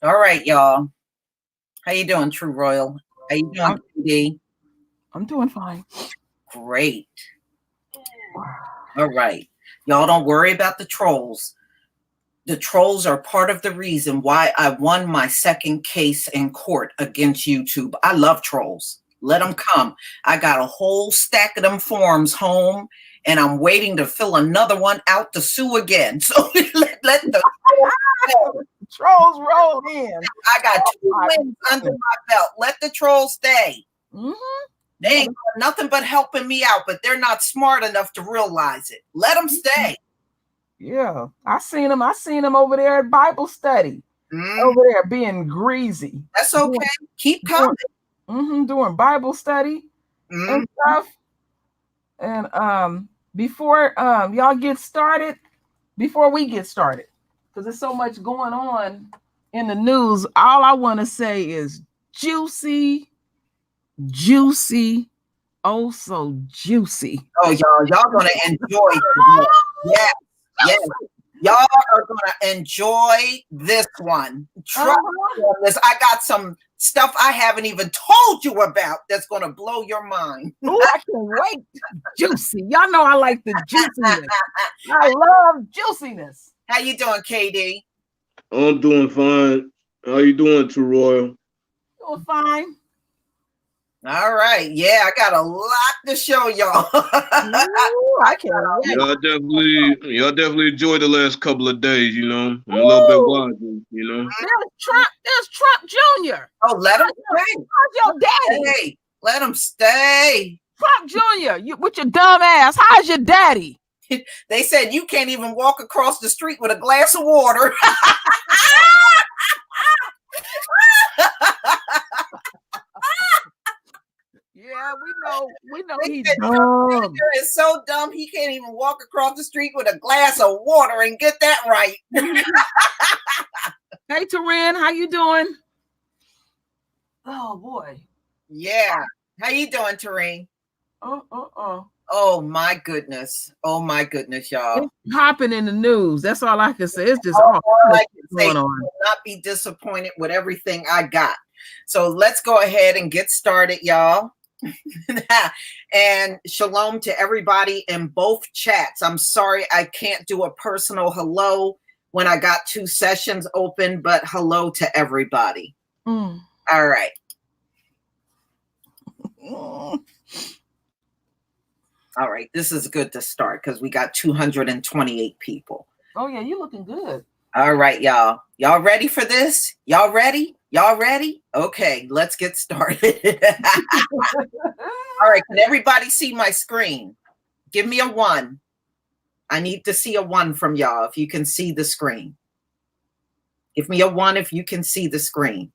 All right, y'all. How you doing, True Royal? How you doing, PD? I'm doing fine. Great. All right. Y'all don't worry about the trolls. The trolls are part of the reason why I won my second case in court against YouTube. I love trolls. Let them come. I got a whole stack of them forms home, and I'm waiting to fill another one out to sue again. So let the trolls roll in. I got 2 wins under my belt. Let the trolls stay. Mm-hmm. They ain't got nothing but helping me out, but they're not smart enough to realize it. Let them stay. Yeah, I seen them over there at Bible study. Over there being greasy. That's okay. Keep coming. Doing Bible study and stuff. And before y'all get started, before we get started, because there's so much going on in the news, all I want to say is juicy, oh so juicy. Oh, y'all gonna enjoy it. Yes. Y'all are gonna enjoy this one. Trust me on this. I got some stuff I haven't even told you about that's gonna blow your mind. Ooh, I can't wait. Juicy. Y'all know I like the juiciness. I love juiciness. How you doing, KD? I'm doing fine. How you doing, True Royal? Doing fine. All right. Yeah, I got a lot to show y'all. Ooh, I can't wait. Y'all definitely enjoyed the last couple of days, you know. I'm a little bit wild, you know. There's Trump Jr. Oh, let him stay. How's your daddy? Hey, let him stay. Trump Jr., with your dumb ass. How's your daddy? They said you can't even walk across the street with a glass of water. Yeah, we know he's dumb. He is so dumb he can't even walk across the street with a glass of water and get that right. Hey, Taryn, how you doing? Oh boy. Yeah. How you doing, Taryn? Oh my goodness, y'all. It's hopping in the news. That's all I can say. It's just all I can say. Going on. Will not be disappointed with everything I got. So let's go ahead and get started, y'all. And shalom to everybody in both chats. I'm sorry I can't do a personal hello when I got 2 sessions open, but hello to everybody. Mm. All right. Mm. All right. This is good to start because we got 228 people. Oh, yeah, you're looking good. All right, y'all. Y'all ready for this? Y'all ready? Y'all ready? Okay, let's get started. All right. Can everybody see my screen? Give me a 1. I need to see a 1 from y'all if you can see the screen. Give me a 1 if you can see the screen.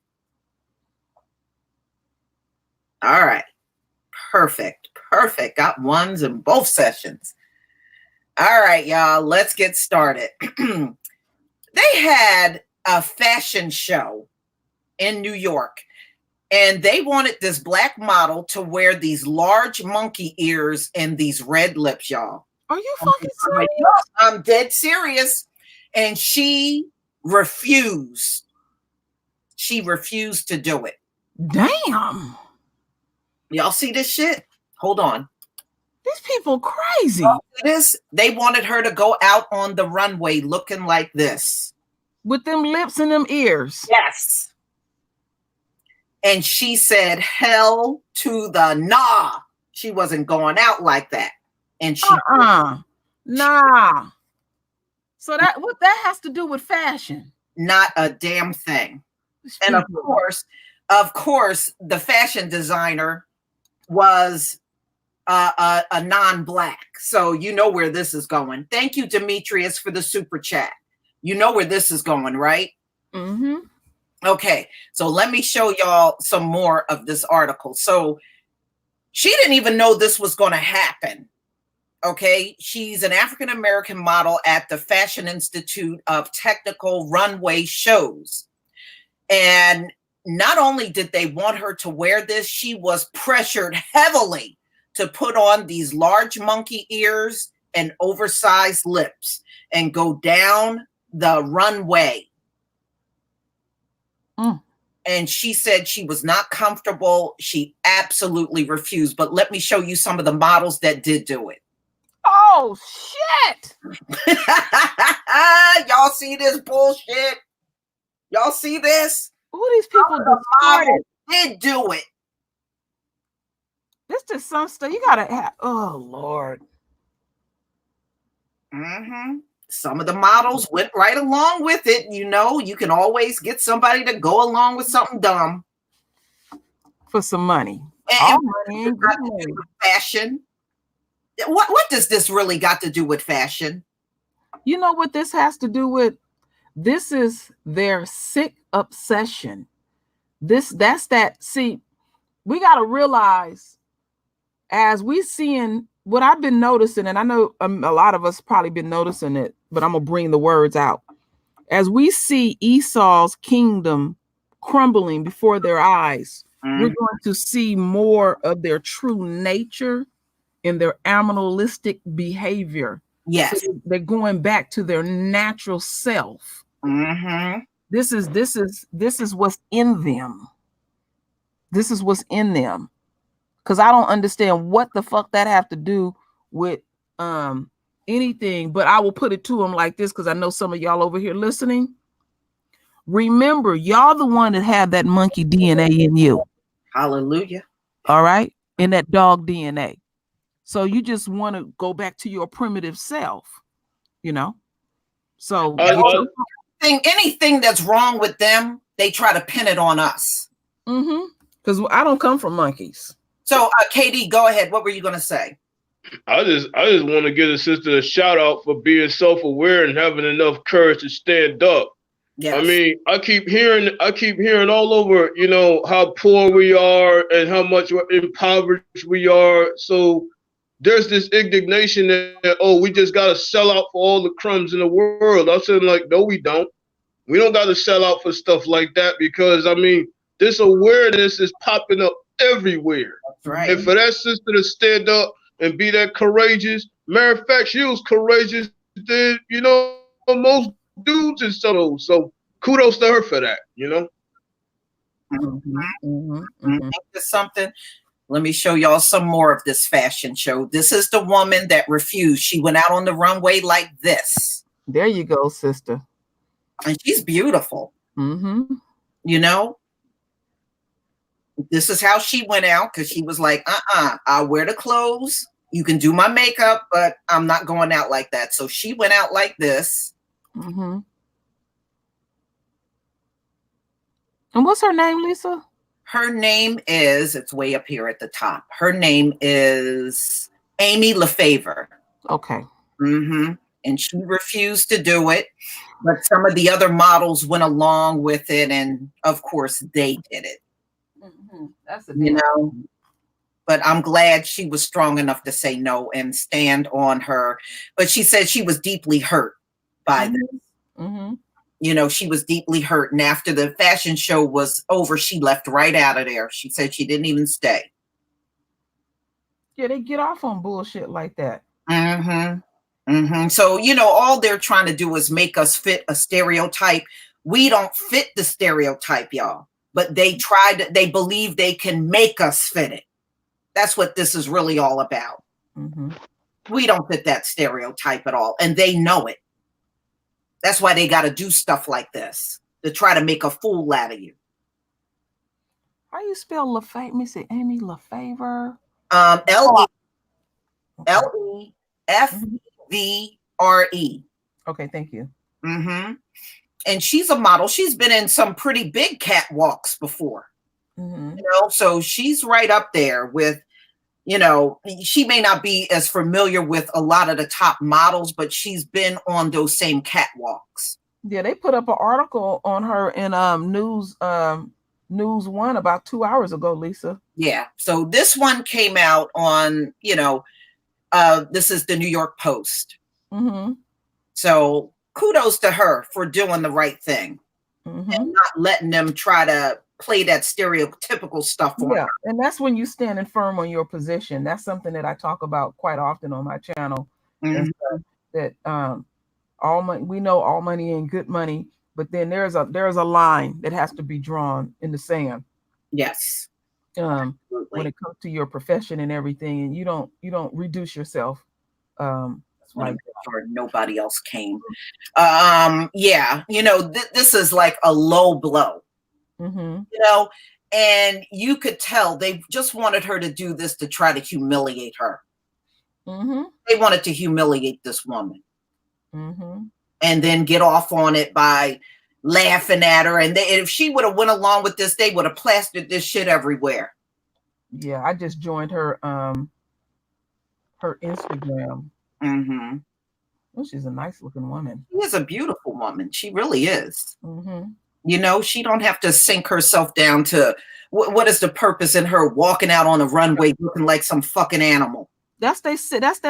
All right. Perfect. Perfect. Got 1s in both sessions. All right, y'all. Let's get started. They had a fashion show in New York, and they wanted this black model to wear these large monkey ears and these red lips, y'all. Are you fucking serious? I'm dead serious. And she refused. She refused to do it. Damn. Y'all see this shit? Hold on. These people crazy. This, they wanted her to go out on the runway looking like this. With them lips and them ears. Yes. And she said, hell to the nah. She wasn't going out like that. And she nah. So that what that has to do with fashion? Not a damn thing. And of course, the fashion designer was a non-black. So you know where this is going. Thank you, Demetrius, for the super chat. You know where this is going, right? Mm-hmm. Okay, so let me show y'all some more of this article. So she didn't even know this was going to happen. Okay, she's an African-American model at the Fashion Institute of Technical Runway Shows. And not only did they want her to wear this, she was pressured heavily to put on these large monkey ears and oversized lips and go down the runway. And she said she was not comfortable. She absolutely refused. But let me show you some of the models that did do it. Oh, shit. Y'all see this bullshit? Y'all see this? Who these people did do it? This is some stuff you gotta have. Oh, Lord. Mm-hmm. Some of the models went right along with it. You know, you can always get somebody to go along with something dumb. For some money. And money ain't got to do with fashion. What does this really got to do with fashion? You know what this has to do with? This is their sick obsession. That's that. See, we got to realize as we seeing what I've been noticing, and I know a lot of us probably been noticing it, but I'm going to bring the words out. As we see Esau's kingdom crumbling before their eyes, we're going to see more of their true nature in their animalistic behavior. Yes. So they're going back to their natural self. Mm-hmm. This is what's in them. This is what's in them. Because I don't understand what the fuck that have to do with anything, but I will put it to them like this because I know some of y'all over here listening. Remember, y'all the one that have that monkey DNA in you. Hallelujah. All right? In that dog DNA. So you just want to go back to your primitive self, you know? So anything that's wrong with them, they try to pin it on us. Mm-hmm. Because I don't come from monkeys. So KD, go ahead. What were you going to say? I just want to give the sister a shout out for being self-aware and having enough courage to stand up. Yes. I mean, I keep hearing all over, you know, how poor we are and how much impoverished we are. So there's this indignation that, oh, we just got to sell out for all the crumbs in the world. I'm saying, like, no, we don't. We don't got to sell out for stuff like that because, I mean, this awareness is popping up everywhere. That's right. And for that sister to stand up and be that courageous, matter of fact, she was courageous than, you know, most dudes and so. So kudos to her for that, you know? Something. Let me show y'all some more of this fashion show. This is the woman that refused. She went out on the runway like this. There you go, sister. And she's beautiful. Mm-hmm. You know, this is how she went out, because she was like, I'll wear the clothes. You can do my makeup, but I'm not going out like that. So she went out like this. Mm-hmm. And what's her name, Lisa? Her name is, it's way up here at the top. Her name is Amy LaFavor. Okay. Mm-hmm. And she refused to do it, but some of the other models went along with it, and of course they did it. Mm-hmm. That's a you know. But I'm glad she was strong enough to say no and stand on her. But she said she was deeply hurt by this. Mm-hmm. You know, she was deeply hurt, and after the fashion show was over, she left right out of there. She said she didn't even stay. Yeah, they get off on bullshit like that. Mm-hmm. Mm-hmm. So, you know, all they're trying to do is make us fit a stereotype. We don't fit the stereotype, y'all. But they believe they can make us fit it. That's what this is really all about. Mm-hmm. We don't fit that stereotype at all. And they know it. That's why they got to do stuff like this, to try to make a fool out of you. How you spell LaFavor? Let me see. Amy LaFavor. Lefevre. Okay, thank you. Mm-hmm. And she's a model. She's been in some pretty big catwalks before. Mm-hmm. You know, so she's right up there with, you know, she may not be as familiar with a lot of the top models, but she's been on those same catwalks. Yeah, they put up an article on her in News One about 2 hours ago, Lisa. Yeah. So this one came out on, you know, this is the New York Post. Mm-hmm. So kudos to her for doing the right thing, mm-hmm. and not letting them try to play that stereotypical stuff on her. And that's when you standing firm on your position. That's something that I talk about quite often on my channel. Mm-hmm. That all money, we know all money ain't good money, but then there's a line that has to be drawn in the sand. Yes. When it comes to your profession and everything, and you don't reduce yourself. Like sure nobody else came. Yeah, you know, this is like a low blow. Mm-hmm. You know, and you could tell they just wanted her to do this to try to humiliate her. Mm-hmm. They wanted to humiliate this woman. Mm-hmm. And then get off on it by laughing at her. And if she would have went along with this, they would have plastered this shit everywhere. Yeah, I just joined her Instagram. Mm-hmm. Oh, she's a nice looking woman. She is a beautiful woman. She really is. Mm-hmm. You know, she don't have to sink herself down to what is the purpose in her walking out on the runway looking like some fucking animal. That's that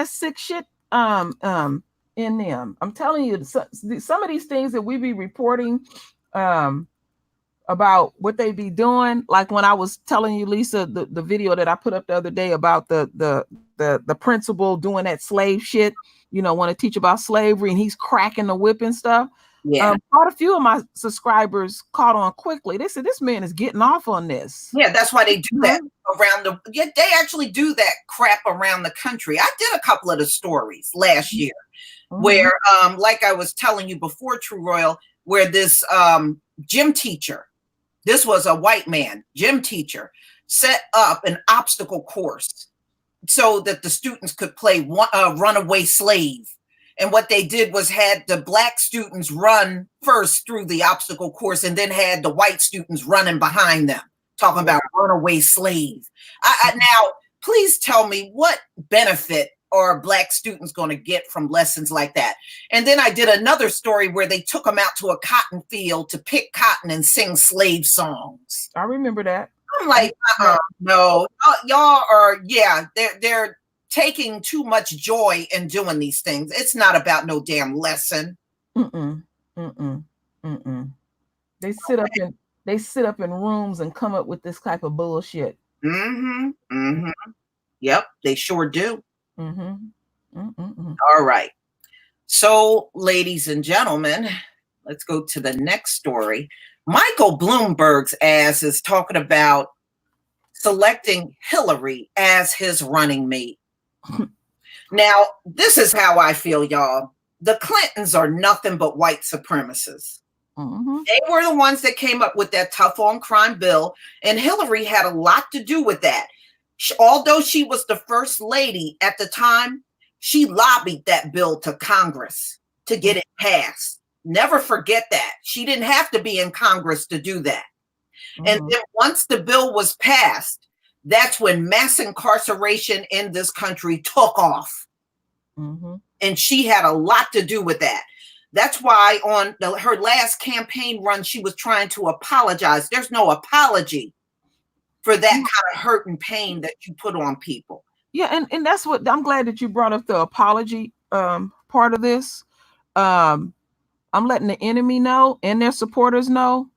sick shit in them. I'm telling you, some of these things that we be reporting about what they be doing, like when I was telling you, Lisa, the video that I put up the other day about the principal doing that slave shit, you know, want to teach about slavery, and he's cracking the whip and stuff. Yeah. Quite a few of my subscribers caught on quickly. They said, this man is getting off on this. Yeah, that's why they do that around they actually do that crap around the country. I did a couple of the stories last year where, like I was telling you before, True Royal, where this gym teacher, this was a white man, gym teacher, set up an obstacle course so that the students could play runaway slave. And what they did was had the black students run first through the obstacle course and then had the white students running behind them, talking about runaway slave. Now, please tell me what benefit are black students going to get from lessons like that? And then I did another story where they took them out to a cotton field to pick cotton and sing slave songs. I remember that. I'm like, no, y'all are, they're taking too much joy in doing these things. It's not about no damn lesson. They sit up in rooms and come up with this type of bullshit. Yep, they sure do. All right. So, ladies and gentlemen, let's go to the next story. Michael Bloomberg's ass is talking about selecting Hillary as his running mate. Now, this is how I feel, y'all. The Clintons are nothing but white supremacists. They were the ones that came up with that tough on crime bill, and Hillary had a lot to do with that. Although she was the first lady at the time, she lobbied that bill to Congress to get it passed. Never forget that. She didn't have to be in Congress to do that. And then once the bill was passed, that's when mass incarceration in this country took off. And she had a lot to do with that. That's why on her last campaign run, she was trying to apologize. There's no apology for that kind of hurt and pain that you put on people. Yeah, and that's what I'm glad that you brought up, the apology part of this. I'm letting the enemy know and their supporters know,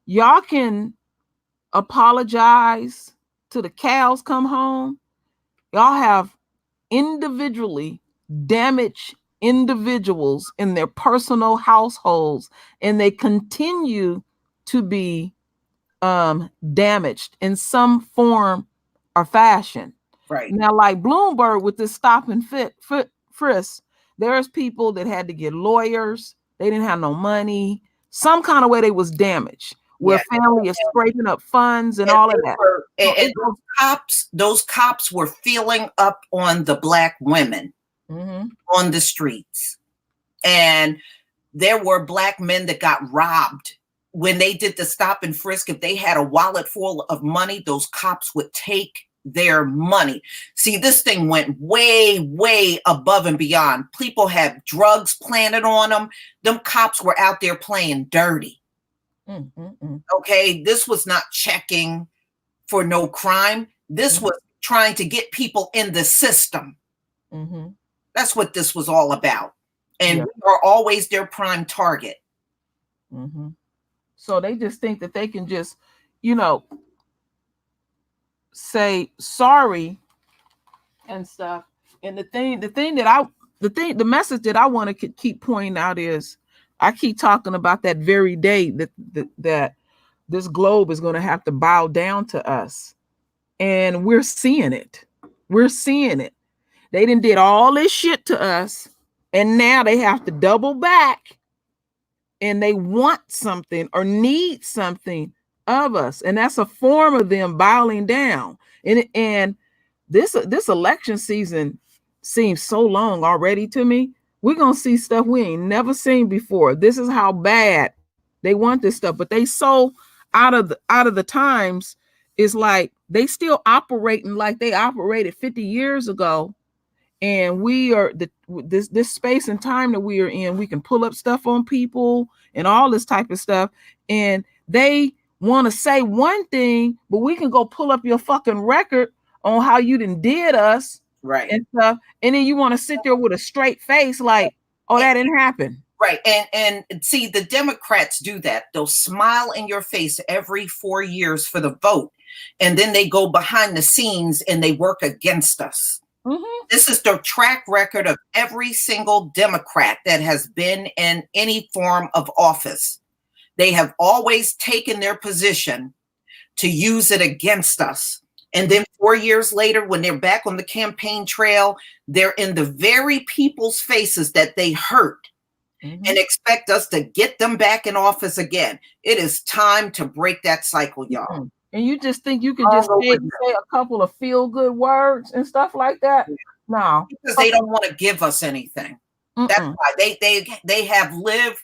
y'all can apologize till the cows come home. Y'all have individually damaged individuals in their personal households, and they continue to be damaged in some form or fashion. Right. Now, like Bloomberg with this stop and frisk, there's people that had to get lawyers. They didn't have no money. Some kind of way they was damaged, where family is scraping up funds and all of that. And those cops were feeling up on the Black women on the streets. And there were Black men that got robbed. When they did the stop and frisk, if they had a wallet full of money, those cops would take their money. See, this thing went way, way above and beyond. People had drugs planted on them. Them cops were out there playing dirty. Okay, this was not checking for no crime. This was trying to get people in the system. That's what this was all about. And we are always their prime target. So they just think that they can just, you know, say sorry and stuff. And the message that I want to keep pointing out is, I keep talking about that very day that this globe is going to have to bow down to us. And we're seeing it. We're seeing it. They done did all this shit to us, and now they have to double back, and they want something or need something of us. And that's a form of them bowing down. And this election season seems so long already to me. We're going to see stuff we ain't never seen before. This is how bad they want this stuff, but they so out of the times. Is like they still operating like they operated 50 years ago. And we are this space and time that we are in, we can pull up stuff on people and all this type of stuff. And they want to say one thing, but we can go pull up your fucking record on how you did us. Right. And stuff. And then you want to sit there with a straight face like, oh, that didn't happen. Right. And see, the Democrats do that. They'll smile in your face every 4 years for the vote. And then they go behind the scenes and they work against us. This is the track record of every single Democrat that has been in any form of office. They have always taken their position to use it against us. And then 4 years later, when they're back on the campaign trail, they're in the very people's faces that they hurt and expect us to get them back in office again. It is time to break that cycle, y'all. And you just think you can just say a couple of feel-good words and stuff like that? No. Because they don't want to give us anything. That's why they have lived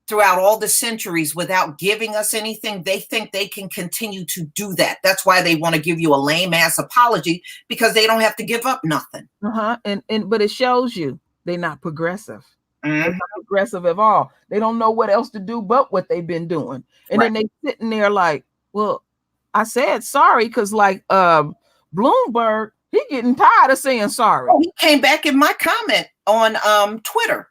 throughout all the centuries without giving us anything. They think they can continue to do that. That's why they want to give you a lame-ass apology, because they don't have to give up nothing. But it shows you they're not progressive. They're not progressive at all. They don't know what else to do but what they've been doing. And then they sitting there like, well, I said sorry because like Bloomberg, he getting tired of saying sorry. He came back in my comment on Twitter.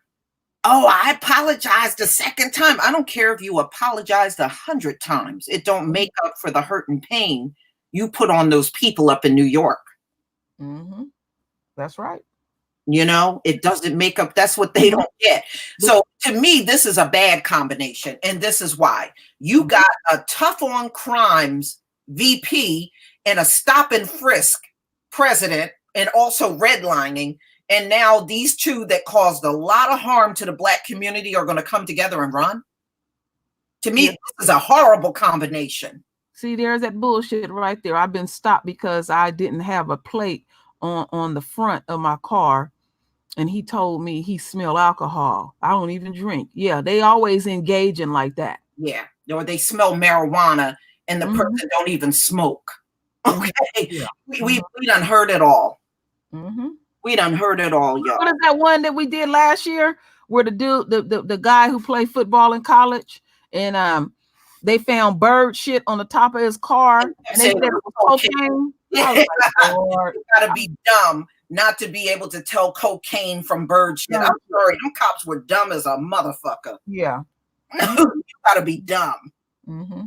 Oh, I apologized the second time. I don't care if you apologized 100 times. It don't make up for the hurt and pain you put on those people up in New York. That's right. You know, it doesn't make up. That's what they don't get. So to me, this is a bad combination. And this is why you got a tough on crimes VP and a stop and frisk president, and also redlining. And now these two that caused a lot of harm to the Black community are going to come together and run. To me, this is a horrible combination. See, there's that bullshit right there. I've been stopped because I didn't have a plate on the front of my car. And he told me he smelled alcohol. I don't even drink. Yeah, they always engaging like that. Yeah, or they smell marijuana and the person don't even smoke. Okay, yeah. we done heard it all. Mm-hmm. We done heard it all, y'all. What is that one that we did last year where the dude, the guy who played football in college, and they found bird shit on the top of his car, and they said it was cocaine. Yeah. You gotta be dumb not to be able to tell cocaine from bird shit. I'm sorry, them cops were dumb as a motherfucker. Yeah. You gotta be dumb. Mm-hmm.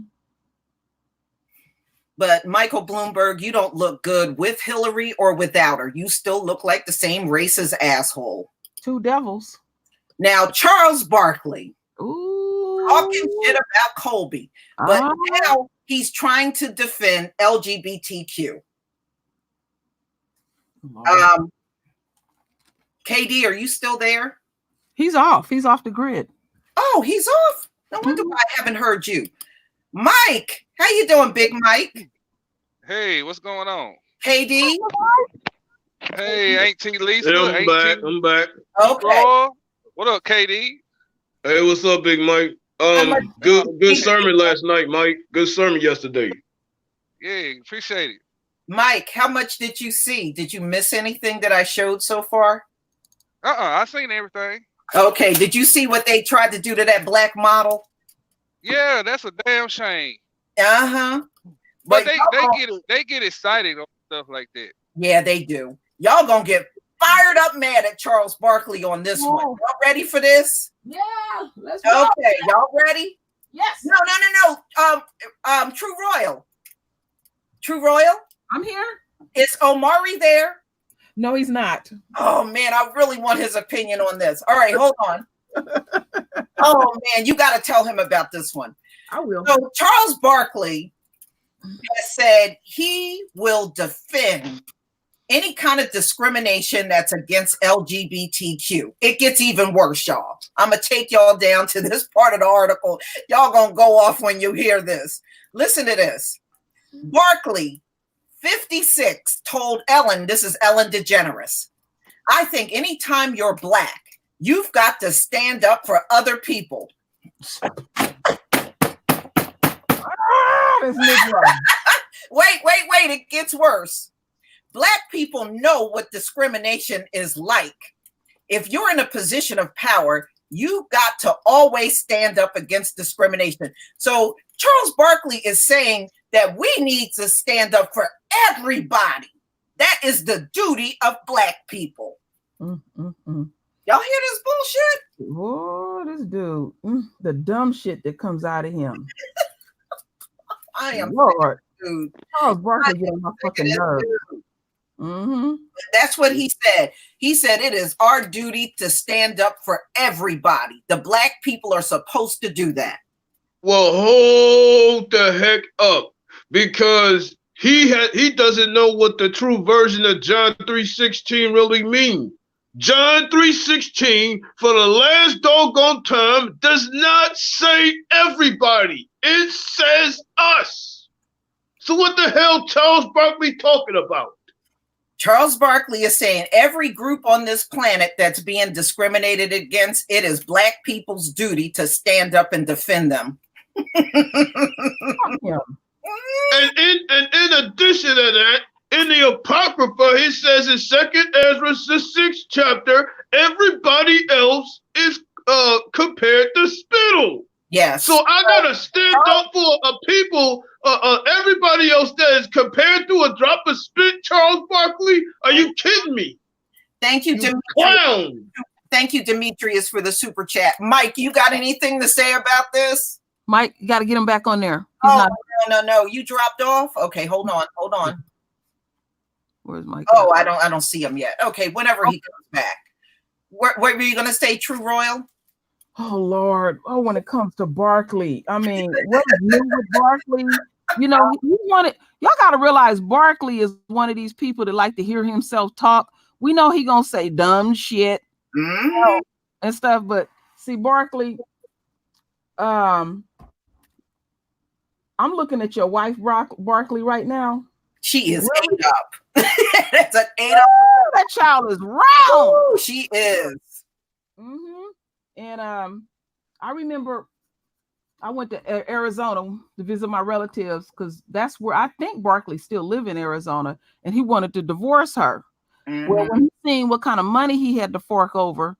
But Michael Bloomberg, you don't look good with Hillary or without her. You still look like the same racist asshole. Two devils. Now, Charles Barkley, talking shit about Colby, but now he's trying to defend LGBTQ. KD, are you still there? He's off. He's off the grid. Oh, he's off. No wonder why I haven't heard you. Mike, how you doing, Big Mike? Hey, what's going on? KD? Hey, Auntie Lisa. Yeah, I'm back. Okay. What up, KD? Hey, what's up, Big Mike? Good sermon last night, Mike. Good sermon yesterday. Yeah, appreciate it. Mike, how much did you see? Did you miss anything that I showed so far? I seen everything. Okay, did you see what they tried to do to that black model? Yeah, that's a damn shame. Uh-huh. But they get excited on stuff like that. Yeah, they do. Y'all gonna get fired up mad at Charles Barkley on this one. Y'all ready for this? Yeah, let's go. Okay, y'all ready? Yes. No. True Royal? I'm here. Is Omari there? No, he's not. Oh man, I really want his opinion on this. All right, hold on. Oh man, you got to tell him about this one. I will. So Charles Barkley has said he will defend any kind of discrimination that's against LGBTQ. It gets even worse, y'all. I'm going to take y'all down to this part of the article. Y'all going to go off when you hear this. Listen to this. Barkley, 56, told Ellen, this is Ellen DeGeneres, I think anytime you're black, you've got to stand up for other people. Wait, it gets worse. Black people know what discrimination is like. If you're in a position of power, you got to always stand up against discrimination. So Charles Barkley is saying that we need to stand up for everybody. That is the duty of black people. Y'all hear this bullshit? Oh, this dude, the dumb shit that comes out of him. I am Lord, dude. Charles Barkley get on my fucking nerves. That's what he said. He said it is our duty to stand up for everybody. The black people are supposed to do that. Well, hold the heck up, because he doesn't know what the true version of John 3:16 really means. John 3:16 for the last doggone time does not say everybody. It says us. So what the hell Charles Barkley talking about? Charles Barkley is saying every group on this planet that's being discriminated against, it is black people's duty to stand up and defend them. And in addition to that, in the Apocrypha, he says in 2nd Ezra, the 6th chapter, everybody else is compared to spittle. Yes. So I gotta stand up for people, everybody else that is compared to a drop of spit. Charles Barkley, are you kidding me? Thank you, Demetrius. Clown. Thank you, Demetrius, for the super chat. Mike, you got anything to say about this? Mike, you got to get him back on there. No. You dropped off. Okay, hold on. Where's Mike? Oh, I don't see him yet. Okay, whenever he comes back. What were you gonna say, True Royal? Oh Lord! Oh, when it comes to Barkley, I mean, what is new with Barkley? You know, y'all got to realize Barkley is one of these people that like to hear himself talk. We know he gonna say dumb shit and stuff, but see, Barkley, I'm looking at your wife, Barkley, right now. She is Really? 8 up. That's an 8 up. That child is round. Ooh, she is. And I remember I went to Arizona to visit my relatives because that's where I think Barkley still live in Arizona, and he wanted to divorce her. Well, when he seen what kind of money he had to fork over,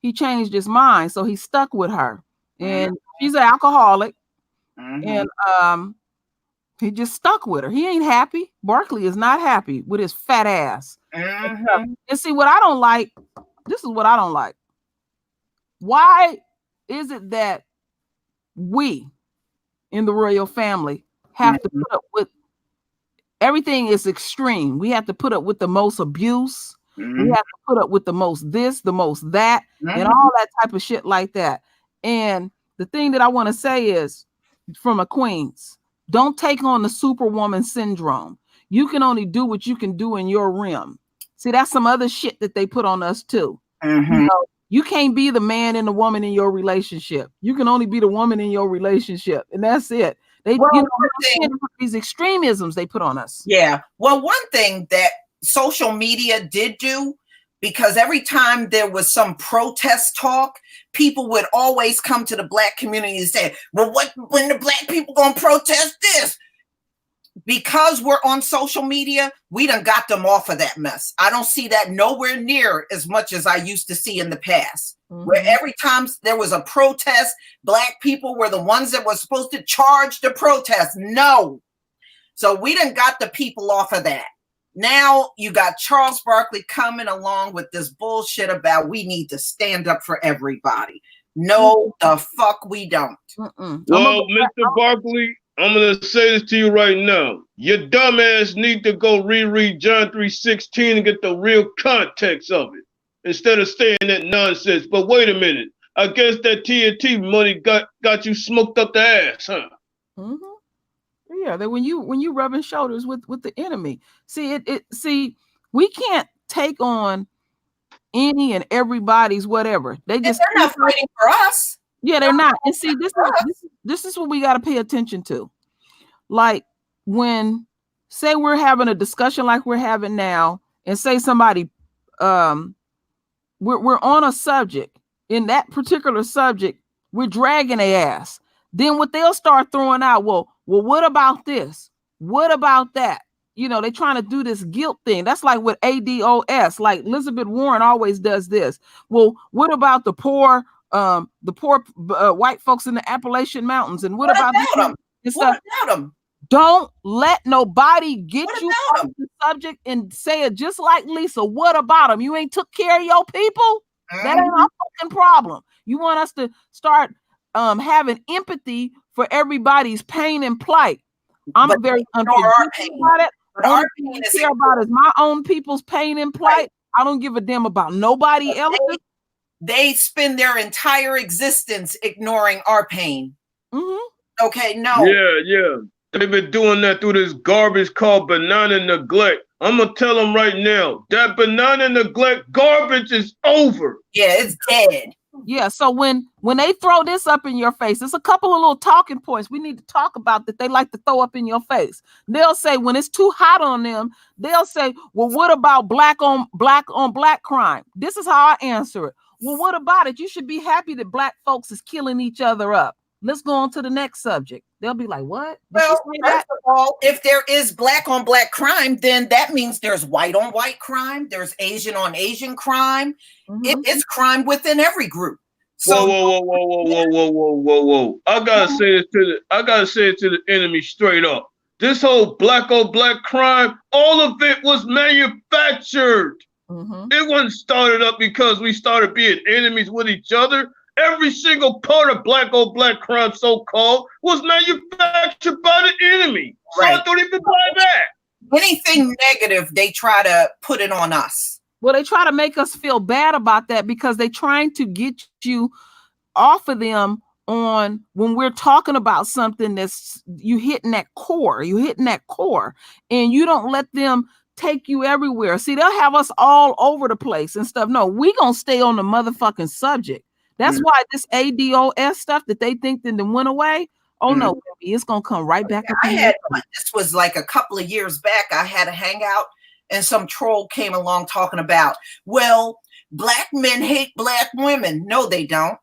he changed his mind, so he stuck with her. And she's an alcoholic, and he just stuck with her. He ain't happy. Barkley is not happy with his fat ass. And see, what I don't like, this is what I don't like. Why is it that we in the royal family have to put up with everything is extreme? We have to put up with the most abuse. We have to put up with the most this, the most that, and all that type of shit like that. And the thing that I want to say is, from a Queens, don't take on the superwoman syndrome. You can only do what you can do in your realm. See, that's some other shit that they put on us too. You know, you can't be the man and the woman in your relationship. You can only be the woman in your relationship, and that's it. They, these extremisms they put on us. Yeah. Well, one thing that social media did do, because every time there was some protest talk, people would always come to the Black community and say, well, when the Black people gonna protest this? Because we're on social media, we done got them off of that mess. I don't see that nowhere near as much as I used to see in the past, where every time there was a protest, Black people were the ones that were supposed to charge the protest. No. So we done got the people off of that. Now you got Charles Barkley coming along with this bullshit about we need to stand up for everybody. No, the fuck we don't. Well, Mr. Barkley, I'm going to say this to you right now. Your dumbass need to go reread John 3:16 and get the real context of it instead of saying that nonsense. But wait a minute. I guess that TNT money got you smoked up the ass, huh? Yeah, that when you rubbing shoulders with the enemy. See, see, we can't take on any and everybody's whatever. They're not fighting for us. Yeah, they're not. And see, this is what we got to pay attention to. Like when, say we're having a discussion like we're having now, and say somebody, we're on a subject. In that particular subject, we're dragging their ass. Then what they'll start throwing out, well, what about this? What about that? You know, they're trying to do this guilt thing. That's like with ADOS, like Elizabeth Warren always does this. Well, what about the poor white folks in the Appalachian Mountains? And what about them? What about them? Don't let nobody get you off the subject and say it just like Lisa. What about them? You ain't took care of your people? That ain't our fucking problem. You want us to start having empathy for everybody's pain and plight. I'm very unforgiving about it. All I care about is my own people's pain and plight. I don't give a damn about nobody else. They spend their entire existence ignoring our pain. Okay, no. Yeah. They've been doing that through this garbage called banana neglect. I'm going to tell them right now, that banana neglect garbage is over. Yeah, it's dead. Yeah, so when they throw this up in your face, there's a couple of little talking points we need to talk about that they like to throw up in your face. They'll say when it's too hot on them, they'll say, well, what about black on black crime? This is how I answer it. Well, what about it? You should be happy that Black folks is killing each other up. Let's go on to the next subject. They'll be like, what? Well, first of all, if there is black on black crime, then that means there's white on white crime. There's Asian on Asian crime. It's crime within every group. So whoa. I gotta say it to the enemy straight up. This whole black on black crime, all of it was manufactured. It wasn't started up because we started being enemies with each other. Every single part of black on black crime, so-called, was manufactured by the enemy. So I don't even buy that. Anything negative, they try to put it on us. Well, they try to make us feel bad about that because they're trying to get you off of them on when we're talking about something that's you hitting that core, and you don't let them take you everywhere. See, they'll have us all over the place and stuff. No, we gonna stay on the motherfucking subject. That's why this ADOS stuff that they think that went away. Oh no, baby, it's gonna come right back up. This was like a couple of years back. I had a hangout, and some troll came along talking about, well, black men hate black women. No, they don't.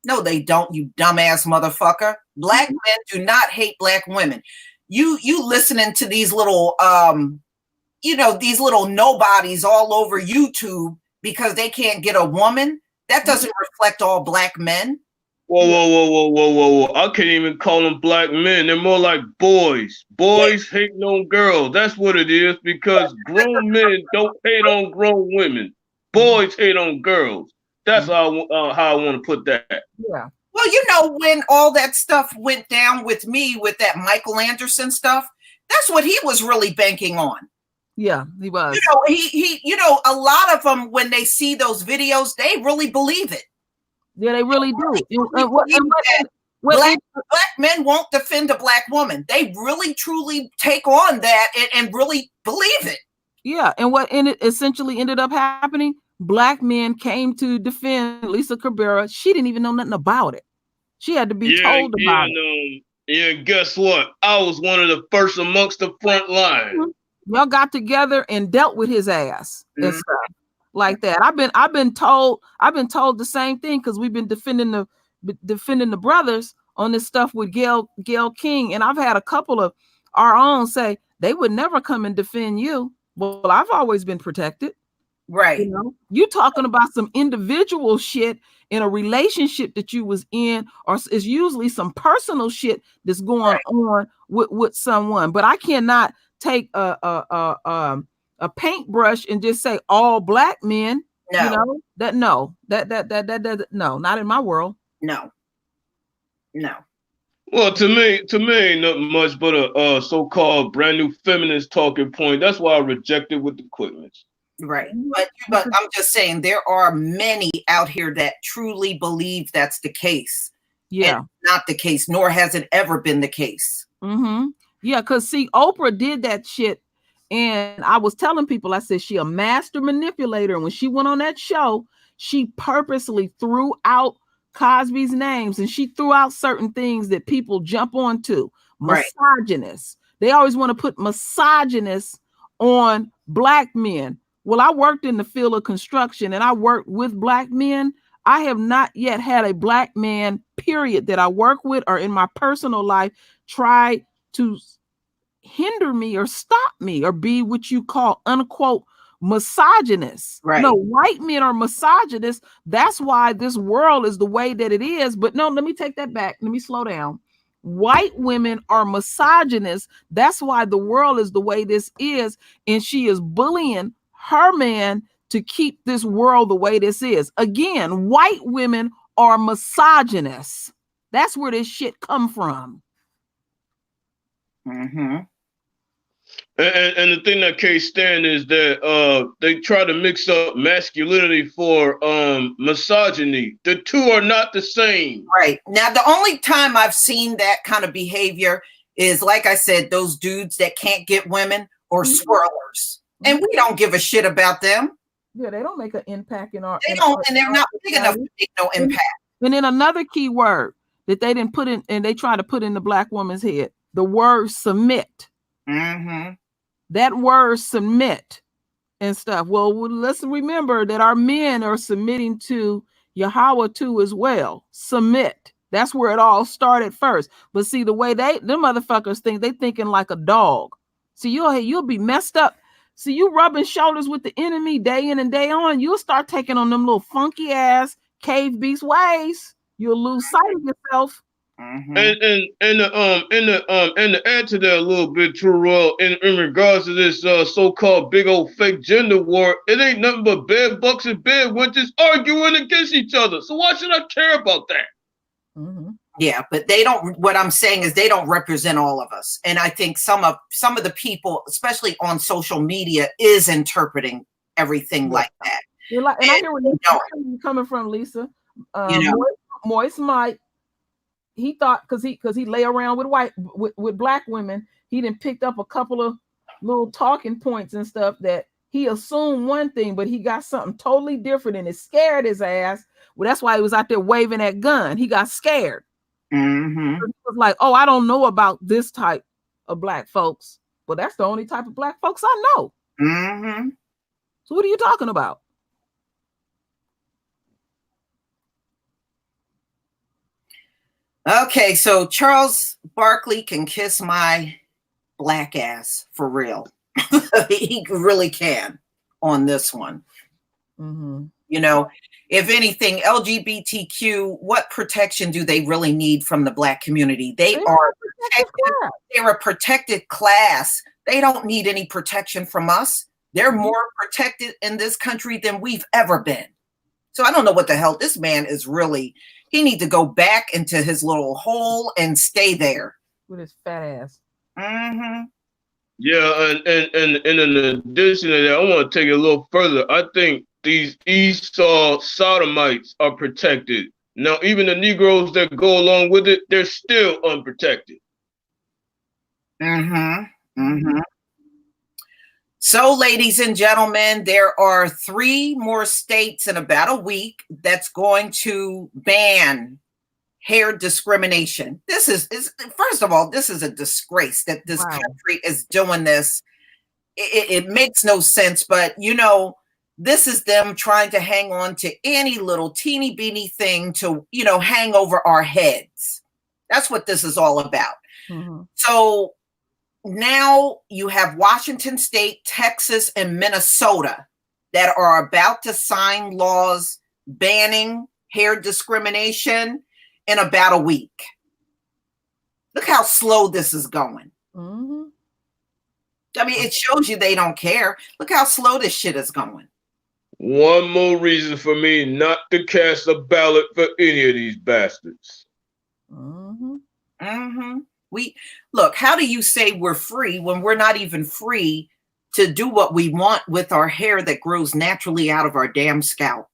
No, they don't, you dumbass motherfucker. Black men do not hate black women. You listening to these little these little nobodies all over YouTube because they can't get a woman. That doesn't reflect all black men. Whoa. I can't even call them black men. They're more like boys. Boys hating on girls. That's what it is, because grown men don't hate on grown women. Boys hate on girls. That's how I want to put that. Yeah. Well, when all that stuff went down with me with that Michael Anderson stuff, that's what he was really banking on. Yeah, he was. He a lot of them, when they see those videos, they really believe it. Yeah, they really do. Black men won't defend a black woman. They really, truly take on that and really believe it. Yeah, and it essentially ended up happening, black men came to defend Lisa Cabrera. She didn't even know nothing about it. She had to be told about it. Yeah, guess what? I was one of the first amongst the front line. Y'all got together and dealt with his ass and stuff like that. I've been told the same thing, because we've been defending the brothers on this stuff with Gail King, and I've had a couple of our own say they would never come and defend you. Well, I've always been protected. Right. You talking about some individual shit in a relationship that you was in, or is usually some personal shit that's going on with someone. But I cannot take a paintbrush and just say all black men. No. That no, not in my world. No. Well, to me, ain't nothing much but a so-called brand new feminist talking point. That's why I rejected with the quickness. Right. But I'm just saying, there are many out here that truly believe that's the case. Yeah. And not the case, nor has it ever been the case. Mm-hmm. Yeah, because see, Oprah did that shit. And I was telling people, I said, she a master manipulator. And when she went on that show, she purposely threw out Cosby's names, and she threw out certain things that people jump onto. Misogynist. They always want to put misogynist on black men. Well, I worked in the field of construction, and I worked with black men. I have not yet had a black man, period, that I work with or in my personal life try to hinder me or stop me or be what you call, unquote, misogynist. Right. No, white men are misogynists. That's why this world is the way that it is. But no, let me take that back. Let me slow down. White women are misogynists. That's why the world is the way this is. And she is bullying her man to keep this world the way this is. Again, white women are misogynists. That's where this shit come from. Mm-hmm. And the thing that can't stand is that they try to mix up masculinity for misogyny. The two are not the same. Right. Now, the only time I've seen that kind of behavior is, like I said, those dudes that can't get women or swirlers. And we don't give a shit about them. Yeah, they don't make an impact in our. They don't, and they're not big enough to make no impact. And then another key word that they didn't put in, and they try to put in the black woman's head, the word submit. Mm-hmm. That word submit and stuff. Well, let's remember that our men are submitting to Yahweh too as well. Submit. That's where it all started first. But see, the way them motherfuckers think, they thinking like a dog. See, you'll be messed up. See, you rubbing shoulders with the enemy day in and day on, you'll start taking on them little funky ass cave beast ways. You'll lose sight of yourself. Mm-hmm. And to add to that a little bit, Terrell, in regards to this so-called big old fake gender war, it ain't nothing but bed bucks and bed wenches arguing against each other. So why should I care about that? Mm-hmm. Yeah, but they don't. What I'm saying is they don't represent all of us, and I think some of the people, especially on social media, is interpreting everything like that. And I hear where you're coming from, Lisa. Moist Mike. He thought because he lay around with black women, he done picked up a couple of little talking points and stuff that he assumed one thing, but he got something totally different, and it scared his ass. Well, that's why he was out there waving that gun. He got scared. It was like, oh, I don't know about this type of black folks. Well, that's the only type of black folks I know. So what are you talking about? Okay, so Charles Barkley can kiss my black ass for real. He really can on this one. You know, if anything, LGBTQ, what protection do they really need from the black community? They are protected. They're a protected class. They don't need any protection from us. They're more protected in this country than we've ever been. So I don't know what the hell this man is really. He needs to go back into his little hole and stay there with his fat ass. Yeah, and in addition to that, I want to take it a little further. I think these Esau sodomites are protected. Now, even the Negroes that go along with it, they're still unprotected. So, ladies and gentlemen, there are 3 more states in about a week that's going to ban hair discrimination. This is first of all, this is a disgrace that this country is doing this. It makes no sense, but you know, this is them trying to hang on to any little teeny beeny thing to, you know, hang over our heads. That's what this is all about. So now you have Washington State, Texas, and Minnesota that are about to sign laws banning hair discrimination in about a week. Look how slow this is going. I mean, it shows you they don't care. Look how slow this shit is going. One more reason for me not to cast a ballot for any of these bastards. We look, how do you say we're free when we're not even free to do what we want with our hair that grows naturally out of our damn scalp?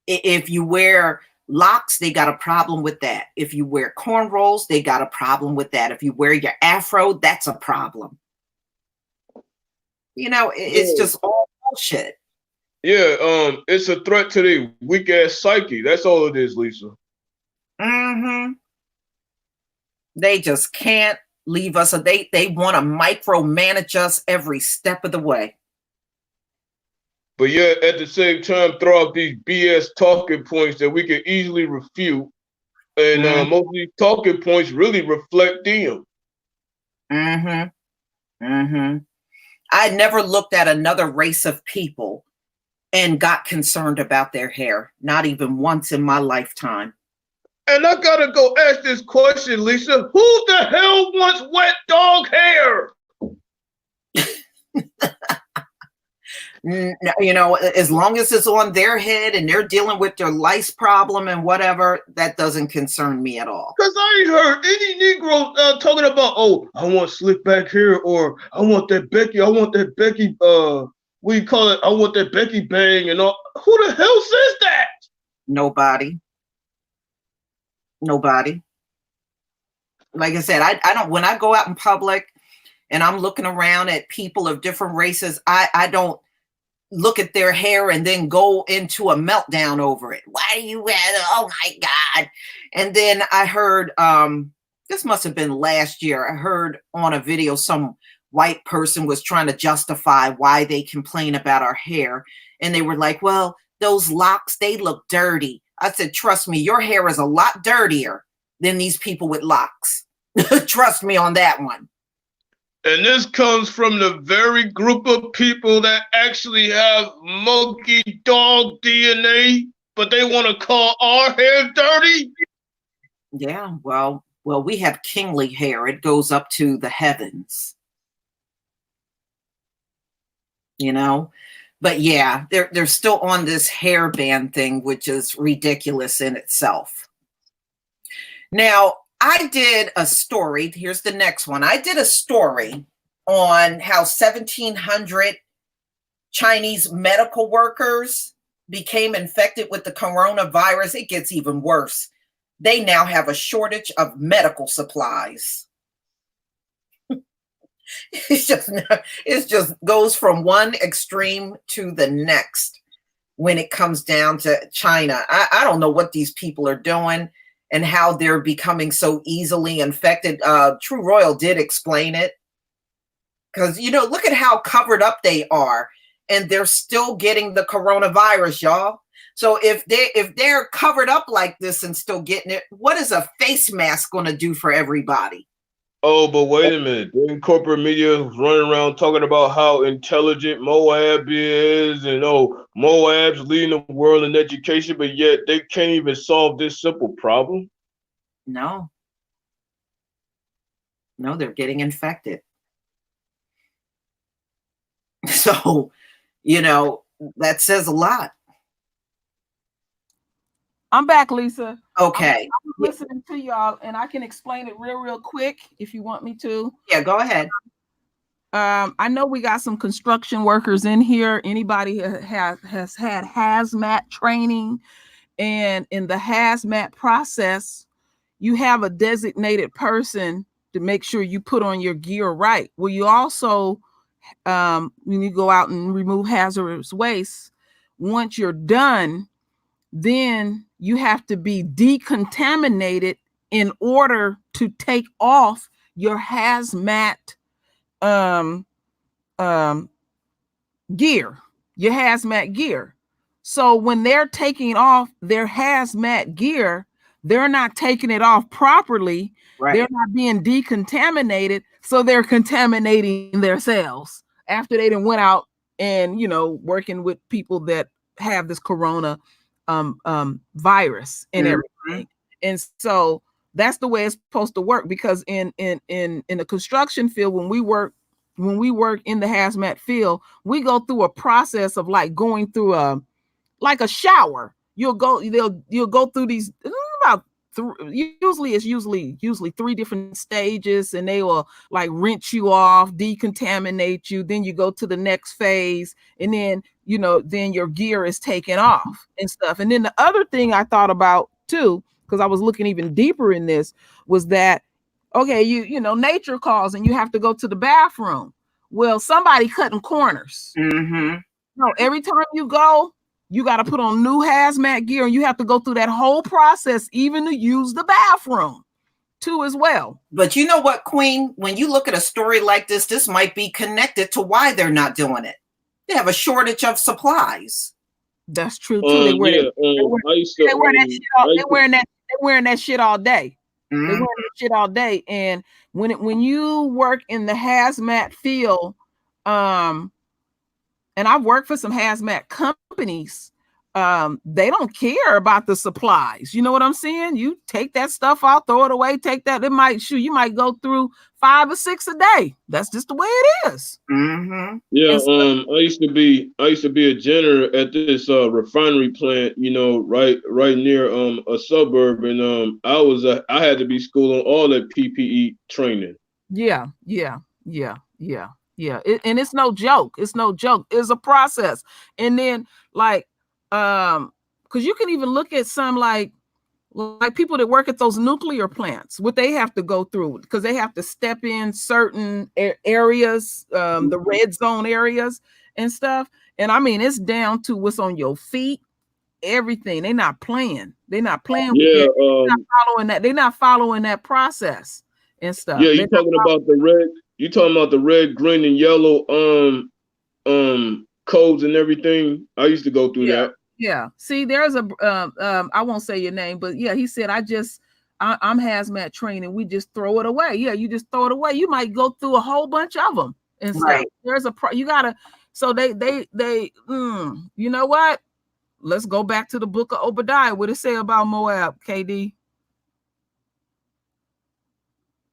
If you wear locks, they got a problem with that. If you wear cornrows, they got a problem with that. If you wear your afro, that's a problem. You know, it's just all bullshit. Yeah, it's a threat to their weak ass psyche. That's all it is, Lisa. They just can't leave us. They want to micromanage us every step of the way. But yeah, at the same time, throw out these BS talking points that we can easily refute. And most of these talking points really reflect them. I never looked at another race of people and got concerned about their hair. Not even once in my lifetime. And I gotta go ask this question, Lisa. Who the hell wants wet dog hair? You know, as long as it's on their head and they're dealing with their lice problem and whatever, that doesn't concern me at all. Because I ain't heard any Negro talking about, oh, I want slick back hair, or I want that Becky, what do you call it? I want that Becky bang and all. Who the hell says that? Nobody. Like I said, I don't, when I go out in public and I'm looking around at people of different races, I don't look at their hair and then go into a meltdown over it. Why do you wear it? Oh my God. And then I heard, this must have been last year, I heard on a video some white person was trying to justify why they complain about our hair. And they were like, well, those locks, they look dirty. I said, trust me, your hair is a lot dirtier than these people with locks. Trust me on that one. And this comes from the very group of people that actually have monkey dog DNA, but they want to call our hair dirty? Yeah, well, we have kingly hair. It goes up to the heavens. You know? But yeah, they're still on this hair ban thing, which is ridiculous in itself. Now, I did a story. Here's the next one. I did a story on how 1,700 Chinese medical workers became infected with the coronavirus. It gets even worse. They now have a shortage of medical supplies. It just goes from one extreme to the next when it comes down to China. I don't know what these people are doing and how they're becoming so easily infected. True Royal did explain it. Because, look at how covered up they are, and they're still getting the coronavirus, y'all. So if they're covered up like this and still getting it, what is a face mask going to do for everybody? Oh, but wait a minute. The corporate media is running around talking about how intelligent Moab is, and Moab's leading the world in education, but yet they can't even solve this simple problem. No, they're getting infected. So, that says a lot. I'm back, Lisa. Okay. I'm listening to y'all, and I can explain it real quick if you want me to. Yeah, go ahead. I know we got some construction workers in here. Anybody has had hazmat training, and in the hazmat process, you have a designated person to make sure you put on your gear right. Well, you also, when you go out and remove hazardous waste, once you're done, then you have to be decontaminated in order to take off your hazmat gear, your hazmat gear. So when they're taking off their hazmat gear, they're not taking it off properly. Right. They're not being decontaminated, so they're contaminating themselves after they done went out and working with people that have this corona virus and everything. And so that's the way it's supposed to work, because in the construction field, when we work in the hazmat field, we go through a process of like going through a shower. You'll go through these about usually 3 different stages, and they will like rinse you off, decontaminate you. Then you go to the next phase, and then then your gear is taken off and stuff. And then the other thing I thought about too, because I was looking even deeper in this, was that okay, nature calls and you have to go to the bathroom. Well, somebody cutting corners. Mm-hmm. No, every time you go, you got to put on new hazmat gear, and you have to go through that whole process, even to use the bathroom too as well. But you know what, Queen? When you look at a story like this might be connected to why they're not doing it. They have a shortage of supplies. That's true too. They're wearing that shit all day. Mm-hmm. They wearing that shit all day. And when you work in the hazmat field, and I've worked for some hazmat companies, they don't care about the supplies. You know what I'm saying? You take that stuff out, throw it away, take that. You might go through 5 or 6 a day. That's just the way it is. Mm-hmm. Yeah. I used to be a janitor at this refinery plant, right near a suburb, and I had to be schooled on all that PPE training. Yeah. And it's no joke. It's a process. And then because you can even look at some like people that work at those nuclear plants, what they have to go through, because they have to step in certain areas, the red zone areas and stuff. And I mean, it's down to what's on your feet, everything. They're not playing. They're not playing. Yeah, they're not following that process and stuff. Yeah, you're talking about the red, green, and yellow codes and everything. I used to go through that. Yeah. See, there's a I won't say your name, but yeah, he said I'm hazmat training. We just throw it away. Yeah, you just throw it away. You might go through a whole bunch of them and stuff. Right. There's you gotta. So they you know what? Let's go back to the book of Obadiah. What it say about Moab, KD?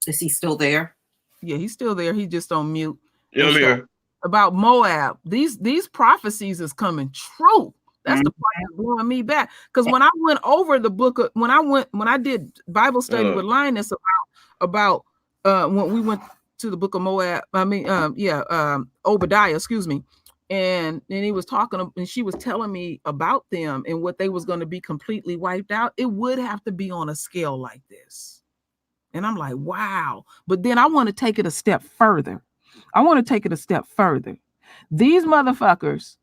Is he still there? Yeah, he's still there. He's just on mute. Yeah, I'm here. About Moab, these prophecies is coming true. That's the part that's blowing me back. Because when I went over the book, when I did Bible study with Linus about when we went to the book of Moab, Obadiah, excuse me, and then he was talking, and she was telling me about them and what they was going to be completely wiped out. It would have to be on a scale like this. And I'm like, wow. But then I want to take it a step further. These motherfuckers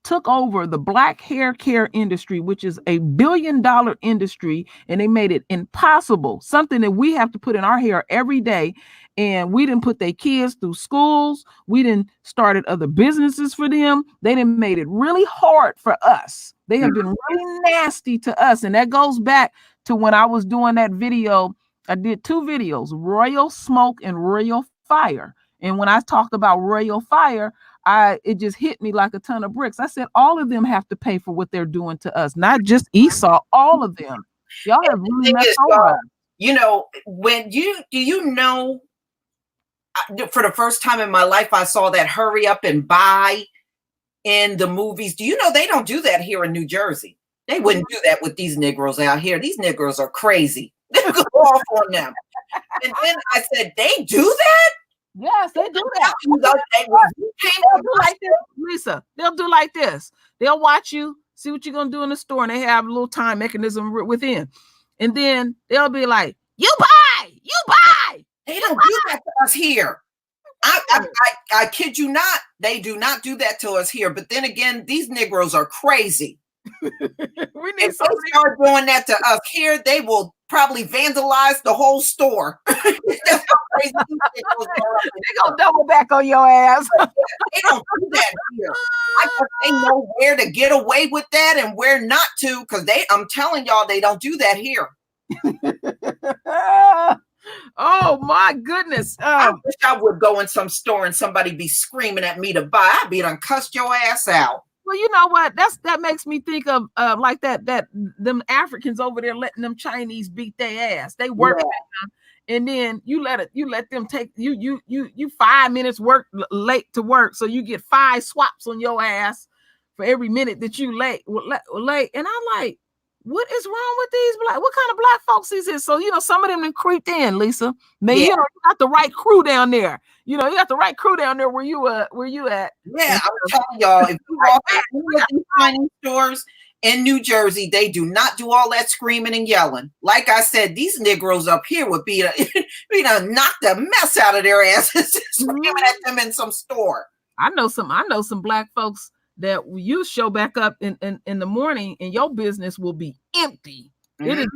took over the black hair care industry, which is a $1 billion industry, and they made it impossible, something that we have to put in our hair every day. And we didn't put their kids through schools. We didn't started other businesses for them. They didn't made it really hard for us. They have been really nasty to us. And that goes back to when I was doing that video. I did 2 videos, Royal Smoke and Royal Fire. And when I talked about Royal Fire, it just hit me like a ton of bricks. I said, all of them have to pay for what they're doing to us, not just Esau, all of them. Y'all have really messed over. You know, for the first time in my life, I saw that hurry up and buy in the movies. Do you know they don't do that here in New Jersey? They wouldn't do that with these Negroes out here. These Negroes are crazy. They go off on them. And then I said, they do that? Yes, they do that. They'll do like this, Lisa. They'll do like this. They'll watch you, see what you're going to do in the store, and they have a little time mechanism within. And then they'll be like, you buy. They don't do that to us here. I kid you not. They do not do that to us here. But then again, these Negroes are crazy. If they start doing that to us here, they will probably vandalize the whole store. They're gonna double back on your ass. They don't do that here. I guess they know where to get away with that and where not to, because I'm telling y'all, they don't do that here. Oh my goodness. I wish I would go in some store and somebody be screaming at me to buy. I'd be done cussed your ass out. Well, you know what? That makes me think of like that them Africans over there letting them Chinese beat their ass. They work with them, and then you let them take you 5 minutes late to work, so you get 5 swaps on your ass for every minute that you late. And I'm like, what is wrong with these black? What kind of black folks is this? So some of them then creeped in, Lisa. Maybe you got the right crew down there. You got the right crew down there where you at. Yeah, I'm telling y'all, if you walk in these Chinese stores in New Jersey, they do not do all that screaming and yelling. Like I said, these Negroes up here would be to knock the mess out of their asses screaming at them in some store. I know some black folks that you show back up in the morning and your business will be empty. It is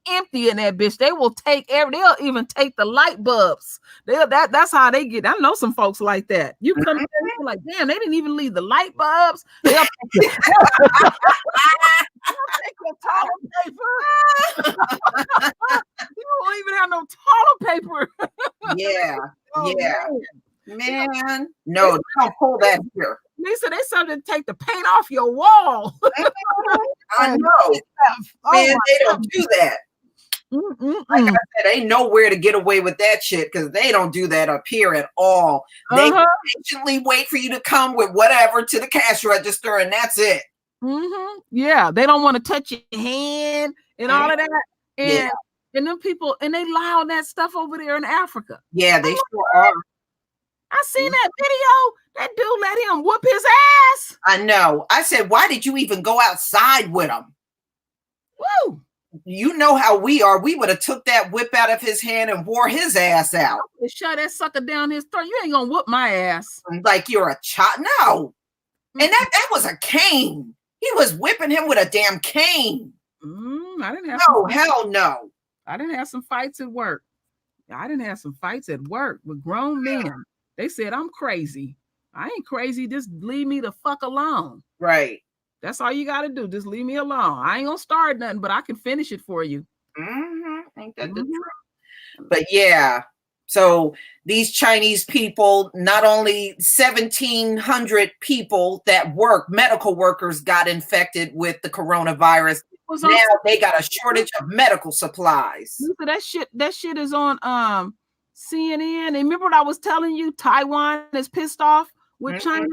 empty in that bitch. They will they'll even take the light bulbs. That's how they get. I know some folks like that. You come in and you're like, damn, they didn't even leave the light bulbs. They'll take your toilet paper. You don't even have no toilet paper. Yeah. Man, no, don't pull that here. Lisa, they something to take the paint off your wall. I know. Man, they don't do that. Like I said, ain't nowhere to get away with that shit because they don't do that up here at all. They patiently wait for you to come with whatever to the cash register, and that's it. Yeah, they don't want to touch your hand and all of that. And them people, and they allow that stuff over there in Africa. Yeah, they sure are. I seen that video. That dude let him whoop his ass. I know. I said, why did you even go outside with him? Woo! You know how we are. We would have took that whip out of his hand and wore his ass out. Shove that sucker down his throat. You ain't gonna whoop my ass. Like you're a child. No. And that was a cane. He was whipping him with a damn cane. I didn't have hell no. I didn't have some fights at work. With grown men. They said I'm crazy. I ain't crazy. Just leave me the fuck alone. Right. That's all you got to do. Just leave me alone. I ain't gonna start nothing, but I can finish it for you. Ain't that the truth? But yeah. So these Chinese people, not only 1,700 people that work, medical workers got infected with the coronavirus. Now they got a shortage of medical supplies. That shit is on CNN. And remember what I was telling you? Taiwan is pissed off with China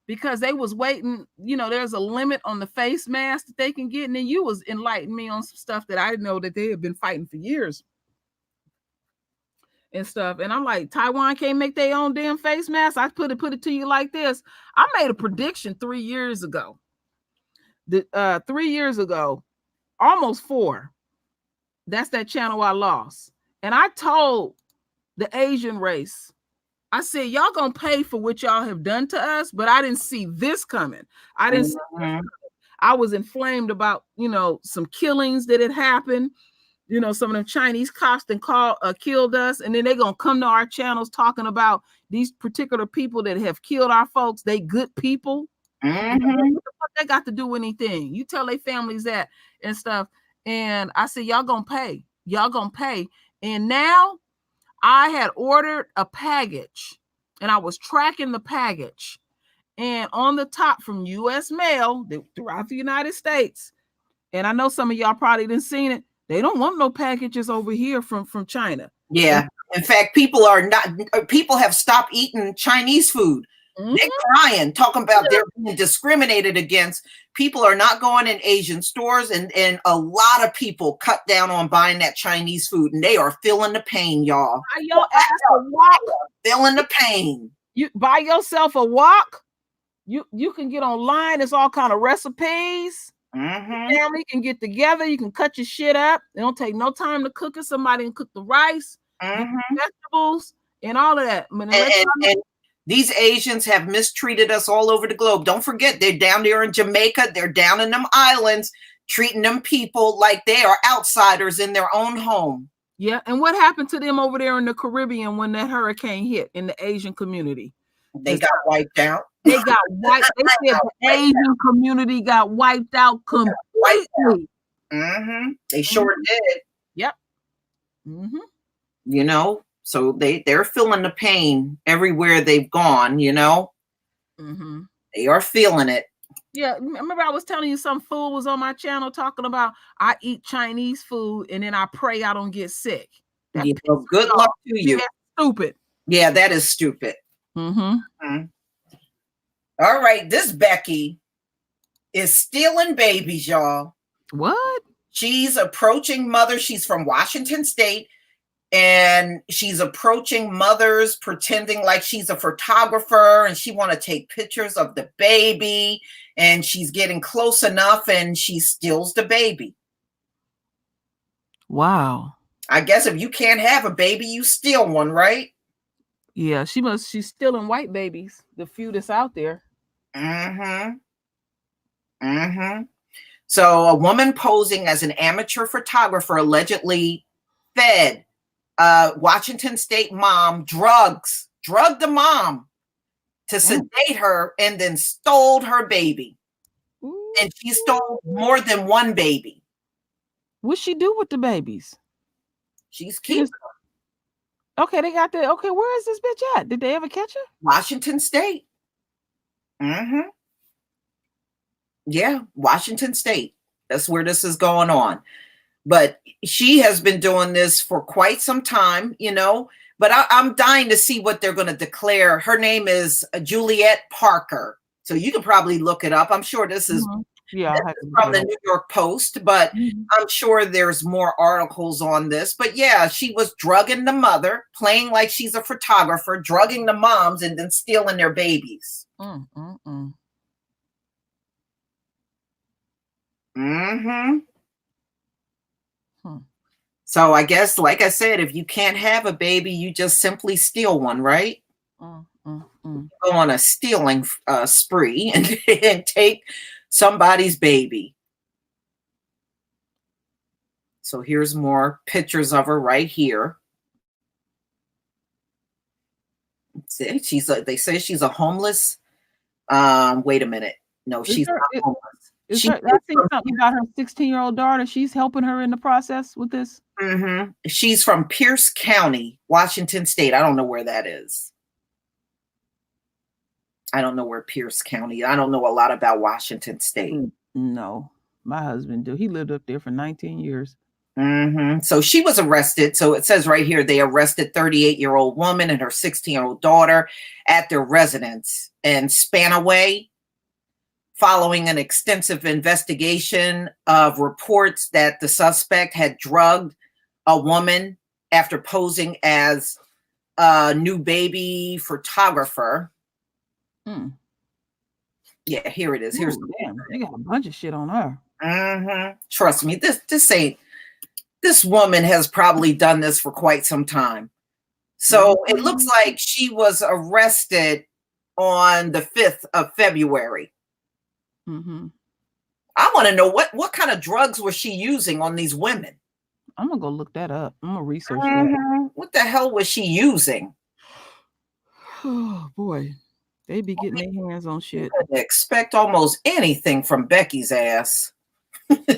because they was waiting. There's a limit on the face mask that they can get, and then you was enlightening me on some stuff that I didn't know that they have been fighting for years and stuff. And I'm like, Taiwan can't make their own damn face mask. I put it to you like this. I made a prediction 3 years ago. 3 years ago, almost 4. That's that channel I lost. And I told the Asian race I said, y'all gonna pay for what y'all have done to us, but I didn't see this coming. I didn't see this coming. I was inflamed about, some killings that had happened. Some of them Chinese cops killed us, and then they're gonna come to our channels talking about these particular people that have killed our folks. They good people. What the fuck they got to do with anything? You tell their families that and stuff. And I said, y'all gonna pay. Y'all gonna pay. And now I had ordered a package, and I was tracking the package. And on the top from U.S. Mail throughout the United States, and I know some of y'all probably didn't seen it. They don't want no packages over here from China. Yeah. In fact, people have stopped eating Chinese food. They're crying, talking about they're being discriminated against. People are not going in Asian stores, and a lot of people cut down on buying that Chinese food, and they are feeling the pain, y'all. Buy your ass a wok. Feeling the pain. You buy yourself a wok. You can get online. There's all kind of recipes. Family can get together. You can cut your shit up. It don't take no time to cook it. Somebody can cook the rice, vegetables, and all of that. And these Asians have mistreated us all over the globe. Don't forget, they're down there in Jamaica. They're down in them islands, treating them people like they are outsiders in their own home. Yeah, and what happened to them over there in the Caribbean when that hurricane hit in the Asian community? They got wiped out. They got wiped. They said the Asian community got wiped out completely. They sure did. Yep. So they're feeling the pain everywhere they've gone. They are feeling it. Yeah, remember I was telling you some fool was on my channel talking about I eat Chinese food and then I pray I don't get sick. Good luck to you. That's stupid. Yeah, that is stupid. All right, this Becky is stealing babies, y'all. What? She's approaching mothers. She's from Washington State, and she's approaching mothers pretending like she's a photographer and she want to take pictures of the baby, and she's getting close enough and she steals the baby. Wow. I guess if you can't have a baby, you steal one, right? Yeah, she's stealing white babies, the few that's out there. So a woman posing as an amateur photographer allegedly fed Washington State mom drugged the mom to sedate her and then stole her baby. And she stole more than one baby. What'd she do with the babies? She's keeping them. Okay, they got the. Okay, where is this bitch at? Did they ever catch her? Washington State. Yeah, Washington State. That's where this is going on. But she has been doing this for quite some time, But I'm dying to see what they're going to declare. Her name is Juliette Parker. So you can probably look it up. I'm sure this is from the New York Post, but I'm sure there's more articles on this. But yeah, she was drugging the mother, playing like she's a photographer, drugging the moms, and then stealing their babies. So I guess, like I said, if you can't have a baby, you just simply steal one, right? Go on a stealing spree and take somebody's baby. So here's more pictures of her right here. See, they say she's a homeless. Wait a minute. No, she's not homeless. I think something about her 16-year-old daughter. She's helping her in the process with this. She's from Pierce County, Washington State. I don't know where that is. I don't know where Pierce County. I don't know a lot about Washington State. No, my husband do. He lived up there for 19 years. So she was arrested. So it says right here, they arrested 38-year-old woman and her 16-year-old daughter at their residence in Spanaway, following an extensive investigation of reports that the suspect had drugged a woman after posing as a new baby photographer. Yeah, here it is. Here's they got a bunch of shit on her. Trust me, this woman has probably done this for quite some time. So it looks like she was arrested on the 5th of February. I want to know what kind of drugs was she using on these women? I'm gonna go look that up. I'm gonna research that. What the hell was she using? Oh boy, they be getting their hands on shit. You can expect almost anything from Becky's ass.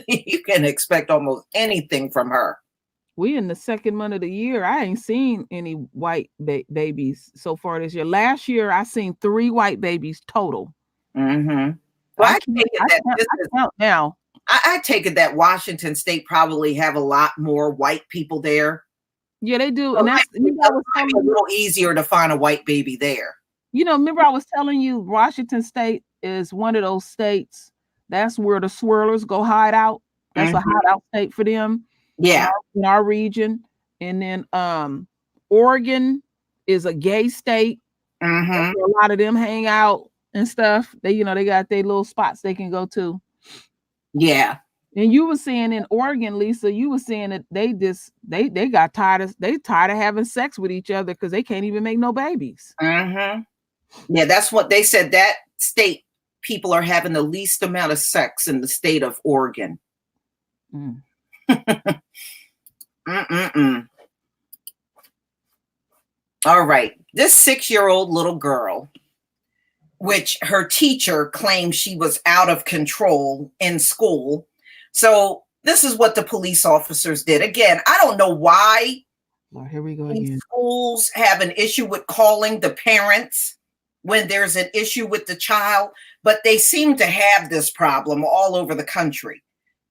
You can expect almost anything from her. We in the second month of the year. I ain't seen any white babies so far this year. Last year, I seen 3 white babies total. Well, I take it that Washington State probably have a lot more white people there. Yeah, they do. So and that's a little easier to find a white baby there. You know, remember I was telling you Washington State is one of those states. That's where the swirlers go hide out. That's a hideout state for them. Yeah. In our region. And then Oregon is a gay state. That's where a lot of them hang out and stuff. They, they got their little spots they can go to. Yeah. And you were saying in Oregon, Lisa, you were saying that they got tired of having sex with each other because they can't even make no babies. Yeah, that's what they said. That state people are having the least amount of sex in the state of Oregon. All right. This 6-year-old little girl, which her teacher claimed she was out of control in school. So this is what the police officers did. Again, I don't know why here we go again. Schools have an issue with calling the parents when there's an issue with the child, but they seem to have this problem all over the country.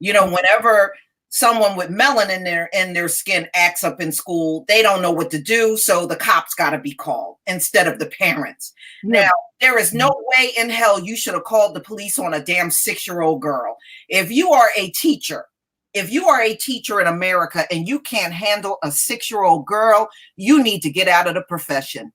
Whenever someone with melanin in their skin acts up in school, they don't know what to do, so the cops got to be called instead of the parents. Now, there is no way in hell you should have called the police on a damn 6-year-old girl. If you are a teacher in America and you can't handle a 6-year-old girl, you need to get out of the profession.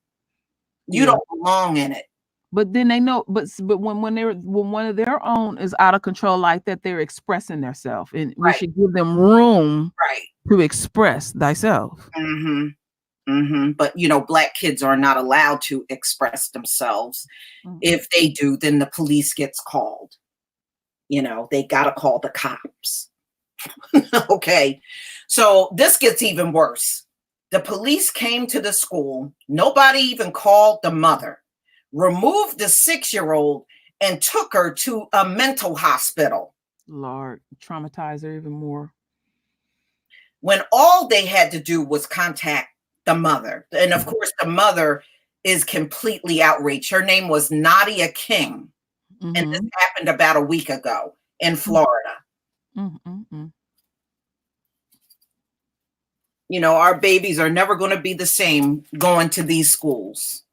You don't belong in it. But then they know, but when one of their own is out of control like that, they're expressing themselves, and we should give them room to express thyself. But Black kids are not allowed to express themselves. If they do, then the police gets called. They gotta call the cops. Okay, so this gets even worse. The police came to the school. Nobody even called the mother. Removed the 6-year-old and took her to a mental hospital. Lord, traumatize her even more. When all they had to do was contact the mother. And of course, the mother is completely outraged. Her name was Nadia King. And this happened about a week ago in Florida. Our babies are never going to be the same going to these schools.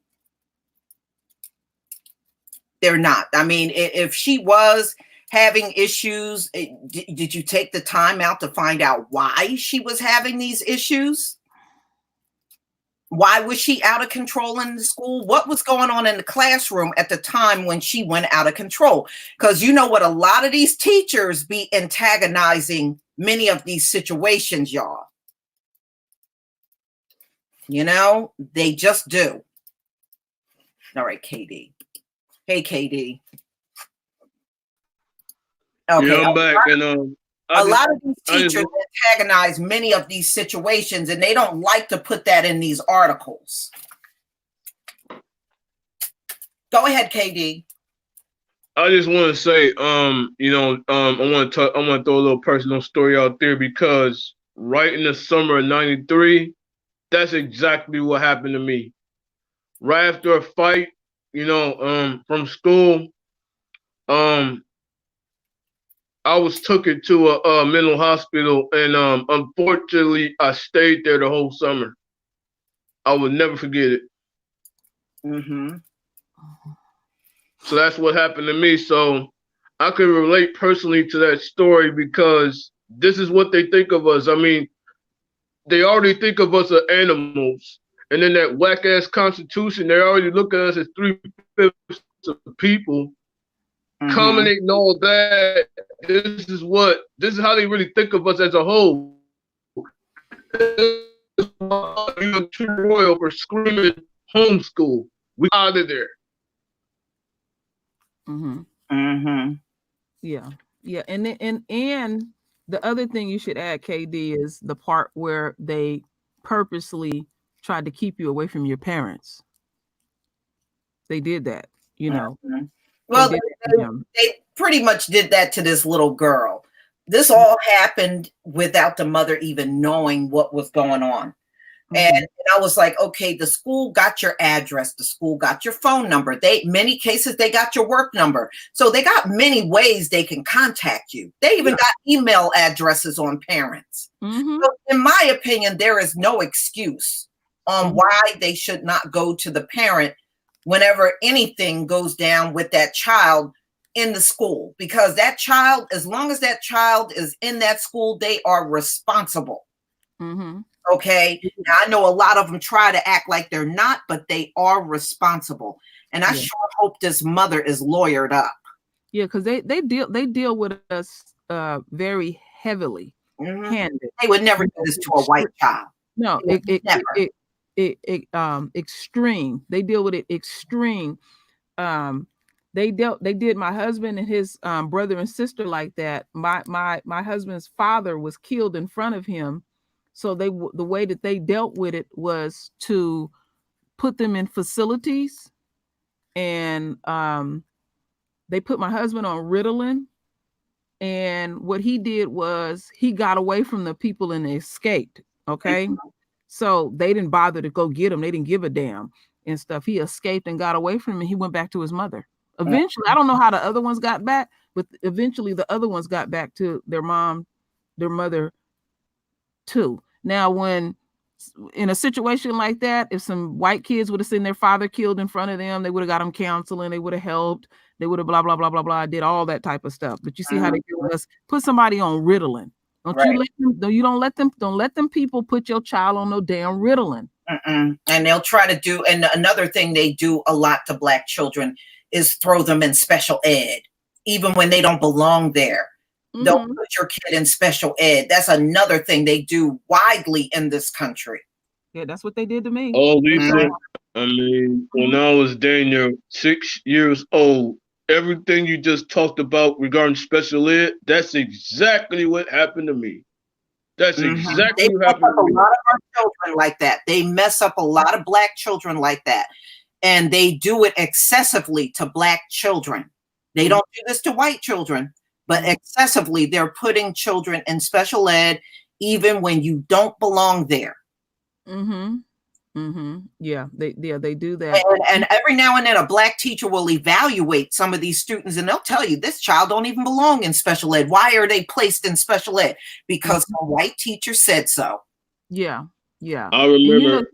They're not. I mean, if she was having issues, did you take the time out to find out why she was having these issues? Why was she out of control in the school? What was going on in the classroom at the time when she went out of control? Because you know what? A lot of these teachers be antagonizing many of these situations, y'all. They just do. All right, KD. Hey, KD. Okay, yeah, I'm back. A lot of these teachers antagonize many of these situations, and they don't like to put that in these articles. Go ahead, KD. I just want to say, I want to throw a little personal story out there, because right in the summer of '93, that's exactly what happened to me. Right after a fight, from school, I was taken to a mental hospital, and unfortunately, I stayed there the whole summer. I will never forget it. So that's what happened to me. So I can relate personally to that story, because this is what they think of us. I mean, they already think of us as animals. And in that whack-ass Constitution, they already look at us as 3/5 of people. Culminating all that, this is how they really think of us as a whole. You're too royal for screaming homeschool. We out of there. Yeah. Yeah. And the other thing you should add, KD, is the part where they purposely tried to keep you away from your parents. They did that, you know. Well, they pretty much did that to this little girl. This all happened without the mother even knowing what was going on. And I was like, okay, the school got your address, the school got your phone number. Many cases, they got your work number. So they got many ways they can contact you. They even got email addresses on parents. So in my opinion, there is no excuse on why they should not go to the parent whenever anything goes down with that child in the school, because that child, as long as that child is in that school, they are responsible. Okay. Now, I know a lot of them try to act like they're not, but they are responsible. And I sure hope this mother is lawyered up. Yeah, because they deal with us very heavily handed. They would never do this to a white child. No, extreme. They deal with it extreme. They did my husband and his brother and sister like that. My husband's father was killed in front of him. So the way that they dealt with it was to put them in facilities, and they put my husband on Ritalin. And what he did was he got away from the people and escaped. Okay. So they didn't bother to go get him. They didn't give a damn and stuff. He escaped and got away from him. And he went back to his mother. Eventually, I don't know how the other ones got back, but eventually the other ones got back to their mother too. Now, when in a situation like that, if some white kids would have seen their father killed in front of them, they would have got them counseling, they would have helped, they would have blah blah blah blah blah, did all that type of stuff. But you see how they do us, put somebody on Ritalin. Don't let them people put your child on no damn Ritalin. And they'll try to do, and another thing they do a lot to Black children is throw them in special ed, even when they don't belong there. Don't put your kid in special ed. That's another thing they do widely in this country. Yeah, that's what they did to me. Oh, Lisa, I mean, when I was Daniel, 6 years old, everything you just talked about regarding special ed, that's exactly what happened to me. That's exactly what happened to me. A lot of our children like that. They mess up a lot of Black children like that. And they do it excessively to Black children. They don't do this to white children. But excessively, they're putting children in special ed, even when you don't belong there. Yeah, they do that. And every now and then, a Black teacher will evaluate some of these students, and they'll tell you this child don't even belong in special ed. Why are they placed in special ed? Because the white teacher said so. Yeah. I remember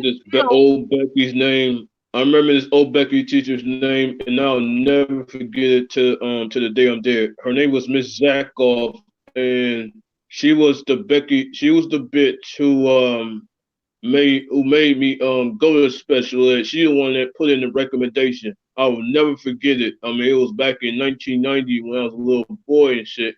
this old Becky's name. I remember this old Becky teacher's name, and I'll never forget it to the day I'm dead. Her name was Miss Zakoff, and she was the bitch who made me go to special ed. She the one that put in the recommendation. I will never forget it. I mean, it was back in 1990 when I was a little boy and shit.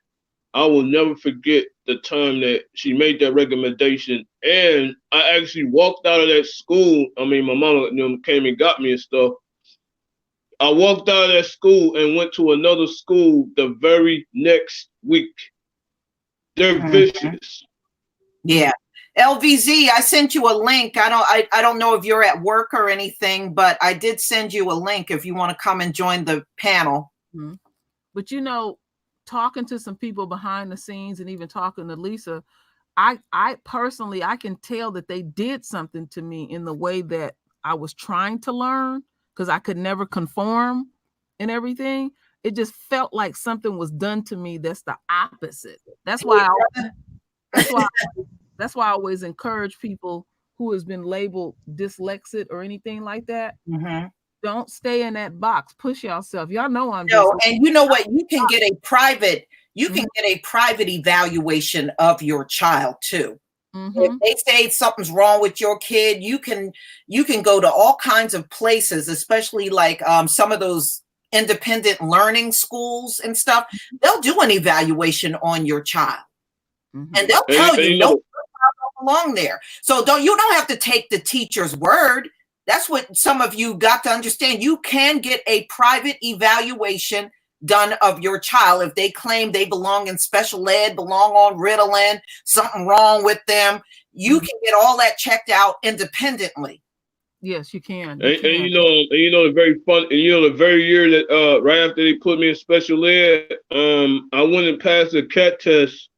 I will never forget the time that she made that recommendation, and I actually walked out of that school. I mean, my mama came and got me and stuff. I walked out of that school and went to another school the very next week. They're vicious. Yeah. LVZ, I sent you a link. I don't know if you're at work or anything, but I did send you a link if you want to come and join the panel. But talking to some people behind the scenes and even talking to Lisa, I personally, I can tell that they did something to me in the way that I was trying to learn, because I could never conform and everything. It just felt like something was done to me that's the opposite. That's why I always encourage people who has been labeled dyslexic or anything like that. Don't stay in that box. Push yourself. Y'all know I'm and you know what? You can get a private evaluation of your child too. If they say something's wrong with your kid, you can go to all kinds of places, especially like some of those independent learning schools and stuff. They'll do an evaluation on your child. And they'll tell you no problem belong there. So you don't have to take the teacher's word. That's what some of you got to understand. You can get a private evaluation done of your child if they claim they belong in special ed, belong on Ritalin, something wrong with them. You can get all that checked out independently. Yes, you can. And the very fun, the very year that right after they put me in special ed, I went and passed a CAT test.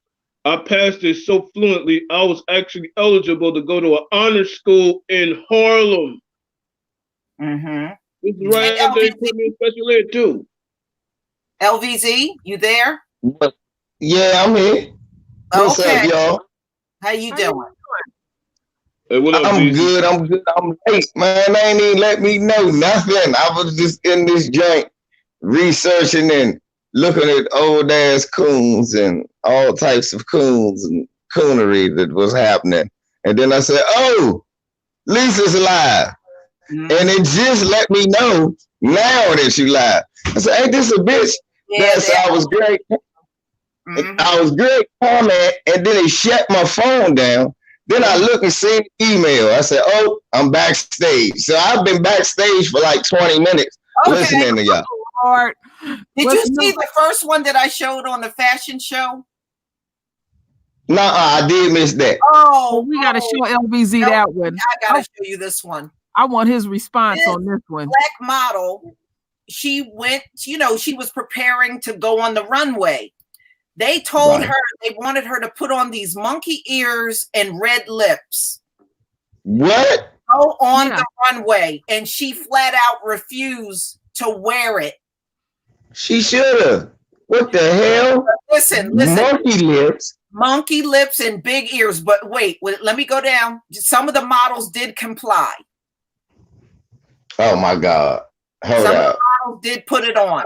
I passed it so fluently, I was actually eligible to go to an honor school in Harlem. Mm-hmm. This is right after they put me in special ed too. LVZ, you there? Yeah, I'm here. What's up, y'all? How you doing? Hey, what up, I'm good. I'm late, man. They ain't even let me know nothing. I was just in this joint researching and looking at old ass coons and all types of coons and coonery that was happening. And then I said, oh, Lisa's live. And it just let me know now that you live. I said, ain't this a bitch? Yes, I was great. I was great comment, and then they shut my phone down. Then I look and see the email. I said, oh, I'm backstage. So I've been backstage for like 20 minutes listening to y'all. Lord. Did you see the first one that I showed on the fashion show? No, I did miss that. Oh, we got to show LBZ that one. I got to show you this one. I want his response on this one. Black model, she went, she was preparing to go on the runway. They told her they wanted her to put on these monkey ears and red lips. What? Go on the runway. And she flat out refused to wear it. She should have. What the hell? Listen. Monkey lips and big ears. But wait, let me go down. Some of the models did comply. Oh my God. Hold Some up. of the models did put it on.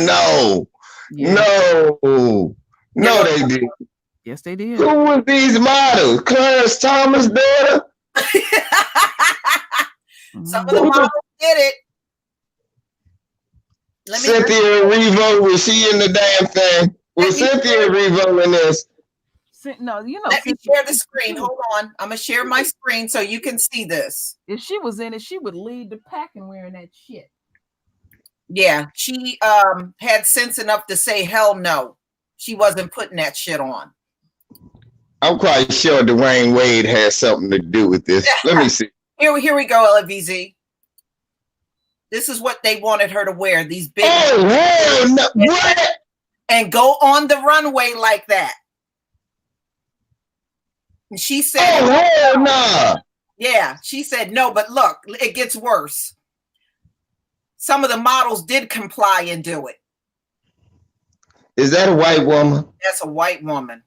No. Yeah. No, they did. Yes, they did. Who was these models? Clarence Thomas' daughter? Some of the models did it. Cynthia Erivo, was she in the damn thing? Was Cynthia Erivo in this? No, Let me share the screen. Hold on. I'm going to share my screen so you can see this. If she was in it, she would lead the pack in wearing that shit. Yeah, she had sense enough to say, hell no. She wasn't putting that shit on. I'm quite sure Dwayne Wade has something to do with this. Let me see. Here we go, LVZ. This is what they wanted her to wear. These big. Oh, hell no. What? And go on the runway like that. And she said, oh, hell no. Yeah, she said, no, but look, it gets worse. Some of the models did comply and do it. Is that a white woman? That's a white woman.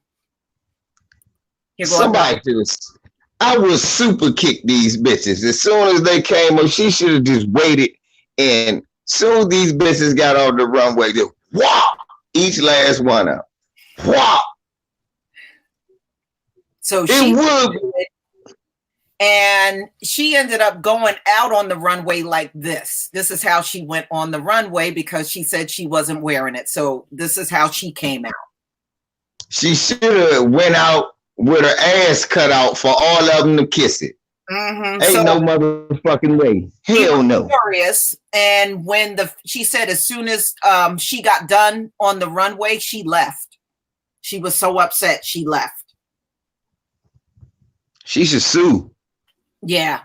Somebody just, I would super kick these bitches. As soon as they came up, she should have just waited. And soon as these bitches got on the runway, they whop, each last one out. Whop. So she would. And she ended up going out on the runway like this. This is how she went on the runway because she said she wasn't wearing it. So this is how she came out. She should have went out with her ass cut out for all of them to kiss it. Mm-hmm. Ain't no motherfucking way. Hell no. Furious. And when she said as soon as she got done on the runway, she left. She was so upset she left. She should sue. Yeah.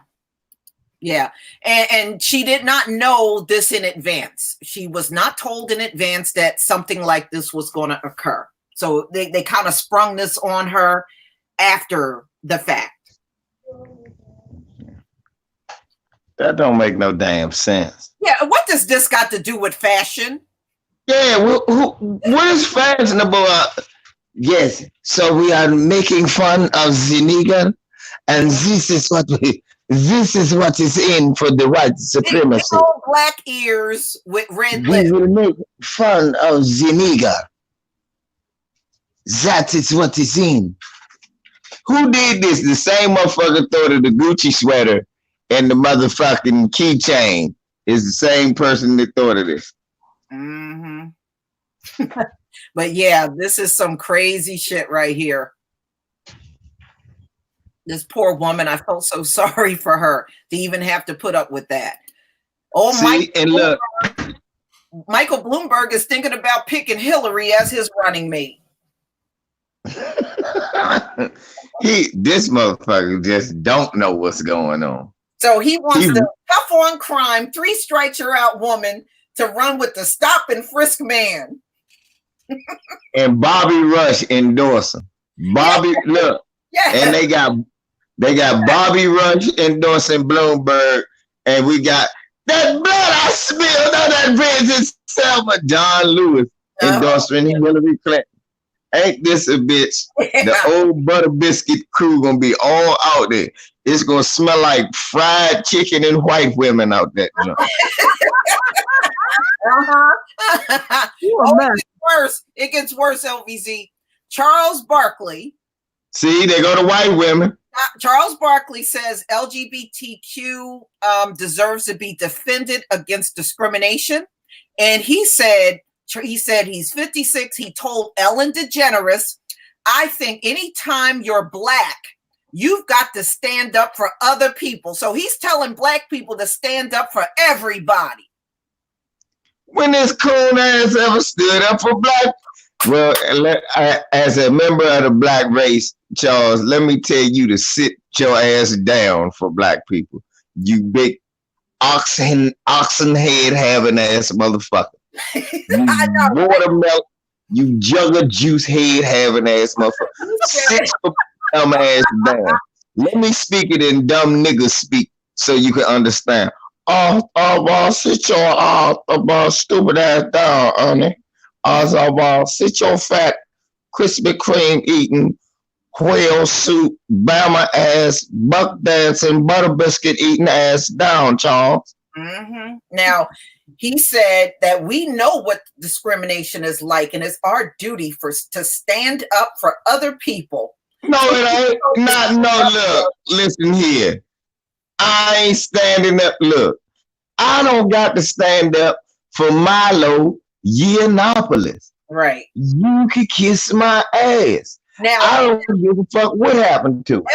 And she did not know this in advance. She was not told in advance that something like this was going to occur. So they kind of sprung this on her after the fact. That don't make no damn sense. Yeah, what does this got to do with fashion? Yeah, what is fashionable? Yes, so we are making fun of Ziniga, and this is what is in for the white supremacy. All black ears with red lips. We will make fun of Ziniga. That is what is in. Who did this? The same motherfucker thought of the Gucci sweater and the motherfucking keychain is the same person that thought of this. Mm-hmm. But yeah, this is some crazy shit right here. This poor woman, I felt so sorry for her to even have to put up with that. Oh, Michael Bloomberg is thinking about picking Hillary as his running mate. This motherfucker just don't know what's going on. So he wants the tough on crime, 3 strikes you're out woman to run with the stop and frisk man. And Bobby Rush endorsing. Look. Yeah. And they got Bobby Rush endorsing Bloomberg, and we got that blood I spilled on that Vincent Selma, John Lewis endorsing Hillary Clinton. Ain't this a bitch? Yeah. The old butter biscuit crew gonna be all out there. It's gonna smell like fried chicken and white women out there. You know? It gets worse, LVZ. Charles Barkley. See, they go to white women. Charles Barkley says LGBTQ deserves to be defended against discrimination. And he said he's 56. He told Ellen DeGeneres, I think anytime you're black, you've got to stand up for other people. So he's telling black people to stand up for everybody. When this coon ass ever stood up for black? Well, as a member of the black race, Charles, let me tell you to sit your ass down for black people. You big oxen head having ass motherfucker. I know. Watermelon, you jugger juice head having ass motherfucker. Sit your dumb ass down. Let me speak it in dumb niggas speak so you can understand. Sit your stupid ass down, honey. Sit your fat Krispy Kreme eating, whale soup, Bama ass, buck dancing, butter biscuit eating ass down, Charles. Mm-hmm. Now, he said that we know what discrimination is like, and it's our duty to stand up for other people. No, it ain't. Look, listen here. I ain't standing up. Look, I don't got to stand up for Milo Yiannopoulos. Right. You could kiss my ass. Now, I don't give a fuck what happened to it.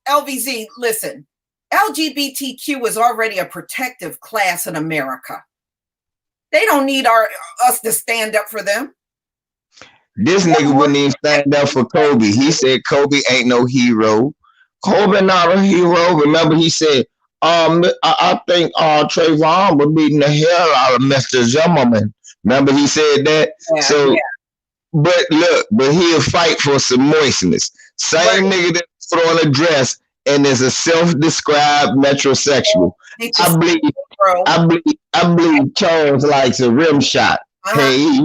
LVZ, listen. LGBTQ is already a protective class in America. They don't need us to stand up for them. This nigga wouldn't even stand up for Kobe. He said Kobe ain't no hero. Kobe not a hero. Remember, he said, I think Trayvon was beating the hell out of Mr. Zimmerman. Remember, he said that? Yeah, but he'll fight for some moistness. Same nigga that's throwing a dress and is a self-described metrosexual. I believe Charles likes a rim shot. Hey,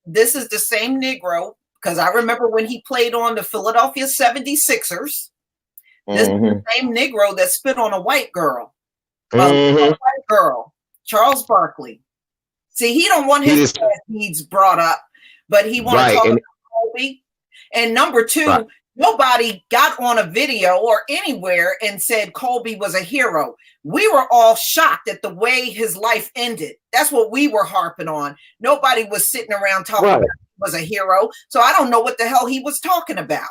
this is the same Negro, because I remember when he played on the Philadelphia 76ers. This is the same Negro that spit on a white girl. Charles Barkley. See, he don't want his needs brought up, but he wants to talk about Kobe. And number two, nobody got on a video or anywhere and said Kobe was a hero. We were all shocked at the way his life ended. That's what we were harping on. Nobody was sitting around talking about he was a hero. So I don't know what the hell he was talking about.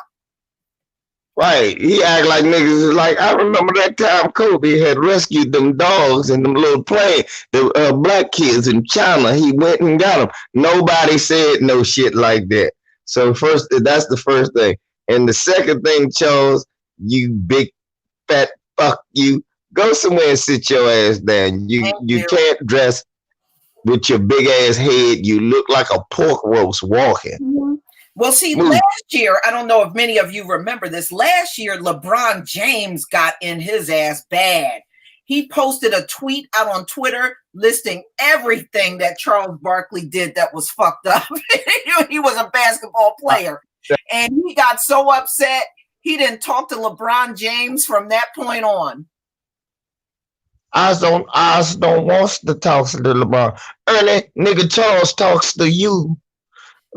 Right. He act like niggas is like, I remember that time Kobe had rescued them dogs and them little plane, the black kids in China. He went and got them. Nobody said no shit like that. So that's the first thing. And the second thing, Charles, you big fat fuck you. Go somewhere and sit your ass down. You can't dress with your big ass head. You look like a pork roast walking. Mm-hmm. Well, see, last year, I don't know if many of you remember this. Last year, LeBron James got in his ass bad. He posted a tweet out on Twitter listing everything that Charles Barkley did that was fucked up. He was a basketball player. And he got so upset, he didn't talk to LeBron James from that point on. I don't want to talk to LeBron. Ernie, nigga, Charles talks to you.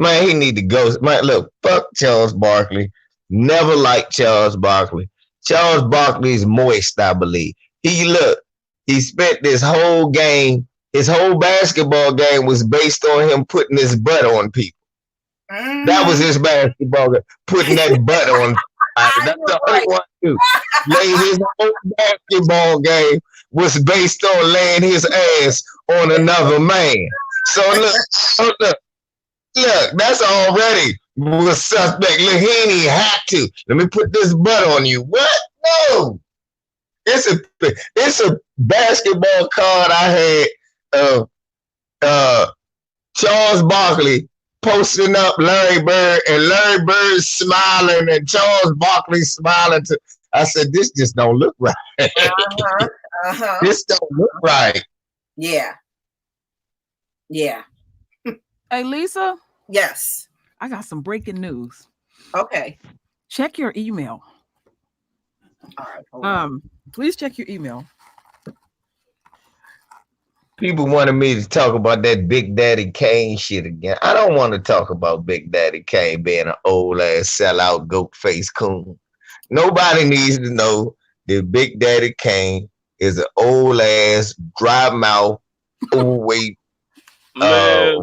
Man, he need to go. Man, look, fuck Charles Barkley. Never liked Charles Barkley. Charles Barkley's moist, I believe. He spent this whole game, his whole basketball game was based on him putting his butt on people. That was his basketball game, putting that butt on. That's the only one too. His whole basketball game was based on laying his ass on another man. So look, that's already was suspect. Look, he ain't even had to. Let me put this butt on you. What? No. It's a basketball card I had of Charles Barkley posting up Larry Bird, and Larry Bird smiling and Charles Barkley smiling. I said, this just don't look right. This don't look right. Yeah. Yeah. Hey, Lisa? Yes. I got some breaking news. Okay. Check your email. All right. Please check your email. People wanted me to talk about that Big Daddy Kane shit again. I don't want to talk about Big Daddy Kane being an old ass sellout goat face coon. Nobody needs to know that Big Daddy Kane is an old ass dry mouth, overweight, head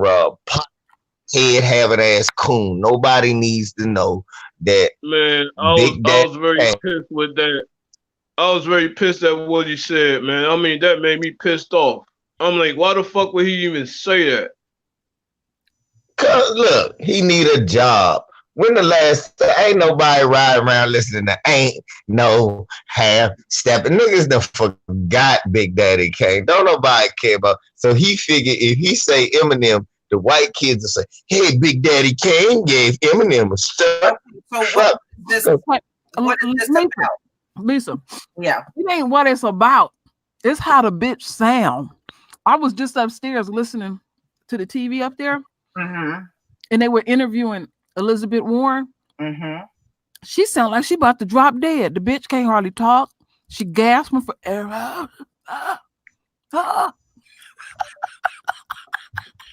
having ass coon. Nobody needs to know that. Man, I was very pissed with that. I was very pissed at what he said, man. I mean, that made me pissed off. I'm like, why the fuck would he even say that? Cause look, he need a job. When the last ain't nobody riding around listening to ain't no half stepping. Niggas done forgot Big Daddy Kane. Don't nobody care about. So he figured if he say Eminem, the white kids will say, "Hey, Big Daddy Kane gave Eminem a stuff." So what is this about? Lisa, yeah, it ain't what it's about. It's how the bitch sound. I was just upstairs listening to the TV up there, and they were interviewing Elizabeth Warren. She sound like she about to drop dead. The bitch can't hardly talk. She gasping for air.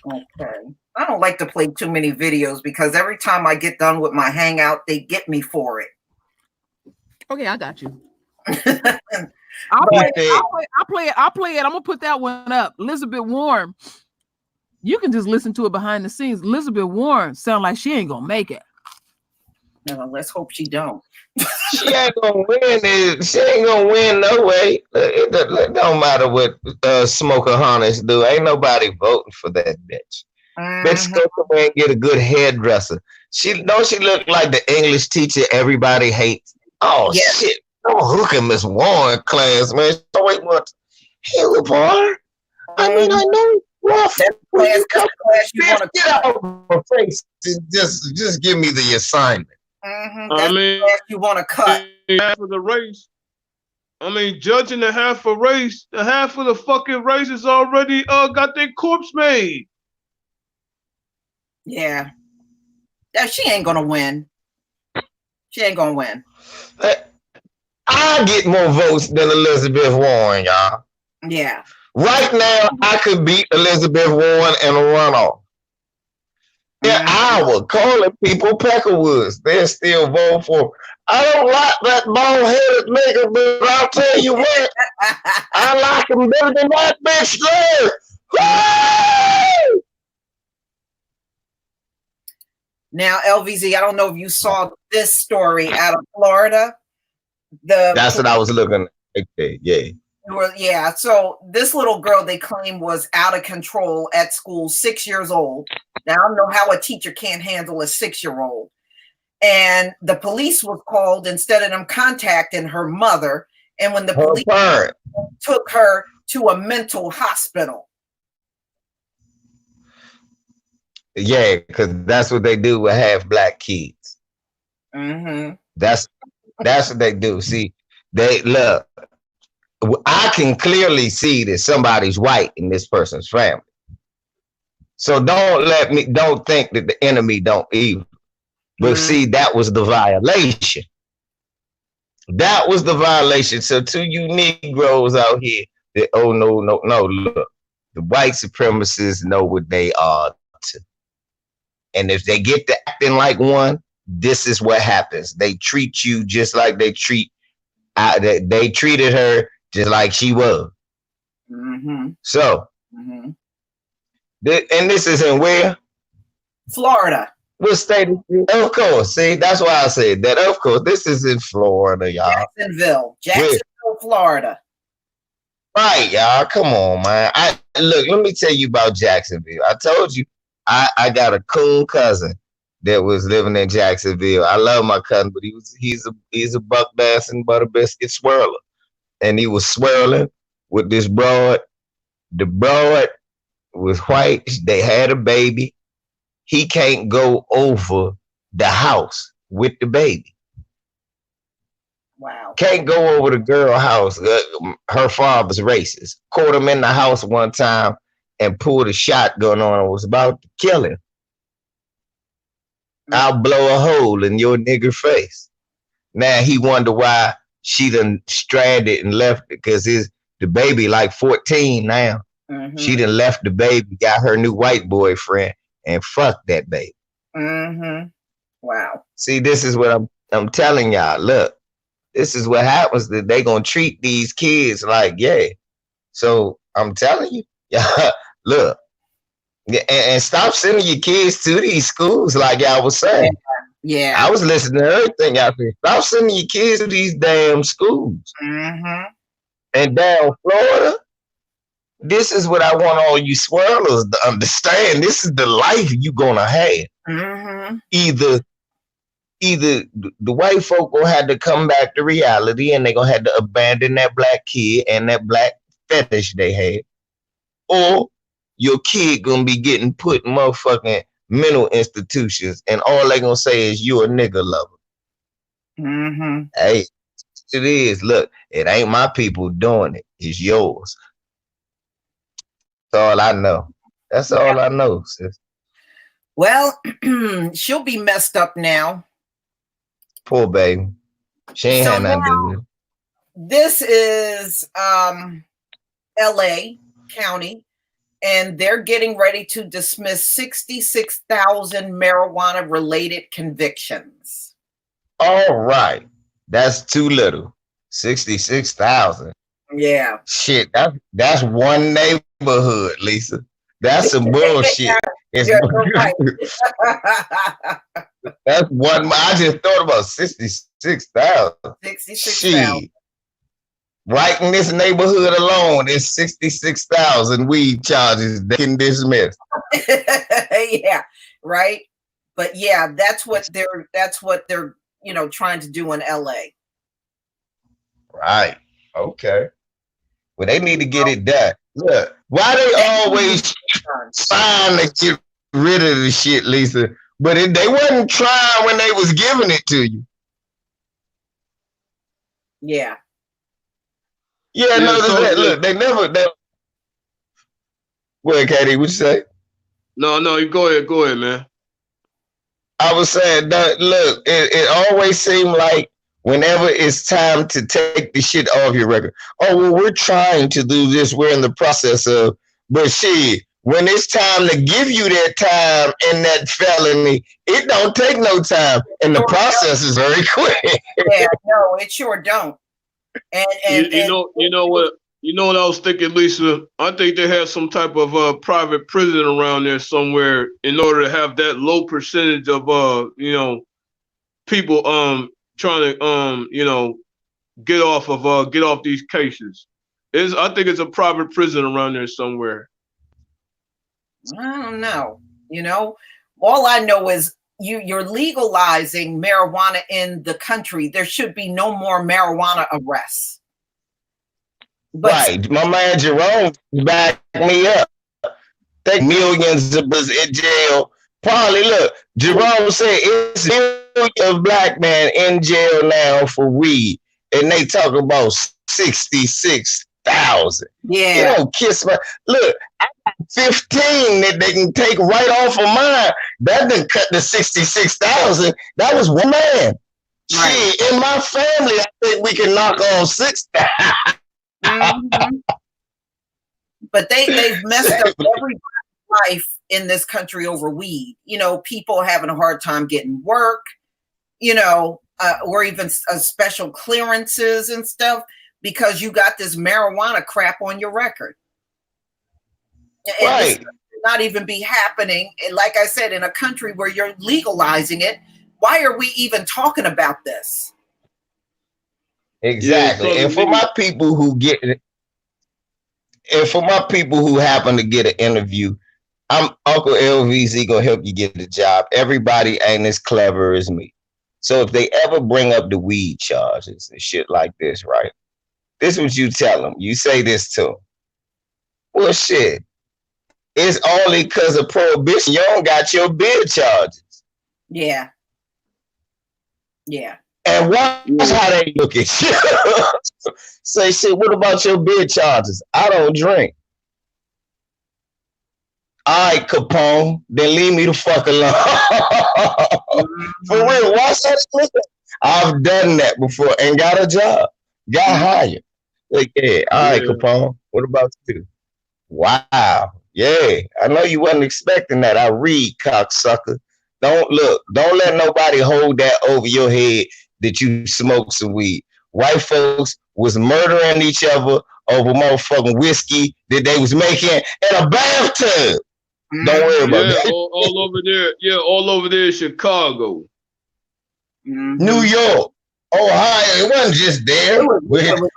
Okay. I don't like to play too many videos because every time I get done with my hangout, they get me for it. Okay, I got you. I'll play it. I'm gonna put that one up. Elizabeth Warren. You can just listen to it behind the scenes. Elizabeth Warren sound like she ain't gonna make it. No, let's hope she don't. She ain't gonna win. She ain't gonna win no way. It don't matter what Smoker Harness do. Ain't nobody voting for that bitch. Bitch, go somewhere and get a good hairdresser. She look like the English teacher everybody hates. Oh shit! Don't hook in Miss Warren class, man. So wait, what? Hell, boy. I mean, I know. Rough. Get out of my face. Just give me the assignment. I mean, you want to cut half of the race. I mean, judging the half of race, the half of the fucking race is already got their corpse made. Yeah, she ain't gonna win. She ain't gonna win. I get more votes than Elizabeth Warren, y'all. Yeah. Right now, I could beat Elizabeth Warren in a runoff. In an hour, calling people Peckerwoods. They'll still vote for her. I don't like that bald-headed nigga, but I'll tell you what, I like him better than that bitch there. Woo! Now, LVZ, I don't know if you saw this story out of Florida. That's what I was looking at. Yeah. Yeah, so this little girl they claim was out of control at school, 6 years old. Now, I don't know how a teacher can't handle a 6-year-old. And the police was called instead of them contacting her mother. And when the police took her to a mental hospital. Yeah, because that's what they do with half black kids. That's what they do. See, they look. I can clearly see that somebody's white in this person's family. So don't think that the enemy don't evil. But see, that was the violation. That was the violation. So to you Negroes out here, that no, look, the white supremacists know what they are to. And if they get to acting like one, this is what happens. They treat you just like they treated her just like she was. So, and this is in where? Florida. What state? Of course. See, that's why I said that. Of course, this is in Florida, y'all. Jacksonville, Florida. Right, y'all. Come on, man. Look. Let me tell you about Jacksonville. I told you, I got a cool cousin that was living in Jacksonville. I love my cousin, but he's a buck dancing butter biscuit swirler, and he was swirling with this broad. The broad was white. They had a baby. He can't go over the house with the baby. Wow. Can't go over the girl house. Her father's racist. Caught him in the house one time and pulled a shotgun on him. Was about to kill him. I'll blow a hole in your nigger face. Now he wonder why she done stranded and left it, because the baby like 14 now. Mm-hmm. She done left the baby, got her new white boyfriend, and fucked that baby. Mm-hmm. Wow. See, this is what I'm telling y'all. Look, this is what happens, that they gonna treat these kids like, yeah. So I'm telling you, yeah, look, and stop sending your kids to these schools like y'all was saying. Yeah. I was listening to everything y'all said. Stop sending your kids to these damn schools. Mm-hmm. And down Florida, this is what I want all you swirlers to understand. This is the life you gonna have. Mm-hmm. Either the white folk gonna have to come back to reality, and they gonna have to abandon that black kid and that black fetish they had, or your kid gonna be getting put in motherfucking mental institutions, and all they gonna say is you a nigga lover. Mm-hmm. Hey, it is. Look, it ain't my people doing it. It's yours. That's all I know. That's all I know, sis. Well, she'll be messed up now. Poor baby. She ain't had nothing to do with it. This is LA County, and they're getting ready to dismiss 66,000 marijuana related convictions. All right. That's too little. 66,000. Yeah. Shit, that's one neighborhood, Lisa. That's some bullshit. It's right. That's one. I just thought about 66,000. 66,000. Right in this neighborhood alone, is 66,000 weed charges they can dismiss. Yeah, right. But yeah, that's what they're trying to do in LA. Right. Okay. Well, they need to get it done. Look, why they always trying to get rid of the shit, Lisa? But they wasn't trying when they was giving it to you. Yeah. Yeah, notice that. Look, they never. What, Katie? What you say? No, you go ahead, man. I was saying that. Look, it always seemed like whenever it's time to take the shit off your record, oh well, we're trying to do this. We're in the process of, but shit, when it's time to give you that time in that felony, it don't take no time, and the process is very quick. Yeah, no, it sure don't. And you know what I was thinking, Lisa? I think they have some type of private prison around there somewhere in order to have that low percentage of people trying to get off these cases. I think it's a private prison around there somewhere. I don't know. All I know is you're legalizing marijuana in the country. There should be no more marijuana arrests. But right. My man Jerome backed me up. Take millions of us in jail. Probably, look, Jerome said it's millions of black men in jail now for weed. And they talk about 66,000. Yeah. You don't kiss my look. I got 15 that they can take right off of mine. That didn't cut the 66,000. That was one man. Right. Shit, in my family, I think we can knock on 6,000. Mm-hmm. But they've messed up everybody's life in this country over weed. People having a hard time getting work. Or even special clearances and stuff because you got this marijuana crap on your record. Right. not even be happening. And like I said, in a country where you're legalizing it, why are we even talking about this? Exactly. Yeah, and for my people who get it, and for my people who happen to get an interview, I'm Uncle LVZ gonna help you get a job. Everybody ain't as clever as me. So if they ever bring up the weed charges and shit like this, right? This is what you tell them. You say this to them. Well, shit. It's only because of prohibition. You don't got your bid charges. Yeah. Yeah. And watch how they look at you. Say, shit, what about your bid charges? I don't drink. All right, Capone, then leave me the fuck alone. For real, watch that. I've done that before and got a job, got hired. Like, yeah, all right, Capone, what about you? Wow, yeah, I know you wasn't expecting that. I read, cocksucker. Don't let nobody hold that over your head that you smoke some weed. White folks was murdering each other over motherfucking whiskey that they was making in a bathtub. Don't worry about that. all over there. Yeah, all over there in Chicago. New York, Ohio. It wasn't just there. They was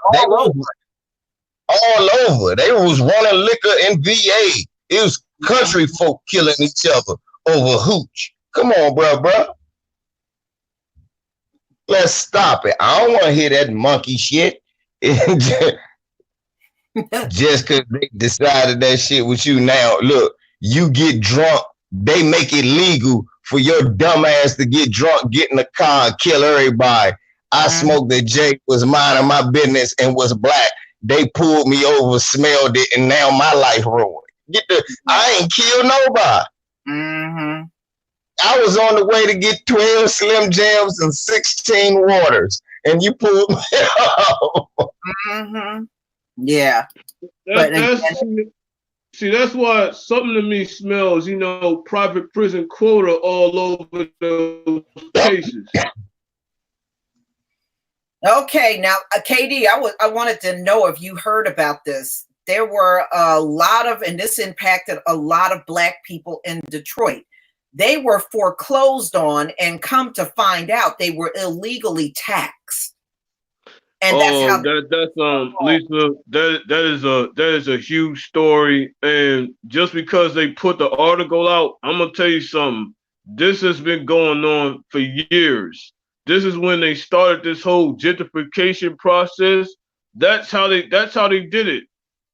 all over. They was running liquor in VA. It was country folk killing each other over hooch. Come on, bro. Let's stop it. I don't want to hear that monkey shit. Just because they decided that shit with you now. Look, you get drunk, they make it legal for your dumb ass to get drunk, get in the car, and kill everybody. I smoked that Jake was minding my business and was black. They pulled me over, smelled it, and now my life ruined. I ain't killed nobody. I was on the way to get 12 Slim Jams and 16 waters, and you pulled me over. Yeah. That's why something to me smells, private prison quota all over those cases. Okay, now, KD, I wanted to know if you heard about this. There were a lot of, and this impacted a lot of Black people in Detroit. They were foreclosed on, and come to find out, they were illegally taxed. And Lisa, that is a huge story. And just because they put the article out, I'm gonna tell you something. This has been going on for years. This is when they started this whole gentrification process. That's how they did it.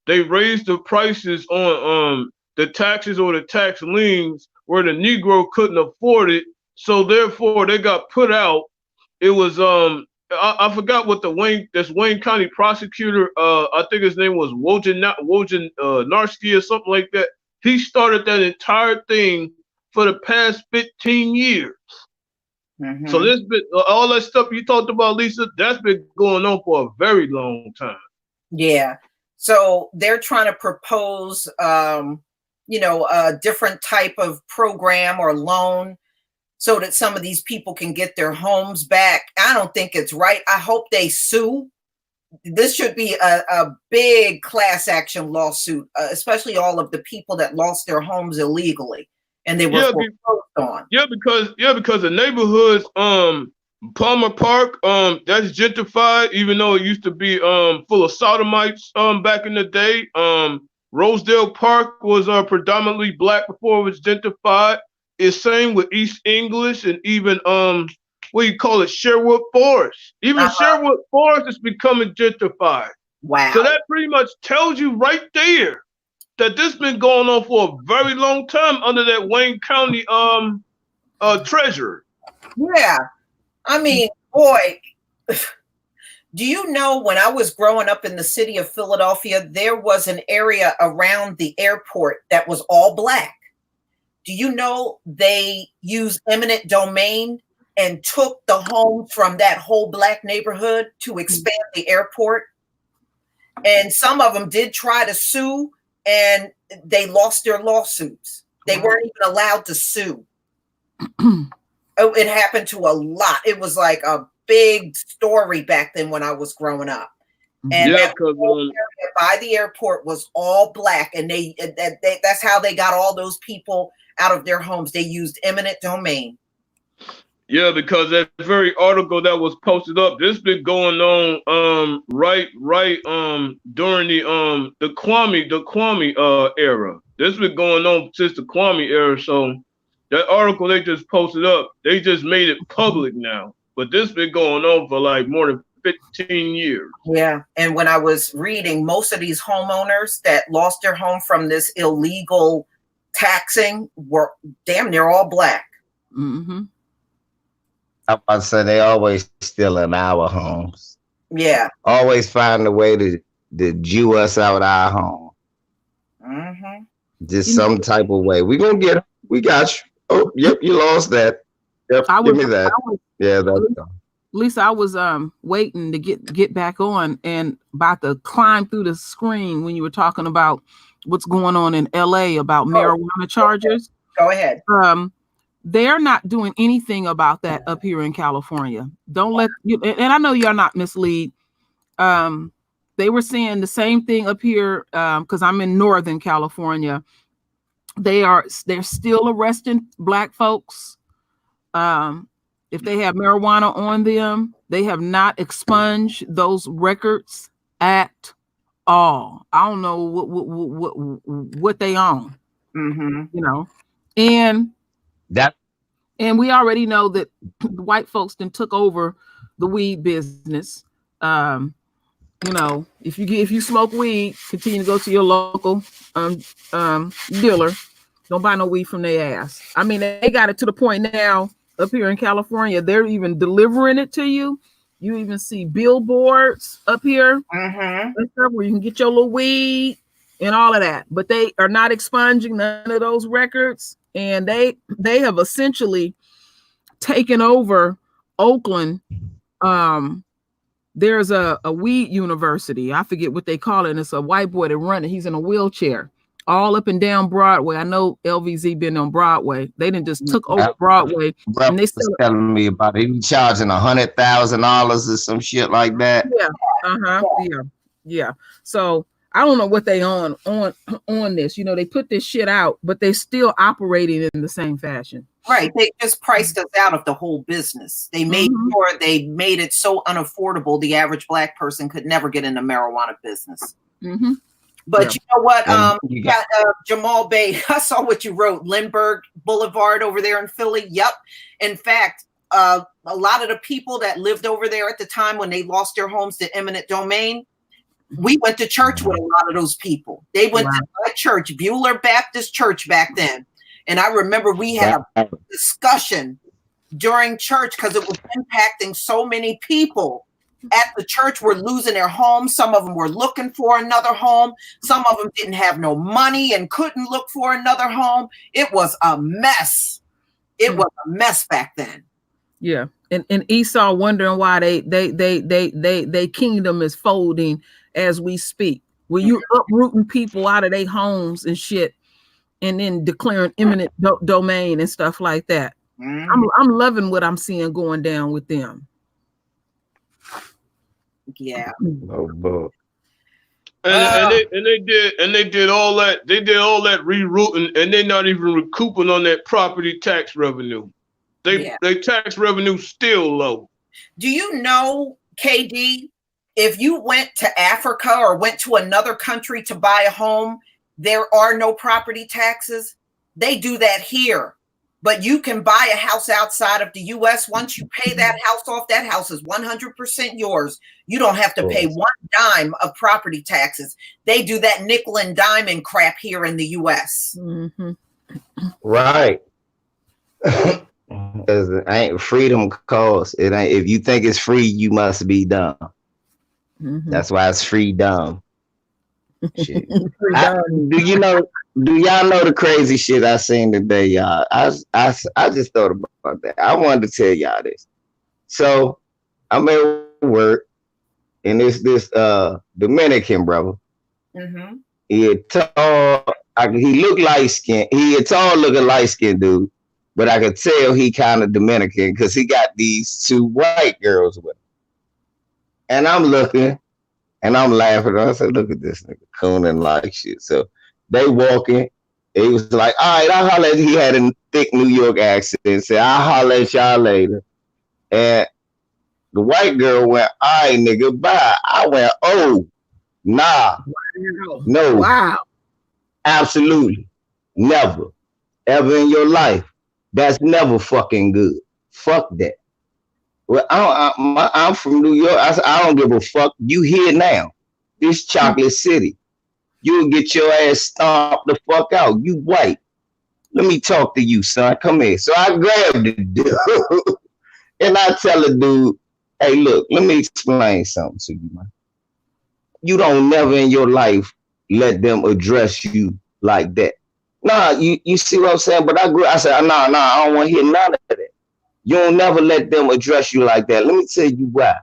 They raised the prices on the taxes or the tax liens where the Negro couldn't afford it. So therefore they got put out. It was I forgot what this Wayne County prosecutor, I think his name was Wojnarski or something like that. He started that entire thing for the past 15 years. So this been all that stuff you talked about, Lisa, that's been going on for a very long time. Yeah. So they're trying to propose, a different type of program or loan so that some of these people can get their homes back. I don't think it's right. I hope they sue. This should be a big class action lawsuit, especially all of the people that lost their homes illegally and they were foreclosed on. Yeah, because the neighborhoods, Palmer Park, that's gentrified, even though it used to be full of sodomites back in the day. Rosedale Park was predominantly Black before it was gentrified. It's same with East English and even Sherwood Forest. Even Sherwood Forest is becoming gentrified. Wow. So that pretty much tells you right there that this been going on for a very long time under that Wayne County treasurer. Yeah. I mean, boy, do you know when I was growing up in the city of Philadelphia, there was an area around the airport that was all Black. Do you know they used eminent domain and took the homes from that whole Black neighborhood to expand the airport? And some of them did try to sue and they lost their lawsuits. They weren't even allowed to sue. It happened to a lot. It was like a big story back then when I was growing up. And that whole area by the airport was all black, and that's how they got all those people out of their homes. They used eminent domain. Yeah, because that very article that was posted up, this been going on right during the Kwame era. This been going on since the Kwame era. So that article they just posted up, they just made it public now. But this been going on for like more than 15 years. Yeah, and when I was reading, most of these homeowners that lost their home from this illegal taxing were damn near all black. Mm-hmm. I about to say they always steal in our homes. Yeah. Always find a way to Jew us out our home. Mm-hmm. Just some type of way. We got you. Oh, yep, you lost that. Yep, give me that. Lisa, I was waiting to get back on and about to climb through the screen when you were talking about what's going on in LA about marijuana charges. Go ahead. They're not doing anything about that up here in California. Don't let you, and I know you're not mislead. They were saying the same thing up here because I'm in Northern California. They're still arresting black folks. If they have marijuana on them, they have not expunged those records at all. I don't know what they own. Mm-hmm. You know, and we already know that white folks then took over the weed business. You know, if you smoke weed, continue to go to your local dealer. Don't buy no weed from their ass. I mean, they got it to the point now up here in California, they're even delivering it to you. You even see billboards up here and stuff where you can get your little weed and all of that. But they are not expunging none of those records. And they have essentially taken over Oakland. There's a weed university. I forget what they call it. And it's a white boy that runs it. He's in a wheelchair all up and down Broadway. I know LVZ been on Broadway. They didn't just took over Broadway. And they still telling me about it. He charging $100,000 or some shit like that. Yeah. Yeah. So I don't know what they on this. You know, they put this shit out, but they still operating in the same fashion. Right. They just priced us out of the whole business. They made sure they made it so unaffordable the average black person could never get in the marijuana business. But you know what? You got Jamal Bay. I saw what you wrote. Lindbergh Boulevard over there in Philly. Yep. In fact, a lot of the people that lived over there at the time when they lost their homes to eminent domain, we went to church with a lot of those people. They went to my church, Bueller Baptist Church back then. And I remember we had a discussion during church because it was impacting so many people at the church. Were losing their homes. Some of them were looking for another home. Some of them didn't have no money and couldn't look for another home. It was a mess. It was a mess back then. Yeah. And Esau wondering why they kingdom is folding as we speak. Where you uprooting people out of their homes and shit, and then declaring eminent domain and stuff like that. I'm loving what I'm seeing going down with them. Yeah. And they did all that. They did all that rerouting, and they're not even recouping on that property tax revenue. Their tax revenue still low. Do you know, KD, if you went to Africa or went to another country to buy a home, there are no property taxes? They do that here. But you can buy a house outside of the U.S. Once you pay that house off, that house is 100% yours. You don't have to pay one dime of property taxes. They do that nickel and diamond crap here in the U.S. Right. Because it ain't freedom cost. It ain't. If you think it's free, you must be dumb. That's why it's freedom. Shit. Do y'all know the crazy shit I seen today, y'all? I just thought about that. I wanted to tell y'all this. So I'm at work, and it's this Dominican brother. He tall. He looked light skinned. He a tall looking light skinned dude, but I could tell he kind of Dominican because he got these two white girls with him. And I'm looking. And I'm laughing. I said, look at this nigga cooning like shit. So they walking. He was like, all right, I'll holler at you. He had a thick New York accent. Said, I'll holler at y'all later. And the white girl went, all right, nigga, bye. I went, oh, nah, no, Wow. absolutely, never, ever in your life. That's never fucking good. Fuck that. Well, I'm from New York. I said, I don't give a fuck. You here now. This chocolate city. You'll get your ass stomped the fuck out. You white. Let me talk to you, son. Come here. So I grabbed the dude and I tell the dude, hey, look, let me explain something to you, man. You don't never in your life let them address you like that. Nah, you see what I'm saying? But I said, nah, I don't want to hear none of that. You don't never let them address you like that. Let me tell you why.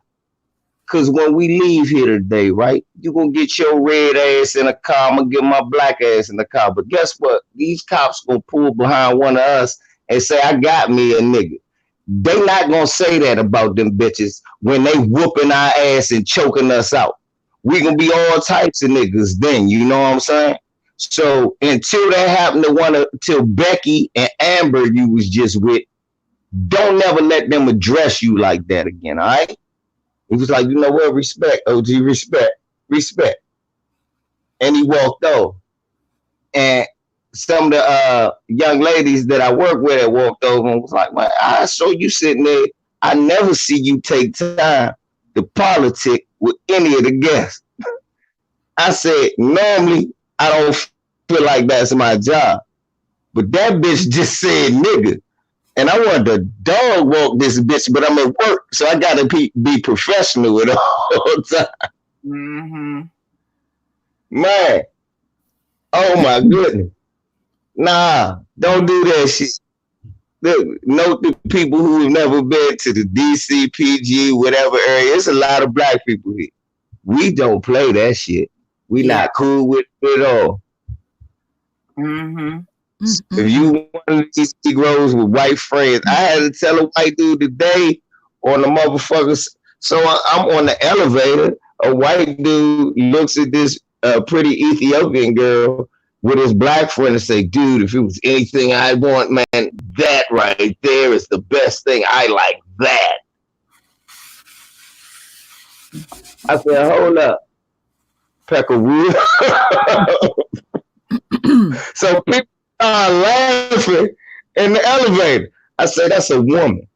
Because when we leave here today, right, you're going to get your red ass in a car. I'm going to get my black ass in the car. But guess what? These cops going to pull behind one of us and say, I got me a nigga. They not going to say that about them bitches when they whooping our ass and choking us out. We going to be all types of niggas then, you know what I'm saying? So until that happened till Becky and Amber you was just with, don't never let them address you like that again, all right? He was like, you know what? Respect, OG, respect. And he walked over. And some of the young ladies that I work with that walked over and was like, man, I saw you sitting there. I never see you take time to politic with any of the guests. I said, normally, I don't feel like that's my job. But that bitch just said nigga. And I wanted to dog walk this bitch, but I'm at work, so I got to be professional with her all the time. Mm-hmm. Man, oh my goodness. Nah, don't do that shit. Look, note the people who have never been to the DC, PG, whatever area. It's a lot of black people here. We don't play that shit. We not cool with it at all. Mm-hmm. If you want to see Negroes with white friends, I had to tell a white dude today on the motherfuckers. So I'm on the elevator. A white dude looks at this pretty Ethiopian girl with his black friend and say, dude, if it was anything I want, man, that right there is the best thing. I like that. I said, hold up, Peckerwood. So people are laughing in the elevator. I said, that's a woman.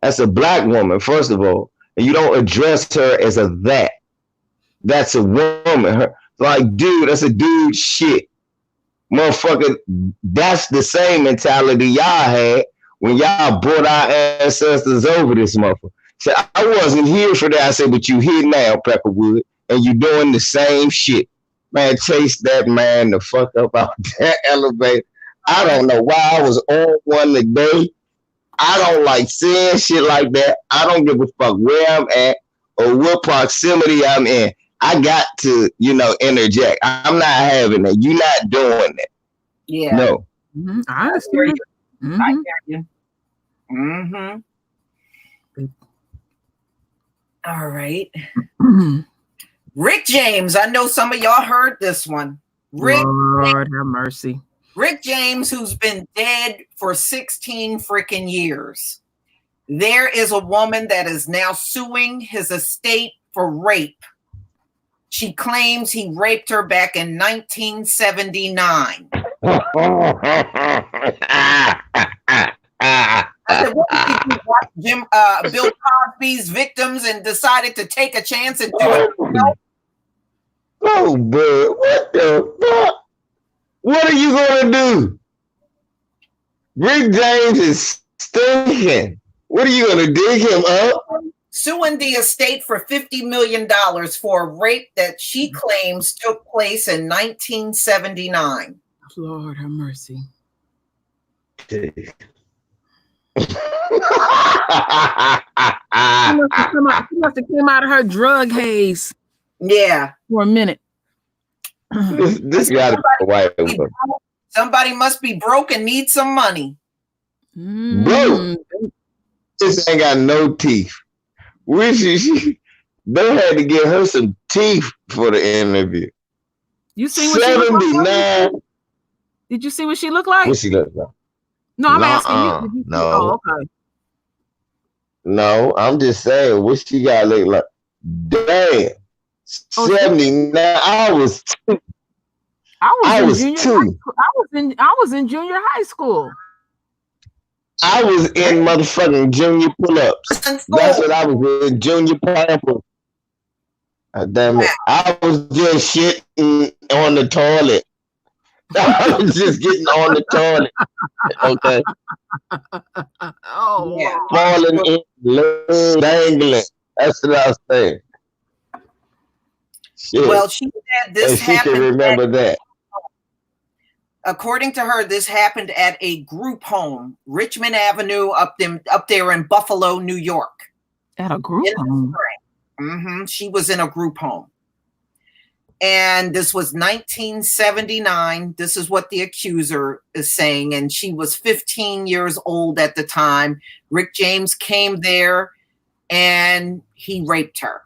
That's a black woman, first of all. And you don't address her as a that. That's a woman. Like, dude, that's a dude shit. Motherfucker, that's the same mentality y'all had when y'all brought our ancestors over this motherfucker. So I wasn't here for that. I said, but you here now, Peckerwood, and you doing the same shit. Man, chase that man the fuck up out that elevator. I don't know why I was on one today. I don't like saying shit like that. I don't give a fuck where I'm at or what proximity I'm in. I got to, interject. I'm not having that. You're not doing that. Yeah. No. Mm-hmm. I understand. Mm-hmm. I get you. Mm-hmm. All right. Rick James. I know some of y'all heard this one. Lord have mercy. Rick James, who's been dead for 16 freaking years. There is a woman that is now suing his estate for rape. She claims he raped her back in 1979. I said, what did you watch Bill Cosby's Victims and decided to take a chance and do it? Oh, bro, what the fuck? What are you gonna do? Rick James is stinking. What are you gonna dig him up? Suing the estate for $50 million for a rape that she claims took place in 1979. Lord have mercy. She must have came out of her drug haze. Yeah. For a minute. This gotta be a white woman. Somebody must be broke and need some money. Bro, this ain't got no teeth. They had to get her some teeth for the interview. You seen what she looked like? 79. Did you see what she looked like? What she look like? No, I'm asking you. Did you see? No. Oh, okay. No, I'm just saying what she got look like. Damn. 79. I was two. I was in junior high school. I was in motherfucking junior pull-ups. That's what I was in, junior pull-ups. Damn it. I was just shitting on the toilet. I was just getting on the toilet. Okay. Oh, yeah. Falling in, dangling. That's what I was saying. Shit. Well, she said this happened. She can remember that. According to her, this happened at a group home, Richmond Avenue, up there in Buffalo, New York. At a group home? Mm-hmm. She was in a group home. And this was 1979. This is what the accuser is saying. And she was 15 years old at the time. Rick James came there and he raped her.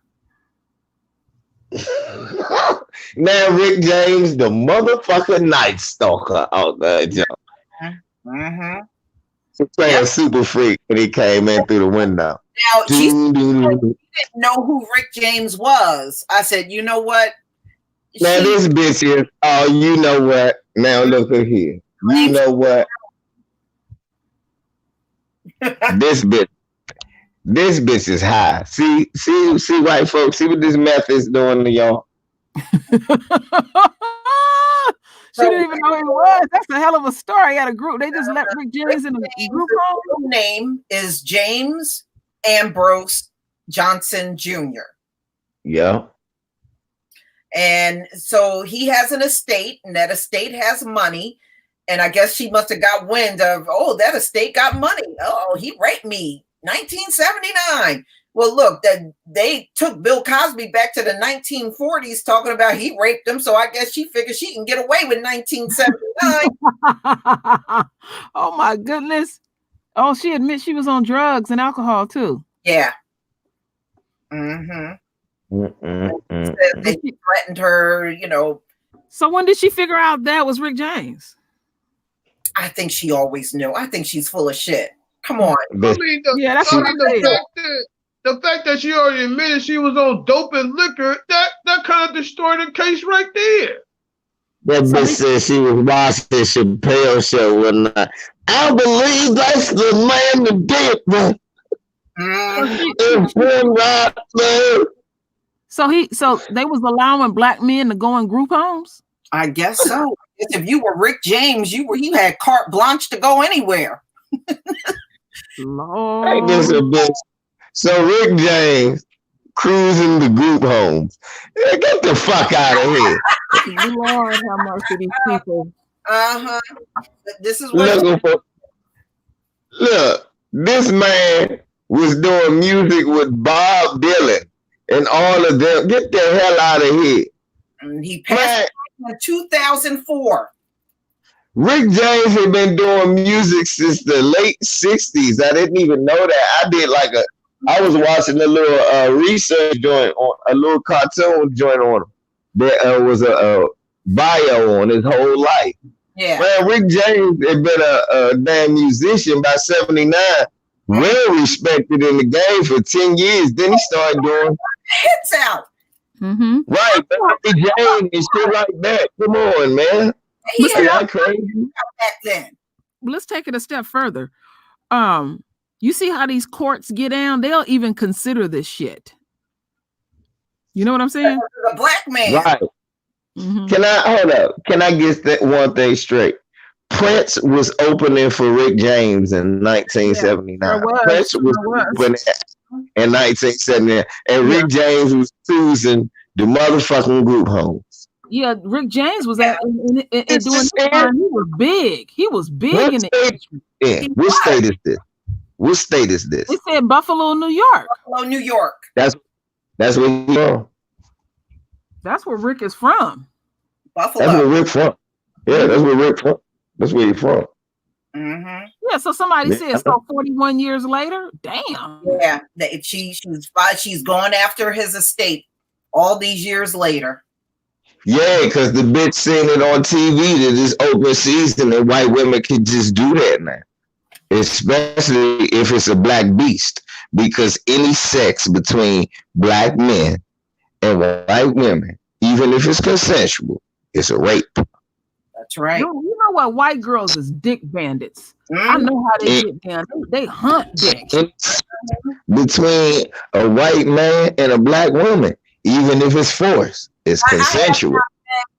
Now Rick James, the motherfucking Night Stalker out there, Joe. Mm-hmm. Playing Super Freak when he came in through the window. Now, she didn't know who Rick James was. I said, you know what? Now this bitch is, oh, you know what? Now look at here. You know what? This bitch is high. See, white folks. See what this meth is doing to y'all. She didn't even know who he was. That's a hell of a story. At a group, they just let Rick James in a group home. His name is James Ambrose Johnson Jr. Yeah. And so he has an estate, and that estate has money. And I guess she must have got wind of, oh, that estate got money. Oh, he raped me. 1979. Well, look, they took Bill Cosby back to the 1940s talking about he raped him. So I guess she figured she can get away with 1979. Oh, my goodness. Oh, she admits she was on drugs and alcohol, too. Yeah. Mm-hmm. They threatened her, you know. So when did she figure out that was Rick James? I think she always knew. I think she's full of shit. Come on. I mean, the fact that she already admitted she was on dope and liquor, that kind of destroyed the case right there. That bitch said she was watching Chappelle show one night. I believe that's the man that did that. So they was allowing black men to go in group homes? I guess so. If you were Rick James, you had carte blanche to go anywhere. Lord. Ain't this a bitch? So Rick James cruising the group homes. Yeah, get the fuck out of here. Lord, how much of these people. This is what. Look, this man was doing music with Bob Dylan and all of them. Get the hell out of here. And he passed in 2004. Rick James had been doing music since the late 60s. I didn't even know that. I was watching a little research joint on a little cartoon joint on him. There was a bio on his whole life. Yeah. Man, Rick James had been a damn musician by 79. Well respected in the game for 10 years. Then he started doing hits out. Mm-hmm. Right, Rick James and shit like that. Come on, man. Crazy. Back then. Let's take it a step further. You see how these courts get down? They'll even consider this shit. You know what I'm saying? The black man. Right. Mm-hmm. Can I get that one thing straight? Prince was opening for Rick James in 1979. Prince was opening in 1979. And Rick James was choosing the motherfucking group homes. Yeah, Rick James was doing this time. He was big. He was big in the industry. What state is this? What state is this? It said Buffalo, New York. Buffalo, New York. That's where he's from. That's where Rick is from. Buffalo. That's where Rick from. Yeah, that's where Rick from. That's where he's from. Mm-hmm. Yeah, so somebody said so 41 years later. Damn. Yeah, she's going after his estate all these years later. Yeah, because the bitch seen it on TV that it's open season and white women can just do that now. Especially if it's a black beast. Because any sex between black men and white women, even if it's consensual, it's a rape. That's right. You know what? White girls is dick bandits. I know how they get down. They hunt dick. Between a white man and a black woman, even if it's forced, it's consensual.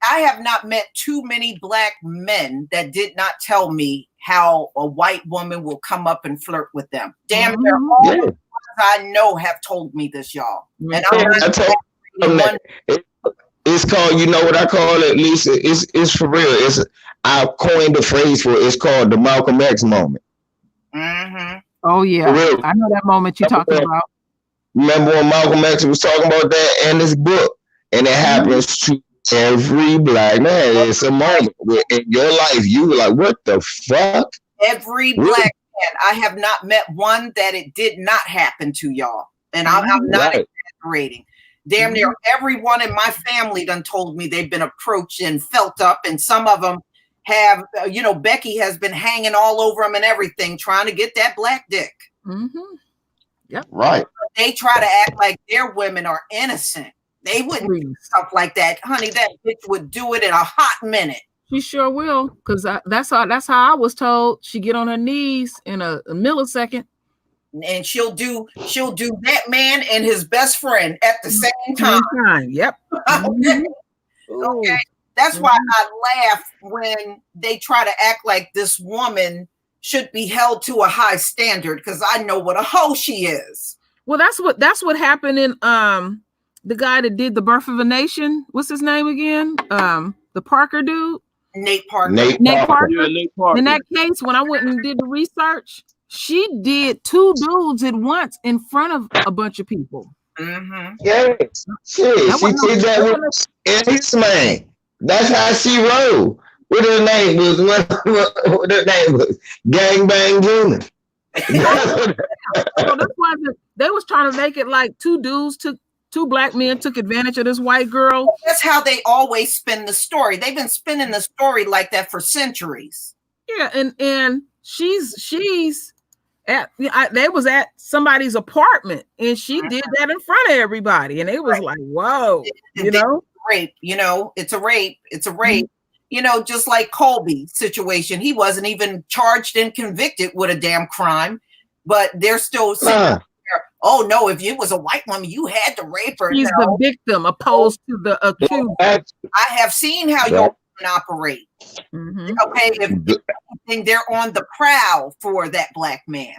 I have not met too many black men that did not tell me how a white woman will come up and flirt with them. Damn, they're all the ones I know have told me this, y'all. And I told them that it's called, you know what I call it, Lisa? It's for real. I coined the phrase for it. It's called the Malcolm X moment. Mm-hmm. Oh yeah, I know that moment you're talking about. Remember when Malcolm X was talking about that in his book? And it happens to every black man. It's a moment where in your life you were like, what the fuck? Every black man. I have not met one that it did not happen to, y'all. And I'm not exaggerating. Damn near everyone in my family done told me they've been approached and felt up, and some of them have, Becky has been hanging all over them and everything, trying to get that black dick. Mm-hmm. Yep. Right. They try to act like their women are innocent. They wouldn't do stuff like that. Honey, that bitch would do it in a hot minute. She sure will, because that's how I was told. She get on her knees in a millisecond. And she'll do that man and his best friend at the same time. Yep. Okay. That's why I laugh when they try to act like this woman should be held to a high standard, because I know what a hoe she is. Well, that's what happened in the guy that did The Birth of a Nation. What's his name again? The Parker dude. Nate Parker. Nate Parker. Yeah, Nate Parker. In that case, when I went and did the research, she did 2 dudes at once in front of a bunch of people. Mm-hmm. Yeah, she did that with his man. That's how she rolled. What her name was? What her name was? Gangbang Junior. So that's why they was trying to make it like 2 black men took advantage of this white girl. That's how they always spin the story. They've been spinning the story like that for centuries. Yeah, and she's at they was at somebody's apartment, and she did that in front of everybody, and it was like, whoa, rape. It's a rape. It's a rape. Just like Colby's situation, he wasn't even charged and convicted with a damn crime, but they're still saying, oh no, if it was a white woman, you had to rape her. He's the victim opposed to the accused. I have seen how your women operate. Mm-hmm. Okay, if anything, they're on the prowl for that black man.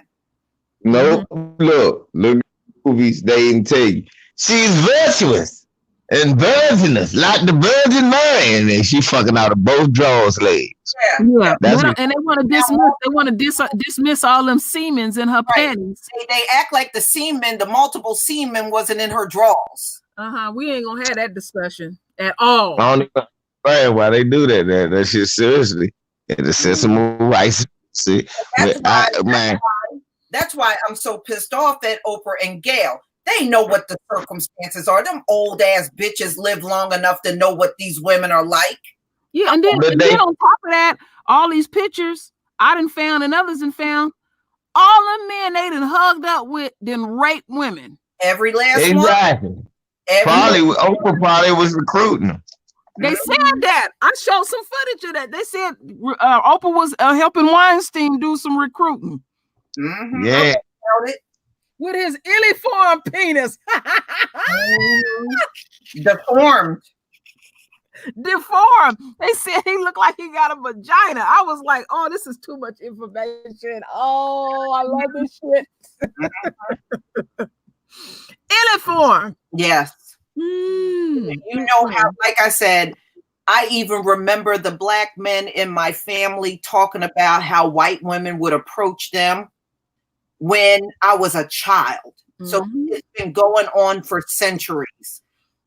No, look at movies, they didn't tell you. She's virtuous and virginous, like the Virgin Mary, and she fucking out of both drawers legs. Yeah. And they want to dismiss all them semens in her panties. They act like the multiple semen wasn't in her drawers. We ain't gonna have that discussion at all. I don't understand why they do that. That shit seriously. In the sense of rights. See, that's why I'm so pissed off at Oprah and Gail. They know what the circumstances are. Them old ass bitches live long enough to know what these women are like. Yeah, and then on top of that, all these pictures I done found and others done found, all them men they done hugged up with done rape women. Every last one. Exactly. Oprah probably was recruiting them. They said that. I showed some footage of that. They said Oprah was helping Weinstein do some recruiting. Mm-hmm. Yeah. With his illiform penis. Deformed. They said he looked like he got a vagina. I was like, oh, this is too much information. Oh, I love this shit. Illiform. Yes. How, like I said, I even remember the black men in my family talking about how white women would approach them when I was a child. So it's been going on for centuries.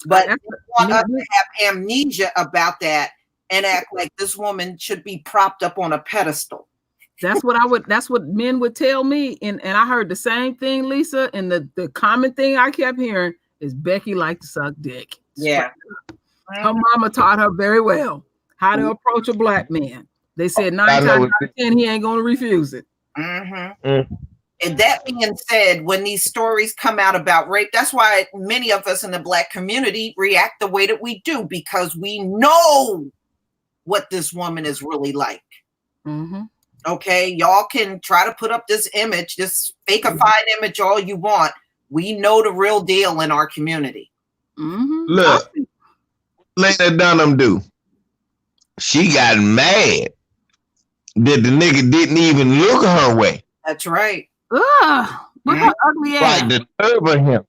But they want us to have amnesia about that and act like this woman should be propped up on a pedestal. That's what men would tell me. And I heard the same thing, Lisa. And the common thing I kept hearing is Becky liked to suck dick. Yeah. Her mama taught her very well how to approach a black man. They said 9 times out of 10, he ain't gonna refuse it. And that being said, when these stories come out about rape, that's why many of us in the black community react the way that we do, because we know what this woman is really like. Okay, y'all can try to put up this image, this fakeified image all you want. We know the real deal in our community. Look, Lena Dunham do. She got mad that the nigga didn't even look her way. That's right. Ugh, what her ugly ass. Like the nerve of him.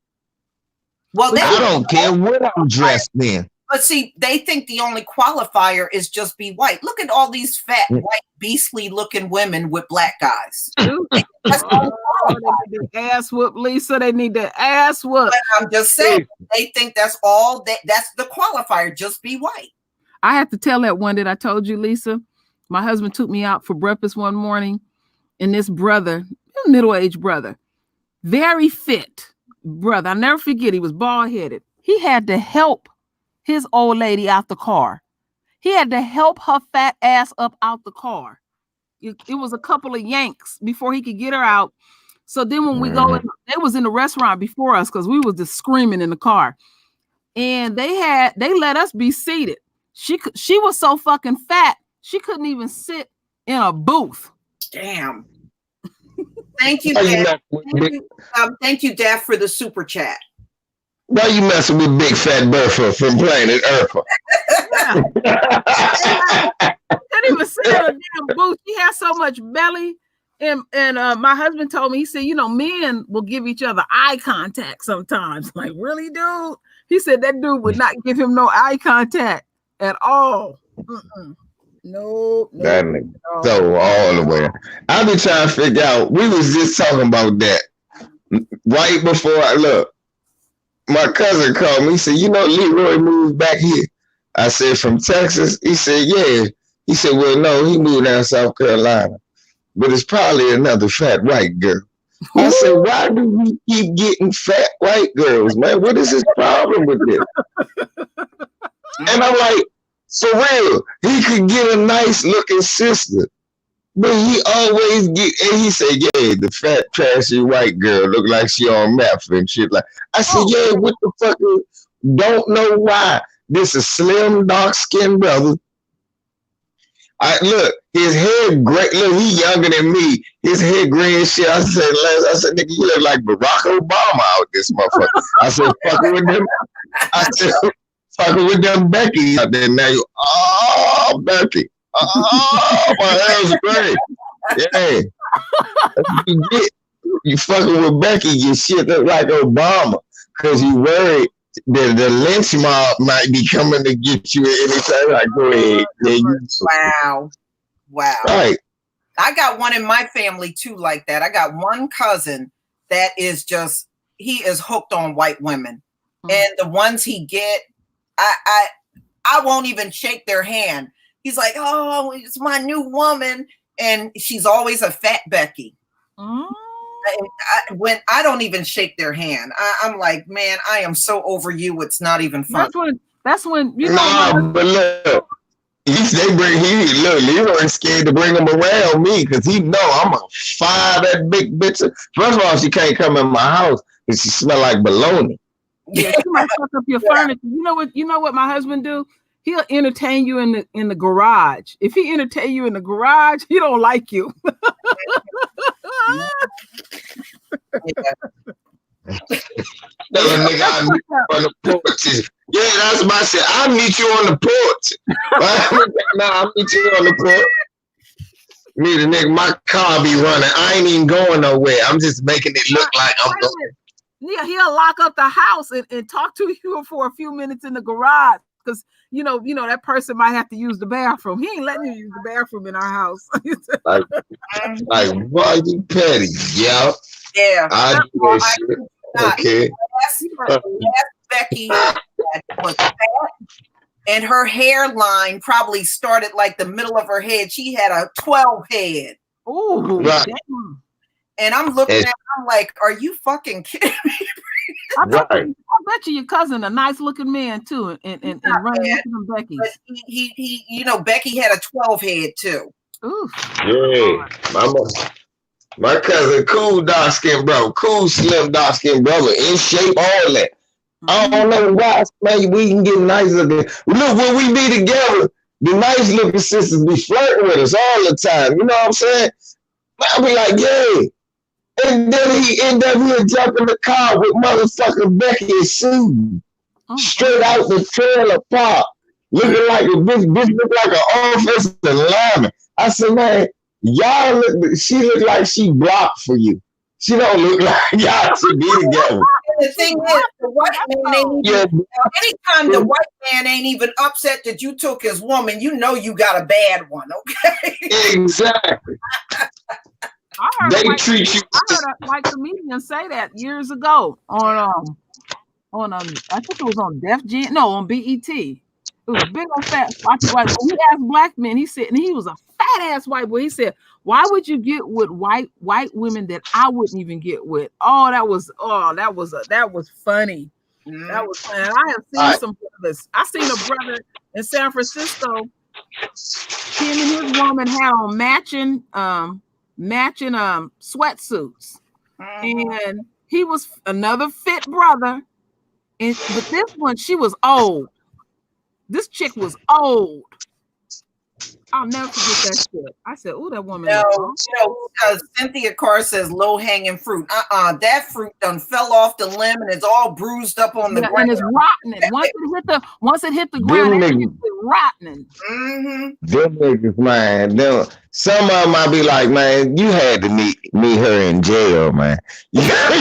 Well, I don't care what I'm dressed in. But see, they think the only qualifier is just be white. Look at all these fat, white, beastly looking women with black guys. That's all they need to ass whoop, Lisa. They need to ass whoop. But I'm just saying, they think that's all. That's the qualifier. Just be white. I have to tell that one that I told you, Lisa. My husband took me out for breakfast one morning, and this brother, middle-aged brother, very fit brother. I'll never forget. He was bald-headed. He had to help his old lady out the car. He had to help her fat ass up out the car. It was a couple of yanks before he could get her out. So then when we go in, they was in the restaurant before us because we was just screaming in the car. And they let us be seated. She was so fucking fat, she couldn't even sit in a booth. Damn. Thank you, Dad. Thank you, Dad, for the super chat. Why you messing with Big Fat Bertha from Planet Earth? Couldn't even sit in a damn booth. She had so much belly. And my husband told me, he said, you know, men will give each other eye contact sometimes. Like, really, dude? He said that dude would not give him no eye contact at all. No. That nigga so all the way. I been trying to figure out. We was just talking about that right before I look. My cousin called me. He said, you know, Leroy moved back here. I said, from Texas? He said, yeah. He said, well, no, he moved down South Carolina. But it's probably another fat white girl. I said, why do we keep getting fat white girls, man? What is his problem with this? And I'm like, for real, he could get a nice looking sister. But he always get, and he said, yeah, the fat, trashy white girl look like she on meth and shit. Like, I said, yeah, what the fuck? Don't know why. This is slim, dark-skinned brother. Look, his hair gray. Look, he younger than me. His hair gray and shit. I said, nigga, you look like Barack Obama out this motherfucker. I said, fucking with them. I said, fucking with them Becky out there. Now you, oh, Becky. Oh, my hair's great. Yeah. You fucking with Becky, you shit look like Obama. Because you worried that the lynch mob might be coming to get you at any time. Like, go ahead. Wow. Right. I got one in my family too like that. I got one cousin that is just, he is hooked on white women. And the ones he get, I won't even shake their hand. He's like, oh, it's my new woman. And she's always a fat Becky. When I don't even shake their hand, I'm like, man, I am so over you. It's not even fun. That's when you know. But look, Leroy's scared to bring him around me because he know I'm gonna fire that big bitch. First of all, she can't come in my house because she smell like bologna. Yeah, she might fuck up your furniture. You know what my husband do? He'll entertain you in the garage. If he entertain you in the garage, he don't like you. Nigga, I meet you on the porch. Yeah, that's my shit. I'll meet you on the porch. I'll meet you on the porch. Me, the nigga, my car be running. I ain't even going nowhere. I'm just making it look like I'm going. Yeah, he'll lock up the house and talk to you for a few minutes in the garage. Because you know that person might have to use the bathroom. He ain't letting you use the bathroom in our house. like why you petty? Yeah. I do that shit. Okay. Last Becky was fat, and her hairline probably started like the middle of her head. She had a 12 head. Oh, Right. And I'm looking at I'm like, are you fucking kidding me? I bet you your cousin a nice looking man too, and running into them Becky's. But he you know, Becky had a 12 head too. Ooh. Yeah. My cousin, cool dark skin brother, cool slim dark skin brother, in shape, all that. I don't know why, man, we can get nice looking. Look, when we be together, the nice looking sisters be flirting with us all the time. You know what I'm saying? I'll be like, yeah. And then he end up here jumping the car with motherfucking Becky and Sue. Straight out the trailer park. Looking like a bitch look like an offensive lineman. I said, man, she look like she blocked for you. She don't look like y'all should be together. And the thing is, the white man ain't even, anytime the white man ain't even upset that you took his woman, you know you got a bad one, okay? Exactly. They treat you. I heard a white comedian say that years ago on I think it was on on BET. It was a big old fat white boy. He asked black men, he said, and he was a fat ass white boy. He said, why would you get with white women that I wouldn't even get with? That was funny. That was funny. And I have seen some brothers. I seen a brother in San Francisco. Him and his woman had on matching sweatsuits. And he was another fit brother. But this one, she was old. This chick was old. I'll never forget that shit. I said, "Oh, that woman." Cynthia Carr says low hanging fruit. That fruit done fell off the limb and it's all bruised up on the ground. And it's rotting. Once it hit the ground, it's rotting. Them niggas, man. Some of them I be like, man, you had to meet her in jail, man. You had to.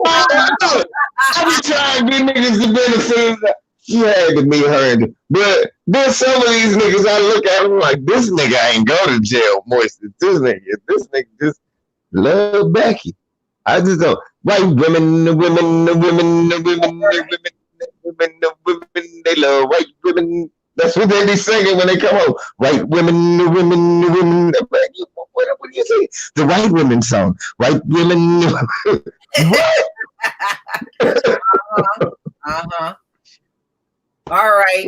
I be trying to get niggas the benefit. You had to meet her, but there's some of these niggas I look at them like, this nigga ain't go to jail, moisture. This nigga just love Becky. I just don't. White women, the women, they love white women. That's what they be singing when they come home. White women, the women. What do you say? The white women song. White women. What? All right.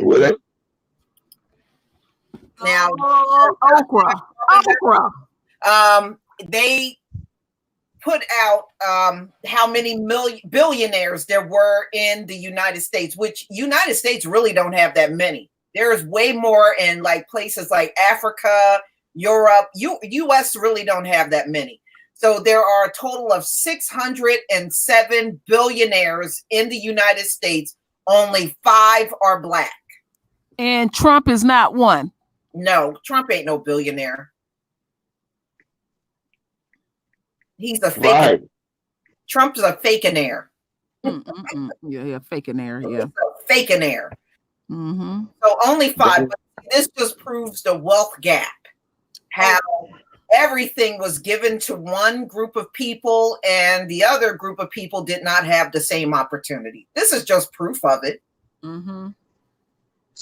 Now, okra. They put out how many billionaires there were in the United States, which United States really don't have that many. There's way more in like places like Africa, Europe. U.S. really don't have that many. So there are a total of 607 billionaires in the United States. Only 5 are black. And Trump is not one. No, Trump ain't no billionaire. He's a fake. Right. Trump's a fakeonaire. Yeah, fakeonaire. Yeah, fakeonaire. So only 5. But this just proves the wealth gap. How everything was given to one group of people and the other group of people did not have the same opportunity. This is just proof of it.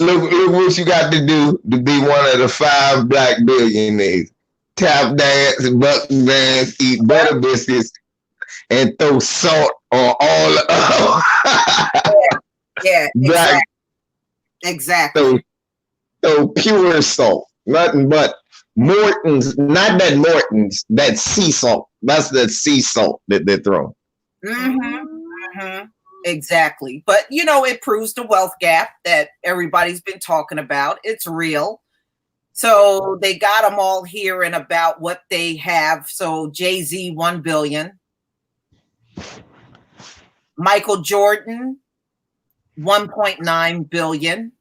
Look what you got to do to be one of the 5 black billionaires. Tap dance, buck dance, eat butter biscuits, and throw salt on all yeah, exactly. Throw pure salt. Nothing but Morton's, not that Morton's, that sea salt. That's the sea salt that they throw. Exactly. But, it proves the wealth gap that everybody's been talking about. It's real. So they got them all here and about what they have. So Jay-Z, 1 billion. Michael Jordan, 1.9 billion.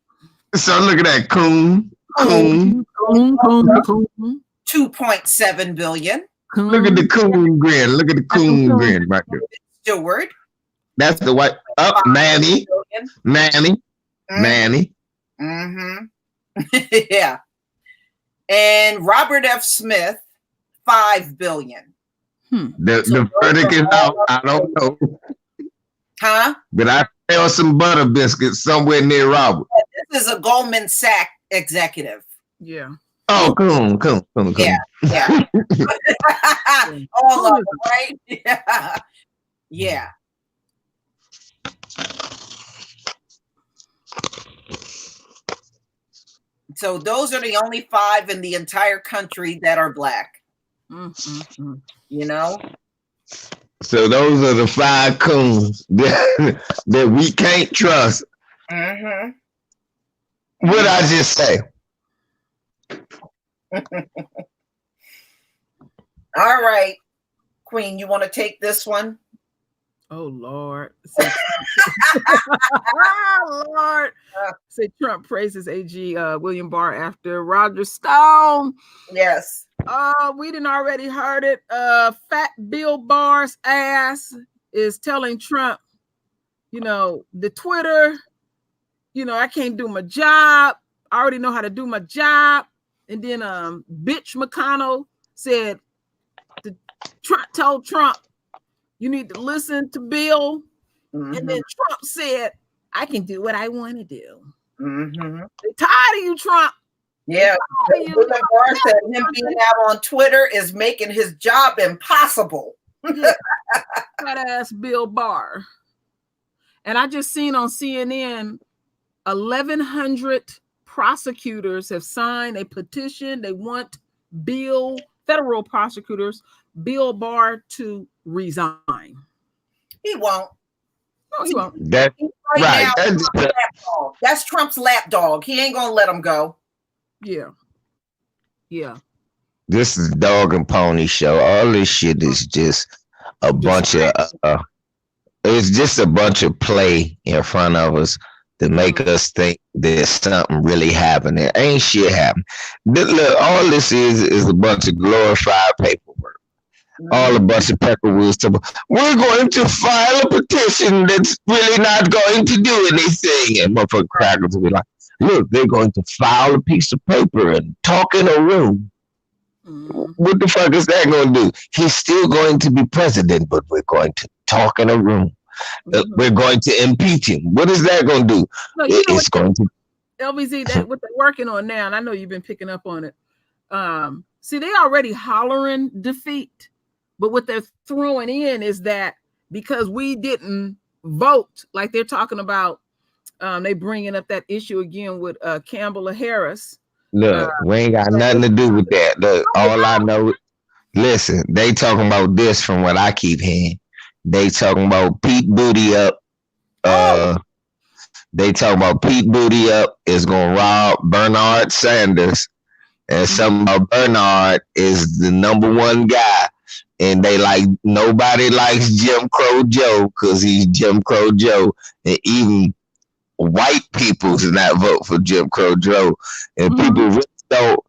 So look at that coon. 2.7 billion. Look at the coon grin. Look at the coon grin right there. Stewart. That's the white. Oh, Manny. Yeah. And Robert F. Smith, 5 billion. The verdict is out. I don't know. Huh? But I sell some butter biscuits somewhere near Robert. This is a Goldman Sachs executive. Yeah. Oh, coon. Yeah. All of them, right? Yeah. Yeah. So those are the only 5 in the entire country that are black. Mm-hmm. You know? So those are the 5 coons that we can't trust. Mm-hmm. What I just say? All right. Queen, you want to take this one? Oh, Lord. Lord. Say Trump praises AG William Barr after Roger Stone. Yes. We didn't already heard it. Fat Bill Barr's ass is telling Trump, the Twitter, I can't do my job. I already know how to do my job. And then bitch McConnell said, Trump told Trump, you need to listen to Bill. Mm-hmm. And then Trump said, I can do what I want to do. Mm-hmm. They're tired of you, Trump. Yeah. William Barr said him being out on Twitter is making his job impossible. Yeah. Fat ass Bill Barr. And I just seen on CNN, 1,100 prosecutors have signed a petition. They want federal prosecutors, Bill Barr to resign. He won't. No, he won't. That's right. That's Trump's lapdog. He ain't gonna let him go. Yeah. This is dog and pony show. All this shit is just a bunch of it's just a bunch of play in front of us to make us think there's something really happening. Ain't shit happening. Look, all this is a bunch of glorified paperwork. All a bunch of peckerwoods. We're going to file a petition that's really not going to do anything. And motherfucking crackers will be like, look, they're going to file a piece of paper and talk in a room. What the fuck is that going to do? He's still going to be president, but we're going to talk in a room. We're going to impeach him. What is that going to do? No, it's going to. LBZ, that what they're working on now, and I know you've been picking up on it. See, they already hollering defeat, but what they're throwing in is that because we didn't vote, like they're talking about, they bringing up that issue again with Kamala Harris. Look, we ain't got nothing to do with that. Look, all I know, listen, they talking about this from what I keep hearing. They talking about Pete Buttigieg up. They talking about Pete Buttigieg is gonna rob Bernard Sanders, and something about Bernard is the #1 guy. And they like nobody likes Jim Crow Joe because he's Jim Crow Joe, and even white people do not vote for Jim Crow Joe, and people really don't.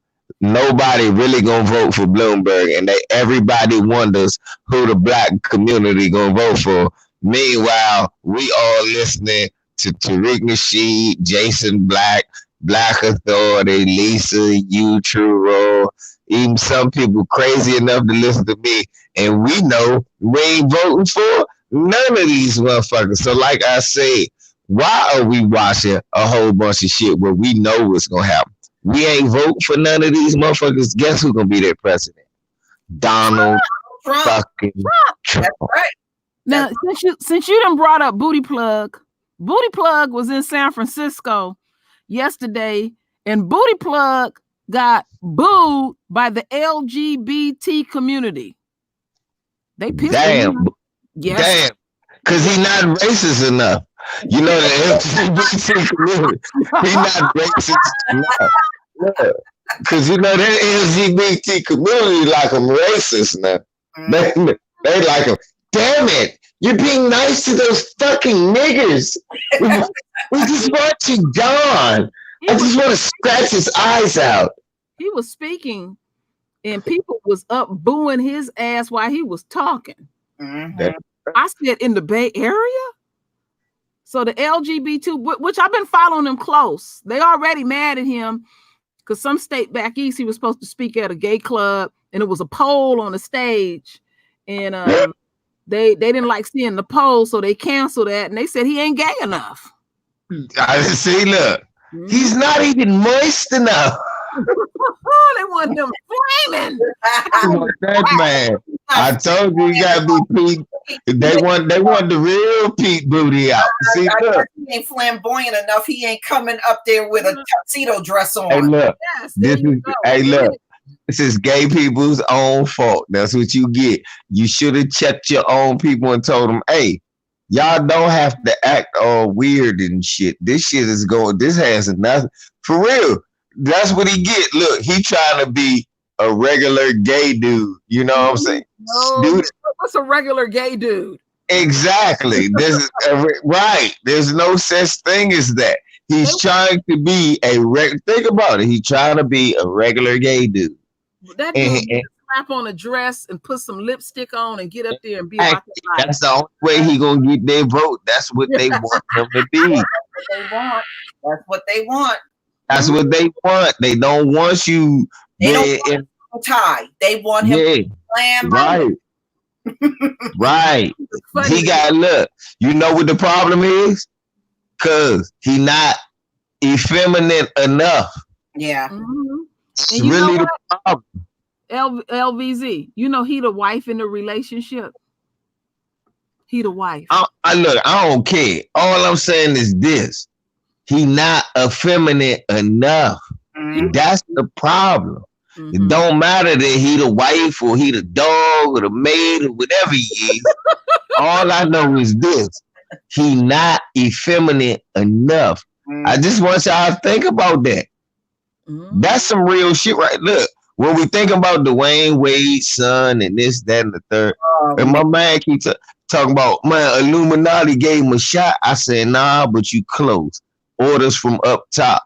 Nobody really gonna vote for Bloomberg, and everybody wonders who the black community gonna vote for. Meanwhile, we all listening to Tariq Nasheed, Jason Black, Black Authority, Lisa Truro, even some people crazy enough to listen to me, and we know we ain't voting for none of these motherfuckers. So like I said, why are we watching a whole bunch of shit where we know what's gonna happen? We ain't voting for none of these motherfuckers. Guess who's gonna be their president? Donald fucking Trump. That's right. Now, since you done brought up Booty Plug was in San Francisco yesterday, and Booty Plug got booed by the LGBT community. They pissed him. Yes. Damn, because he's not racist enough. You know the LGBT community. He's not racist enough. Because you know that LGBT community like him racist now. They like him. Damn it! You're being nice to those fucking niggers. We just want you gone. I just want to scratch his eyes out. He was speaking, and people was up booing his ass while he was talking. I said, in the Bay Area? So the LGBT, which I've been following them close, they already mad at him because some state back east, he was supposed to speak at a gay club, and it was a poll on the stage, and they didn't like seeing the poll, so they canceled that, and they said he ain't gay enough. I see, look, he's not even moist enough. They want them flaming. That man. I told you gotta be Pete. They want the real Pete booty out. See, look. He ain't flamboyant enough. He ain't coming up there with a tuxedo dress on. Hey, look. Yes, Look. This is gay people's own fault. That's what you get. You should have checked your own people and told them, hey, y'all don't have to act all weird and shit. This shit is going, this has nothing. For real. That's what he get. Look, he trying to be a regular gay dude. You know what I'm saying? No, dude, what's a regular gay dude? Exactly. This is right. There's no such thing as that. He's trying to be think about it. He's trying to be a regular gay dude. That dude slap on a dress and put some lipstick on and get up there and be like that's the only way he gonna get their vote. That's what they want him to be. That's what they want. That's what they want. They don't want you. They don't want him tie. They want him to slam. Right. Right. He got look. You know what the problem is? Cause he not effeminate enough. Yeah. Mm-hmm. It's really the problem. LVZ, you know he the wife in the relationship. He the wife. I look, I don't care. All I'm saying is this. He not effeminate enough. Mm-hmm. That's the problem. Mm-hmm. It don't matter that he the wife or he the dog or the maid or whatever he is. All I know is this. He not effeminate enough. Mm-hmm. I just want y'all to think about that. Mm-hmm. That's some real shit, right? Look, when we think about Dwayne Wade's son and this, that, and the third, and my man keeps talking about, man, Illuminati gave him a shot. I said, nah, but you close. Orders from up top.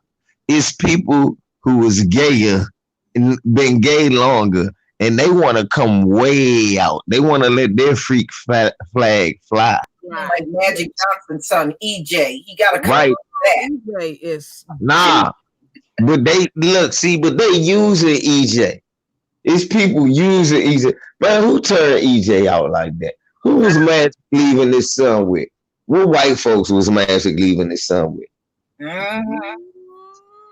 It's people who was gayer and been gay longer, and they want to come way out. They want to let their freak flag fly. Right. Like Magic Johnson's son, EJ. He got to come right. EJ is nah. But they but they using EJ. It's people using EJ. Man, who turned EJ out like that? Who was Magic leaving his son with? What white folks was Magic leaving his son with? Mm-hmm.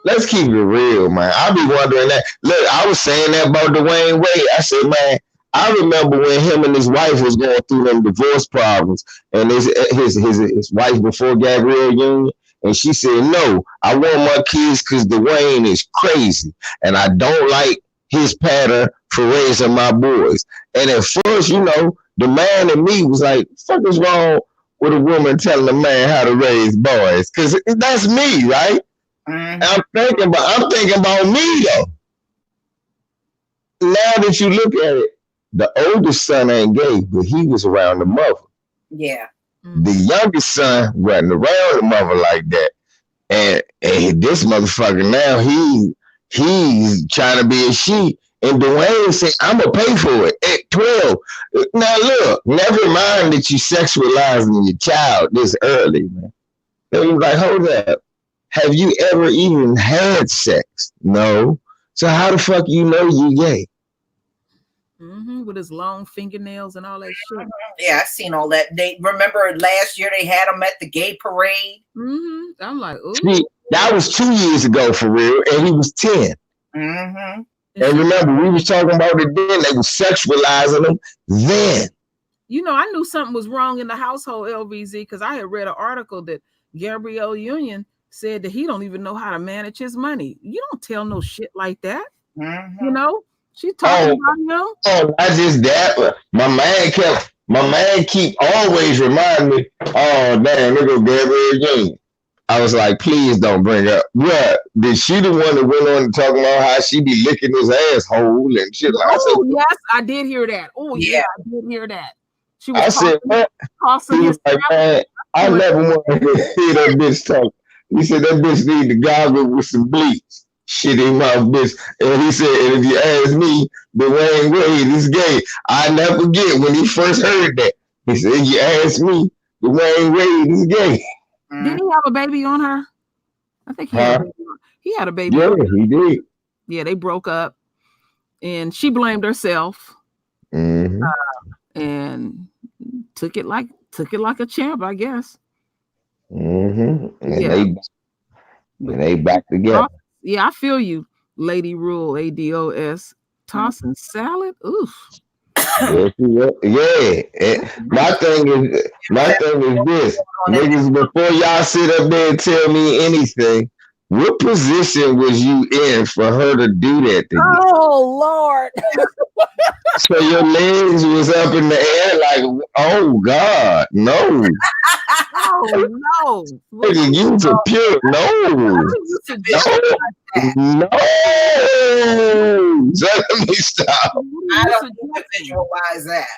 Let's keep it real, man. I be wondering that. Look, I was saying that about Dwayne Wade. I said, man, I remember when him and his wife was going through them divorce problems, and his wife before Gabrielle Union. And she said, no, I want my kids because Dwayne is crazy. And I don't like his pattern for raising my boys. And at first, you know, the man in me was like, fuck is wrong with a woman telling a man how to raise boys? Because that's me, right? Mm-hmm. I'm thinking about me, though. Now that you look at it, the oldest son ain't gay, but he was around the mother. Yeah. The youngest son wasn't around the mother like that. And this motherfucker now, he's trying to be a she. And Dwayne said, I'm going to pay for it at 12. Now, look, never mind that you sexualizing your child this early, man. They was like, hold up. Have you ever even had sex? No. So how the fuck you know you gay? Mm-hmm, with his long fingernails and all that shit. Yeah, I seen all that. They remember last year they had him at the gay parade. Mm-hmm. I'm like, ooh. See, that was 2 years ago for real, and he was 10. Mm-hmm. And remember, we was talking about it then. They was sexualizing him then. You know, I knew something was wrong in the household, LVZ, because I had read an article that Gabrielle Union said that he don't even know how to manage his money. You don't tell no shit like that. Mm-hmm. You know? She talking about him. Oh, not just that. My man keep always remind me, oh, damn, look at Gabrielle Union. I was like, please don't bring up. What? Did she the one that went on to talk about how she be licking his asshole and shit? Like, yes, I did hear that. Oh, yeah, I did hear that. She was tossing his like, man, I never want to hear that bitch talk. He said that bitch need to goggle with some bleach. Shit in my bitch. And he said, and if you ask me, Dwayne Wade is gay. I never forget when he first heard that. He said, if you ask me, Dwayne Wade is gay. Did he have a baby on her? I think he had a baby. Yeah, he did. Yeah, they broke up. And she blamed herself. Mm-hmm. And took it like a champ, I guess. Mm-hmm. And they back together. Yeah, I feel you. Lady Rule, ADOS, tossing salad. Oof. Yeah. My thing is this. Niggas, before y'all sit up there and tell me anything, what position was you in for her to do that to you? Oh Lord. So your legs was up in the air like, oh God, no. Oh no. Nigga, you a pure no. No. So let me stop. I don't need to visualize that.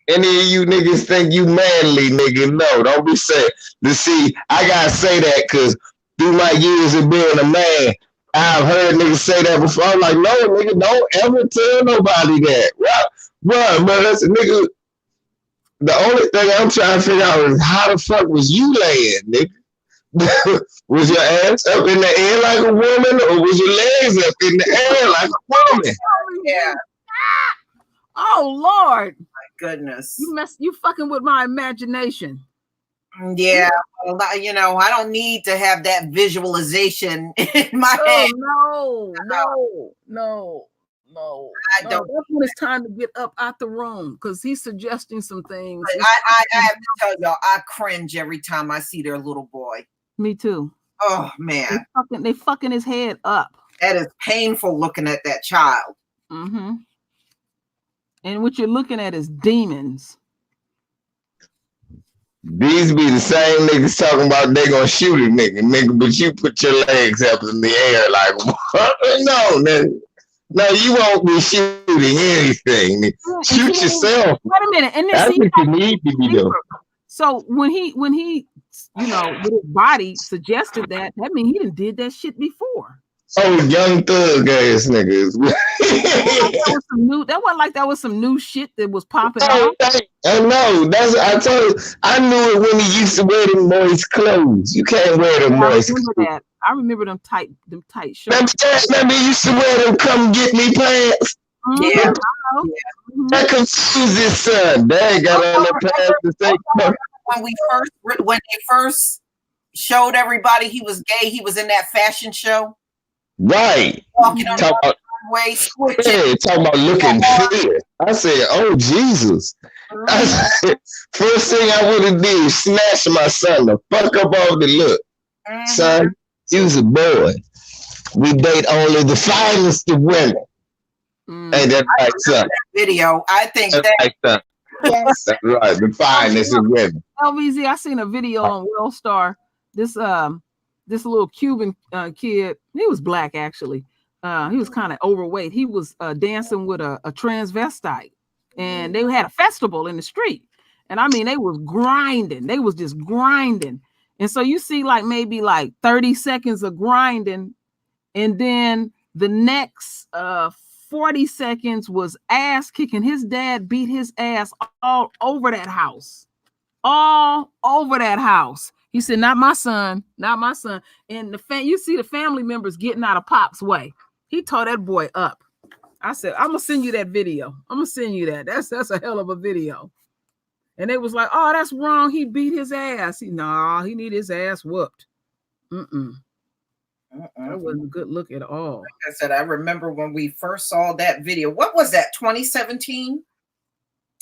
Any of you niggas think you manly, nigga? No, don't be saying. See, I gotta say that because through my years of being a man, I've heard niggas say that before. I'm like, no, nigga, don't ever tell nobody that. Bro, that's a nigga. The only thing I'm trying to figure out is how the fuck was you laying, nigga? Was your ass up in the air like a woman, or was your legs up in the air like a woman? Yeah. Oh Lord. Goodness. You fucking with my imagination. Yeah, well, you know, I don't need to have that visualization in my head. No. I don't. That's when it's time to get up out the room because he's suggesting some things. I have to tell y'all, I cringe every time I see their little boy. Me too. Oh man, they fucking his head up. That is painful looking at that child. Mm-hmm. And what you're looking at is demons. These be the same niggas talking about they gonna shoot a nigga, but you put your legs up in the air like, what? No, nigga. No, you won't be shooting anything. Shoot yourself. Wait a minute. And that's what you need to be doing. So when he, you know, with his body suggested that means he did that shit before. Oh, young thug ass niggas. That wasn't like that was some new shit that was popping off. I know. I told you. I knew it when he used to wear them moist clothes. You can't wear them moist clothes. I remember them tight shirts. Remember he used to wear them come get me pants? Yeah. That confuses son. They ain't got all the pants to say. When they first showed everybody he was gay, he was in that fashion show. Right. Walking on the runway, switching. Talking about looking fit. I said, oh Jesus. I said, first thing I would have did is snatch my son the fuck up off the look. Son, he was a boy. We date only the finest of women. Ain't that right, son? Video. I think that's right, son. Yes. That's right, the finest of women. LVZ, I seen a video on Wellstar. This little Cuban kid, he was black actually. He was kind of overweight. He was dancing with a transvestite, and they had a festival in the street. And I mean, they was grinding. They was just grinding. And so you see like maybe like 30 seconds of grinding, and then the next 40 seconds was ass kicking. His dad beat his ass all over that house. All over that house. He said, not my son, not my son. And you see the family members getting out of Pop's way. He tore that boy up. I said, I'm gonna send you that video. I'm gonna send you that. That's a hell of a video. And they was like, oh, that's wrong. He beat his ass. He need his ass whooped. That wasn't a good look at all. Like I said, I remember when we first saw that video. What was that? 2017?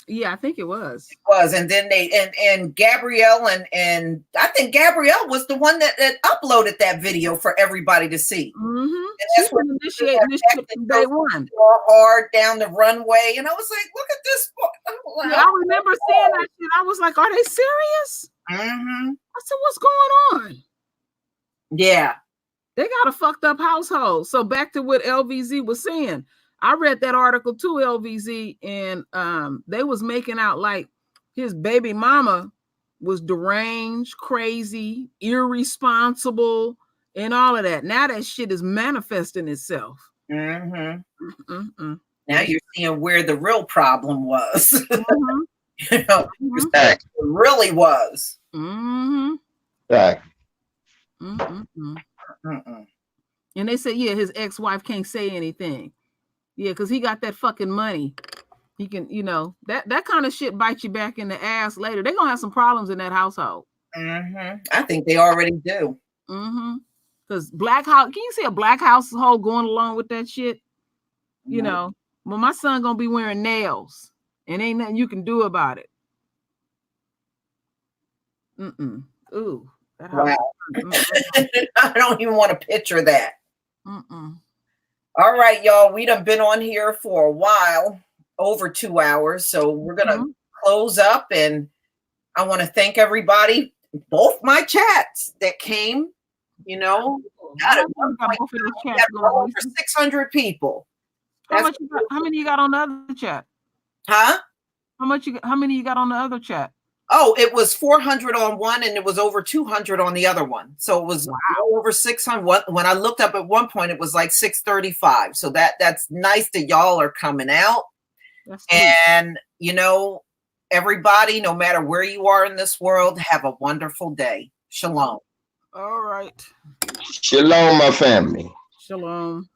Yeah, I think it was. It was, and then and Gabrielle and I think Gabrielle was the one that uploaded that video for everybody to see. And that's what initiated this shit from day one. Hard down the runway, and I was like, "Look at this!" Yeah, I remember seeing that shit. I was like, "Are they serious?" I said, "What's going on?" Yeah, they got a fucked up household. So back to what LVZ was saying. I read that article too, LVZ, and they was making out like his baby mama was deranged, crazy, irresponsible, and all of that. Now that shit is manifesting itself. Now you're seeing where the real problem was. You know, it really was. Right. And they said, yeah, his ex-wife can't say anything. Yeah, because he got that fucking money. He can, you know, that kind of shit bites you back in the ass later. They're going to have some problems in that household. I think they already do. Because black house, can you see a black household going along with that shit? You know, well, my son gonna be wearing nails, and ain't nothing you can do about it. Ooh, that house. Wow. I don't even want to picture that. All right, y'all. We done been on here for a while, over 2 hours. So we're gonna close up, and I want to thank everybody, both my chats that came. You know, got over 600 people. How many you got on the other chat? Huh? How many you got on the other chat? Oh, it was 400 on one, and it was over 200 on the other one. So it was over 600. When I looked up at one point, it was like 635. So that's nice that y'all are coming out. And you know, everybody, no matter where you are in this world, have a wonderful day. Shalom. All right. Shalom, my family. Shalom.